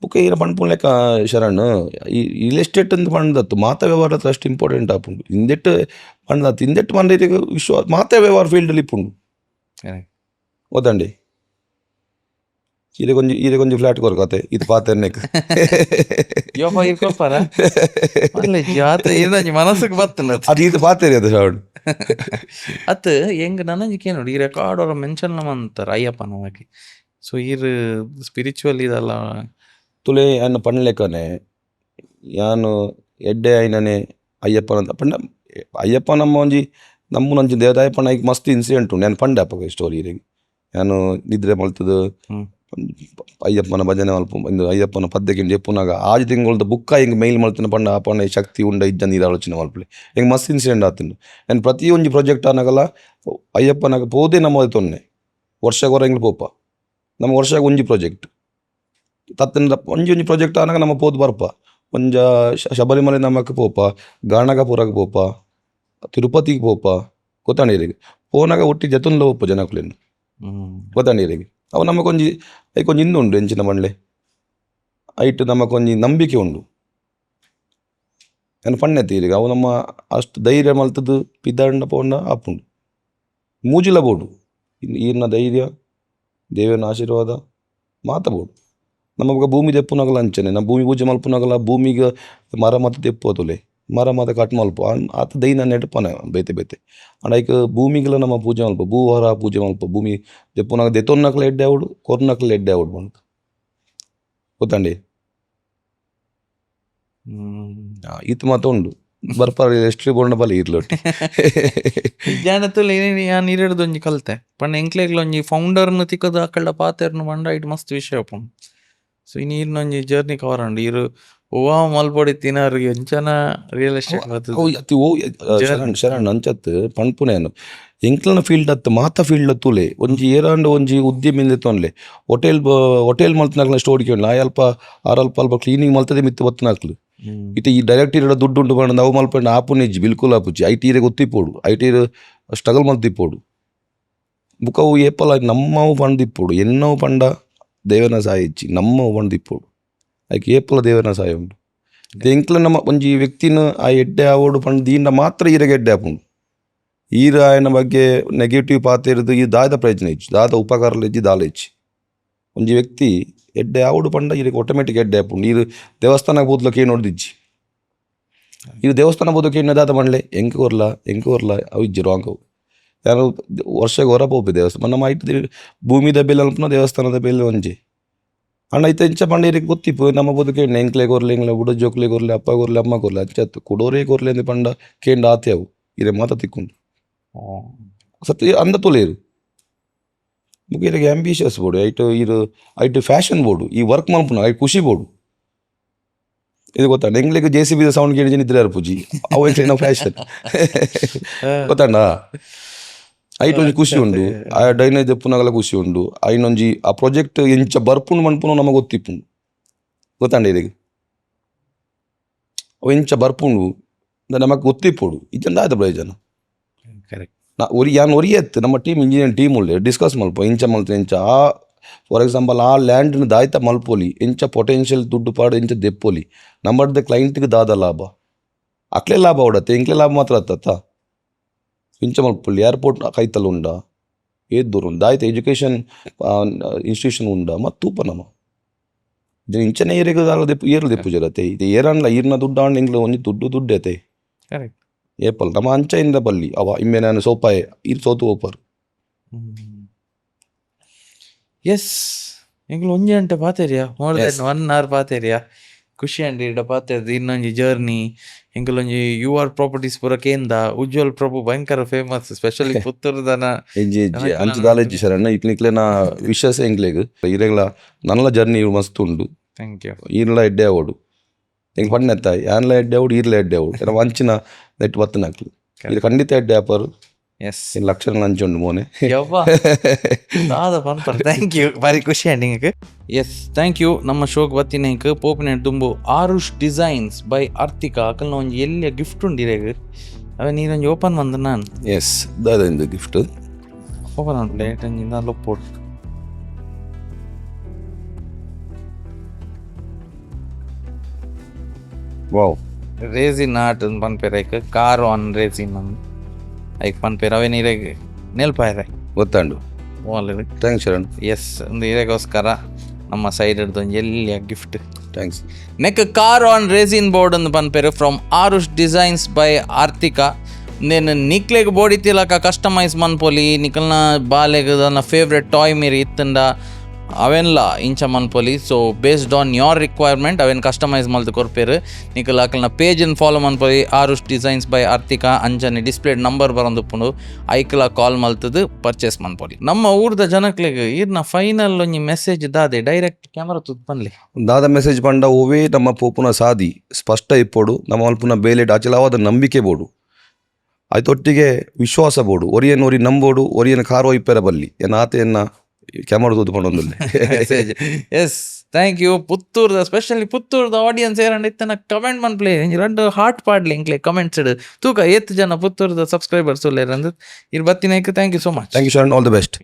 ಬುಕ್ಕ ಈರ ಪಂಪುನ ಲೆಕ್ಕ ಶರಣ್ ಈ ರಿಯಲ್ ಎಸ್ಟೇಟ್ ಅಂತ ಪಂಡದತ್ತು ಮಾತ ವ್ಯವಹಾರ ಅಷ್ಟು ಇಂಪಾರ್ಟೆಂಟ್ ಆಪುಂಡು ಇಂದೆಟ್ಟು ಪಂಡದತ್ತು ಇಂದೆಟ್ಟು ಪಂಡ ವಿಶ್ವ ಮಾತ ವ್ಯವಹಾರ ಫೀಲ್ಡಲ್ಲಿ ಇಪ್ಪುಂಡು ಗೊತ್ತಂಡಿ ಈರೆಗೊಂಜಿ ಫ್ಲಾಟ್ ಕೊರಕತೆ ಇದು ಪಾತೆರ್ನೆಕ್ ಮನಸ್ಸಿಗೆ ಬರ್ತಲ್ಲ ಅದು ಇದು ಪಾತೇರಿ ಅದು ಶಾವಡ್ ಅತ್ ಹೆಂಗ್ ನನಗೆ ನೋಡಿ ಈ ರೆಕಾರ್ಡ್ ಅವ್ರ ಮೆನ್ಷನ್ ಅಂತಾರೆ ಅಯ್ಯಪ್ಪನವಾಗಿ ಸೊ ಈರ್ ಸ್ಪಿರಿಚುವಲ್ ಇದಲ್ಲ ತುಲೆ ಅನ್ನ ಪಣ್ಲೆಕ್ಕನೆ ಯಾನು ಎಡ್ಡೆ ಐನನೆ ಅಯ್ಯಪ್ಪನ ಅಂತ ಪಂಡ ಅಯ್ಯಪ್ಪ ನಮ್ಮ ಒಂಜಿ ನಂಜಿ ದೇವದಾಯಪ್ಪನ ಈಗ ಮಸ್ತ್ ಇನ್ಸಿಡೆಂಟ್ ಉಂಡು ನಾನು ಪಂಡೆ ಅಪ್ಪ ಸ್ಟೋರಿ ಇರಿಗೆ ನಾನು ನಿದ್ರೆ ಮಲ್ತದು ಅಯ್ಯಪ್ಪನ ಭಜನೆ ಮಲ್ಪ ಇಂದು ಅಯ್ಯಪ್ಪನ ಪದ್ಯಕ್ಕೆ ಜೆಪ್ಪುನಾಗ ಆಜು ತಿಂಗಳದ ಬುಕ್ಕ ಹಿಂಗೆ ಮೇಲ್ ಮಲ್ತಿನ ಪಂಡ ಅಪ್ಪನ ಶಕ್ತಿ ಉಂಡ ಇದ್ದ ನೀರು ಆಲೋಚನೆ ಮಲ್ಪಲೆ ಹಿಂಗೆ ಮಸ್ತ್ ಇನ್ಸಿಡೆಂಟ್ ಆತಿಂದು ನಾನು ಪ್ರತಿಯೊಂದು ಪ್ರಾಜೆಕ್ಟ್ ಆನಾಗಲ್ಲ ಅಯ್ಯಪ್ಪನಾಗ ಪೋದೆ ನಮ್ಮ ತೊನ್ನೆ ವರ್ಷಕ್ಕೆ ಹೊರ ಹಿಂಗೆ ಪೋಪ ನಮ್ಮ ವರ್ಷಕ್ಕೆ ಒಂಜಿ ಪ್ರಾಜೆಕ್ಟ್ ತತ್ತಿನ ಒಂಜಿ ಪ್ರಾಜೆಕ್ಟ್ ಆನಾಗ ನಮ್ಮ ಪೋದು ಬರ್ಪ ಒಂಜ ಶಬರಿಮಲೆ ನಮಕ್ಕೆ ಪೋಪ ಗಾಣಗಪುರಕ್ಕೆ ಪೋಪ ತಿರುಪತಿಗೆ ಪೋಪ ಗೊತ್ತಾಂಡೀರಿಗೆ ಪೋನಾಗ ಒಟ್ಟಿ ಜತುನ್ಲ ಪೋಪ ಜನಕ್ಲೇನು ಗೊತ್ತಾಂಡೀರಿಗೆ ಅವು ನಮಗೊಂಜಿ ಐಕೊಂಜಿ ಇಂದುಂಡು ಎಂಚಿನ ಮಣ್ಲೆ ಐಟ್ ನಮಗೊಂಜಿ ನಂಬಿಕೆ ಉಂಡು ನಾನು ಪಣ್ಣೆ ತೀರಿಗೆ ಅವು ನಮ್ಮ ಅಷ್ಟು ಧೈರ್ಯ ಮಲ್ತದ್ದು ಪಿದ್ದಾಂಡ ಪೋಂಡ ಆಪುಂಡು ಮೂಜಿಲ ಬೋಡು ಈರ್ನ ಧೈರ್ಯ ದೇವನ ಆಶೀರ್ವಾದ ಮಾತಬೋಡು ನಮಗ ಭೂಮಿ ತೆಪ್ಪುನಾಗಲ್ಲ ಅಂಚನೆ ನಮ್ಮ ಭೂಮಿ ಪೂಜೆ ಮಲ್ಪುನಾಗಲ್ಲ ಭೂಮಿಗೆ ಮರ ಮತ್ತು ತೆಪ್ಪೋತುಲೆ ಮರ ಮಾತ ಕಟ್ ಮಲ್ಪ ಆತ ದೈನ ನೆಟ್ಪನೆ ಬೇತೆ ಬೇತೆ ಅಂಡ್ ಐಕ್ ಭೂಮಿಗೆಲ್ಲ ನಮ್ಮ ಪೂಜೆ ಮಲ್ಪ ಭೂವರ ಪೂಜೆ ಮಲ್ಪ ಭೂಮಿ ದೆಪ್ಪುನಾಗ ದೆತೊನ್ನಕ್ಲ ಎಡ್ಡೆ ಆವಡು ಕೊರ್ನಕ್ಲ ಎಡ್ಡೆ ಆವಡು ಬಂತು ಗೊತ್ತಂಡಿ ಈತ ಮಾತ ಉಂಡು ಬರ್ಪಾರ ಎಷ್ಟ್ರಿ ಬೋರ್ನ ಬಲಿ ಇರ್ಲೊಟ್ಟಿ ವಿಜ್ಞಾನದಲ್ಲಿ ನಾನು ಇರಡ್ದು ಒಂಜಿ ಕಲ್ತೆ ಪಂಡ ಎಂಕ್ಲೆಗ್ಲ ಒಂಜಿ ಫೌಂಡರ್ನು ತಿಕ್ಕದ ಅಕ್ಕಳ ಪಾತೆರ್ನು ಬಂಡ ಇಟ್ ಮಸ್ತ್ ವಿಷಯ ಪುಂಡು. ಸೊ ಇನ್ನು ಈರ್ನ ಒಂಜಿ ಜರ್ನಿ ಕವರ್ ಉಂಡು ಇರು ಓವಾ ಮಲ್ಪೊಡಿ ತಿನ್ನೋರು ಎಂಚನ ರಿಯಲ್ ಎಸ್ಟೇಟ್ ಅತಿ ಓ ಶರಣ್ ಅಂಚತ್ ಪಣ್ಪುನೇನು ಎಂಕ್ಲನ ಫೀಲ್ಡ್ ಅತ್ತ ಮಾತ ಫೀಲ್ಡ್ ಅತ್ತುಲೆ ಒಂಜಿ ಏರಾಂಡ್ ಒಂಜಿ ಉದ್ಯಮಿಂದ ತೊನ್ಲೆ ಹೋಟೆಲ್ ಮಲ್ತನಾಕ್ಲ ಸ್ಟೋರ್ ಕೇಳ್ ಅಲ್ಪ ಅಲ್ಪ ಕ್ಲೀನಿಂಗ್ ಮಲ್ತದೆ ಮಿತ್ತು ಬತ್ತನಾಕ್ಲು ಇತ್ತೆ ಈ ಡೈರೆಕ್ಟ್ ಇರೋ ದುಡ್ಡು ಉಂಟು ಬಂದು ನಾವು ಮಲ್ಪಂಡ ಆಪುನಿಜ್ಜಿ ಬಿಲ್ಕುಲ್ ಆಪುಜಿ ಐಟಿರೆ ಗೊತ್ತಿಪ್ಪೋಡು ಐಟಿರ್ ಸ್ಟ್ರಗಲ್ ಮಲ್ತಿಪ್ಪೋಡು ಬುಕ್ಕವು ಏಪಲ ನಮ್ಮವು ಪಂದಿಪ್ಪೋಡು ಎನ್ನವು ಪಂಡ ದೇವನ ಸಾಯ ಇಚ್ಚಿ ನಮ್ಮವು ಪಂದಿಪ್ಪೋಡು ಐಕೆ ಏಪಲ ದೇವನ ಸಾಯ ಉಂಟು ಎಂಕ್ಲ ನಮ್ಮ ಒಂಜಿ ವ್ಯಕ್ತಿನ ಆ ಎಡ್ಡೆ ಆವೋಡು ಪಂಡ ದೀಂಡ ಮಾತ್ರ ಈರೆಗೆ ಎಡ್ಡೆ ಆಪುಂಡು ಈರ ಆಯನ ಬಗ್ಗೆ ನೆಗೆಟಿವ್ ಪಾತಿರದು ಈ ದಾದ ಪ್ರಯೋಜನ ಇಚ್ಚು ದಾದ ಉಪಕಾರಲ ಇಜ್ಜಿ ದಾಲ ಇಚ್ಚಿ ಒಂಜಿ ವ್ಯಕ್ತಿ ಎಡ್ಡೆ ಆವಡು ಪಂಡ ಈರಿಗೆ ಆಟೋಮೆಟಿಕ್ ಎಡ್ಡೆ ಆಪುಂಡು ಈರು ದೇವಸ್ಥಾನಕ್ಕೆ ಬೋದ್ಲಕ್ಕೆ ಏನು ನೋಡ್ದಿಜ್ಜಿ ಇದು ದೇವಸ್ಥಾನ ಬೋದಕ್ಕೆ ಏನು ದಾದ ಮಾಡಲೆ ಎಂಕ ಕೊರ್ಲ ಅವು ಇಜ್ಜಿ ರಾಂಗ್ ಅವು ಯಾರು ವರ್ಷಕ್ಕೆ ಹೊರ ಪೋಪೆ ದೇವಸ್ಥಾನ ನಮ್ಮ ಐಟು ಭೂಮಿದ ಬೆಲೆ ಅನ್ಪುನ ದೇವಸ್ಥಾನದ ಬೆಲೆ ಒಂಜಿ ಅಣ್ಣ ಐತೆ ಇಂಚ ಪಂಡ ಇರಿಗೆ ಗೊತ್ತಿಪ್ಪು ನಮ್ಮ ಬೋದಕ್ಕೆ ಏನು ಎಂಕ್ಲೆ ಕೊರ್ಲೆ ಎಂಗ್ಲೆ ಬುಡ ಜೋಕ್ಲೆ ಕೊರ್ಲೆ ಅಪ್ಪ ಕೊರ್ಲೆ ಅಮ್ಮ ಕೊರ್ಲೆ ಅಂಚತ್ತು ಕೊಡೋರೇ ಕೊರ್ಲೆ ಅಂದು ಪಂಡ ಕೇಂಡ ಆತ್ಯಾವು ಇರೆ ಮಾತ ತಿಕ್ಕೊಂಡು ಸತ್ಯ ಅಂದ ತೊಲೇರು ಮುಗಿರಿಗೆ ಆಂಬಿಷಿಯಸ್ ಬೋಡು ಐಟು ಫ್ಯಾಷನ್ ಬೋಡು ಈ ವರ್ಕ್ ಮಲ್ಪುನ ಐ ಖುಷಿ ಬೋಡು ಇದು ಗೊತ್ತಾಂಡ ಎಂಗ್ಲಿಗೆ JCB ಸೌಂಡ್ ಕೇಳಿ ನಿದ್ರೆ ಪೂಜಿ ಅವು ಏನೋ ಫ್ಯಾಷನ್ ಗೊತ್ತಾಂಡ ಐಟ್ ಒಂಜಿ ಖುಷಿ ಉಂಡು ಆ ಡೈನೇಜ್ ಪುನಗಲ ಖುಷಿ ಉಂಡು ಐನೊಂಜಿ ಆ ಪ್ರಾಜೆಕ್ಟ್ ಎಂಚ ಬರ್ಪುಂಡು ಮನ್ಪುನು ನಮಗೆ ಗೊತ್ತಿಪ್ಪುಂಡು ಗೊತ್ತಾಂಡ ಇದಕ್ಕೆ ಅವು ಎಂಚ ಬರ್ಪುಂಡು ನಮಗೆ ಗೊತ್ತಿಪ್ಪೋಡು ಇದಂದ ಆಯ್ತು ಪ್ರಯೋಜನ ಕರೆಕ್ಟ್ ಒರಿಯತ್ತು ನಮ್ಮ ಟೀಮ್ ಇಂಜಿನಿಯರ್ ಟೀಮ್ ಉಳ್ಳೆ ಡಿಸ್ಕಸ್ ಮಲ್ಪ ಇಂಚ ಮಲ್ತ ಎಂಚ ಆ ಫಾರ್ ಎಕ್ಸಾಂಪಲ್ ಆ ಲ್ಯಾಂಡ್ನ ದಾಯ್ತ ಮಲ್ಪೋಲಿ ಎಂಚ ಪೊಟೆನ್ಷಿಯಲ್ ದುಡ್ಡು ಪಾಡು ಎಂಚ ದೆಪ್ಪೋಲಿ ನಮ್ಮಡ್ದ ಕ್ಲೈಂಟ್ಗೆ ದಾದ ಲಾಭ ಅಕ್ಲೆ ಲಾಭ ಹೊಡತ್ತೆ ಎಂಕ್ಲೆ ಲಾಭ ಮಾತ್ರ ಹತ್ತತ್ತ ಇಂಚ ಮಲ್ಪೊಲಿ ಏರ್ಪೋರ್ಟ್ ಕೈತಲ್ ಉಂಡ ಏದ್ ದೂರ ಉಂಡು ದಾಯ್ತ ಎಜುಕೇಷನ್ ಇನ್ಸ್ಟಿಟ್ಯೂಷನ್ ಉಂಡ ಮತ್ತು ತೂಪ ನಮ್ಮ ಇದು ಇಂಚನೆ ಏರಿಗ ಏರು ದೆಪ್ಪು ಜರತೆ ಇದು ಏರನ್ಲ ಈರ್ನ ದುಡ್ಡು ಆಂಡ್ ಎಂಗ್ಲ ಒಂಜಿ ದುಡ್ಡು ಐತೆ ಕರೆಕ್ಟ್ ಏಪಲ್ ನಮ್ಮ ಅಂಚೆಯಿಂದ ಬಲ್ಲಿ ಅವ ಇಮ್ಮೆ ನಾನು ಸೋಪಾಯೆ ಇರ್ ಸೋತು ಓಪರ್ ಎಸ್ ಎಂಗ್ಲು ಒಂಜಿ ಗಂಟೆ ಪಾತೆರಿಯಾ ಮೋರ್ ದೆನ್ 1 hour ಪಾತೆರಿಯಾ ಖುಷಿ ಅಂಡಿ ಇಡ ಪಾತೆರ್ದು ಇನ್ನೊಂಜಿ ಜರ್ನಿ ಎಂಕುಲೊಂಜಿ UR ಪ್ರಾಪರ್ಟೀಸ್ ಪೂರ ಕೇಂದ ಉಜ್ವಲ್ ಪ್ರಭು ಭಯಂಕರ ಫೇಮಸ್ ಸ್ಪೆಷಲಿ ಪುತ್ತೂರ್ದನ ಅಂಚ ದಾಲೆಜ್ಜಿ ಶರಣ್ಣ ಇಕ್ಲಿಕ್ಲೆ ನಾ ವಿಶ್ವಾಸ ಎಂಕ್ಲೆಗ್ ಇರೆಗ್ಲ ನನ್ನಲ ಜರ್ನಿ ಮಸ್ತ್ ಉಂಡು ಥ್ಯಾಂಕ್ ಯು ಈರ್ಲ ಎಡ್ಡೆ ಆವೋಡು ಹೆಂಗೆ ಪಣ್ಣೆತ್ತ ಯಾನ್ಲ ಎಡ್ಡೆ ಆವಡು ಈರ್ಲ ಎಡ್ಡೆ ಆವಡು ಏನ ವಂಚಿನ ನೆಟ್ ಬತ್ತನಾಕ್ಲು ಇದು ಖಂಡಿತ ಎಡ್ಡೆ ಆಪರು ಎಸ್ ಇನ್ನು ಲಕ್ಷಣ ನಂಚುಂಡು ಮೋನೆ ಯವ್ವ ದಾದ ಪನ್ಪರ್ ಥ್ಯಾಂಕ್ ಯು ಬಾರಿ ಖುಷಿ ಅಂಡಿ ಇಂಗಕ್ಕೆ ಎಸ್ ಥ್ಯಾಂಕ್ ಯು ನಮ್ಮ ಶೋಕ್ ಬತ್ತಿನ ಇಂಕ್ ಪೋಪಿನ ದುಂಬು ಆರುಷ್ ಡಿಸೈನ್ಸ್ ಬೈ ಆರ್ತಿಕಾ ಅಕಲ್ನ ಒಂಜಿ ಎಲ್ಲಿಯ ಗಿಫ್ಟ್ ಉಂಡಿರೆಗ್ ಅವೆ ನೀರೊಂಜಿ ಓಪನ್ ಮಂದ ನಾನು ಎಸ್ ದಾದ ಗಿಫ್ಟ್ ಓಪನ್ ಉಂಟು ಲೇಟ್ ಅಂಜಿಂದ ಲೊಪ್ಪೋಡು ವಾವ್ ರೇಸಿನ್ ಆರ್ಟ್ ಪನ್ಪೇರ ಐಕ್ ಕಾರ್ ಆನ್ ರೇಸಿನ್ ಐಕ್ ಪನ್ಪೇರ ಅವೇ ನೀರೆಗ್ ನೆಲ್ಪಾಯ್ರೆ ಗೊತ್ತಾಂಡು ಆಲ್ರೆಡಿ ಥ್ಯಾಂಕ್ಸ್ ಶರಣ್ ಎಸ್ ಒಂದು ಇರೆಗೋಸ್ಕರ ನಮ್ಮ ಸೈಡ್ ಹಿಡ್ದೊಂದು ಎಲ್ಲಿಯ ಗಿಫ್ಟ್ ಥ್ಯಾಂಕ್ಸ್ ನೆಕ್ ಕಾರ್ ಆನ್ ರೇಸಿನ್ ಬೋರ್ಡ್ ಅಂದು ಪನ್ಪೇರು from Aarush designs by Aarthika నేను నిక్లేకి బోడి తిలక కస్టమైజ్ మన్పోలి నికల్న బాలేగ నా ఫేవరెట్ టాయ్ మీరు ఇత్తండ ಅವೆಲ್ಲ ಇಂಚ ಮನ್ಪೊಲಿ so based on your requirement ಅವೇನು ಕಸ್ಟಮೈಸ್ ಮಲ್ತು ಕೊರ್ಪೇರು ನಿಕಲ್ ಅಕಲ್ನ ಪೇಜನ್ನು ಫಾಲೋ ಮನ್ಪೊಲಿ ಆರುಷ್ ಡಿಸೈನ್ಸ್ ಬೈ ಆರ್ತಿಕಾ ಅಂಚನೆ ಡಿಸ್ಪ್ಲೇಡ್ ನಂಬರ್ ಬರಂದುಪ್ಪುಂಡು ಐಕ್ಲ ಕಾಲ್ ಮಲ್ತದು ಪರ್ಚೇಸ್ ಮನ್ಪೊಲಿ ನಮ್ಮ ಊರ್ದ ಜನಕ್ಲೆಗ್ ಈರ್ನ ಫೈನಲ್ ಒಂಜಿ ಮೆಸೇಜ್ ದಾದೆ ಡೈರೆಕ್ಟ್ ಕ್ಯಾಮರಾ ತುದ್ ಪನ್ಲಿ ದಾದ ಮೆಸೇಜ್ ಪಂಡ ಓವೇ ನಮ್ಮ ಪೋಪುನ ಸಾದಿ ಸ್ಪಷ್ಟ ಇಪ್ಪೋಡು ನಮ್ಮ ಮಲ್ಪುನ ಬೇಲೆಡ್ ಅಚಲವಾದ ನಂಬಿಕೆ ಬೋಡು ಆಯ್ತೊಟ್ಟಿಗೆ ವಿಶ್ವಾಸ ಬೋಡು ಒರಿಯನ್ ನಂಬೋಡು ಒರಿಯನ್ ಕಾರೋ ಇಪ್ಪೆರ ಬಲ್ಲಿ ಏನಾತೆಯನ್ನ ಕ್ಯಾಮರಾ ತೂದುಕೊಂಡೊಂದುಲ್ಲೆ ಎಸ್ ಥ್ಯಾಂಕ್ ಯು ಪುತ್ತೂರ್ದ ಸ್ಪೆಷಲಿ ಪುತ್ತೂರ್ದ ಆಡಿಯನ್ಸ್ ಏರಂಡ ಇತ್ತನ ಕಮೆಂಟ್ ಮನ್ಪ್ಲೇ ಎರಡು ಹಾರ್ಟ್ ಪಾಡ್ಲಿ ಇಂಕ್ಲೆ ಕಮೆಂಟ್ಸ್ ಇಡು ತೂಕ ಎತ್ತು ಜನ ಪುತ್ತೂರ್ದ ಸಬ್ಸ್ಕ್ರೈಬರ್ಸ್ ಉಲ್ಲೇರಂದ್ ಇರ್ ಬತ್ತಿನೈಕ್ thank you so much thank you Sharan all the best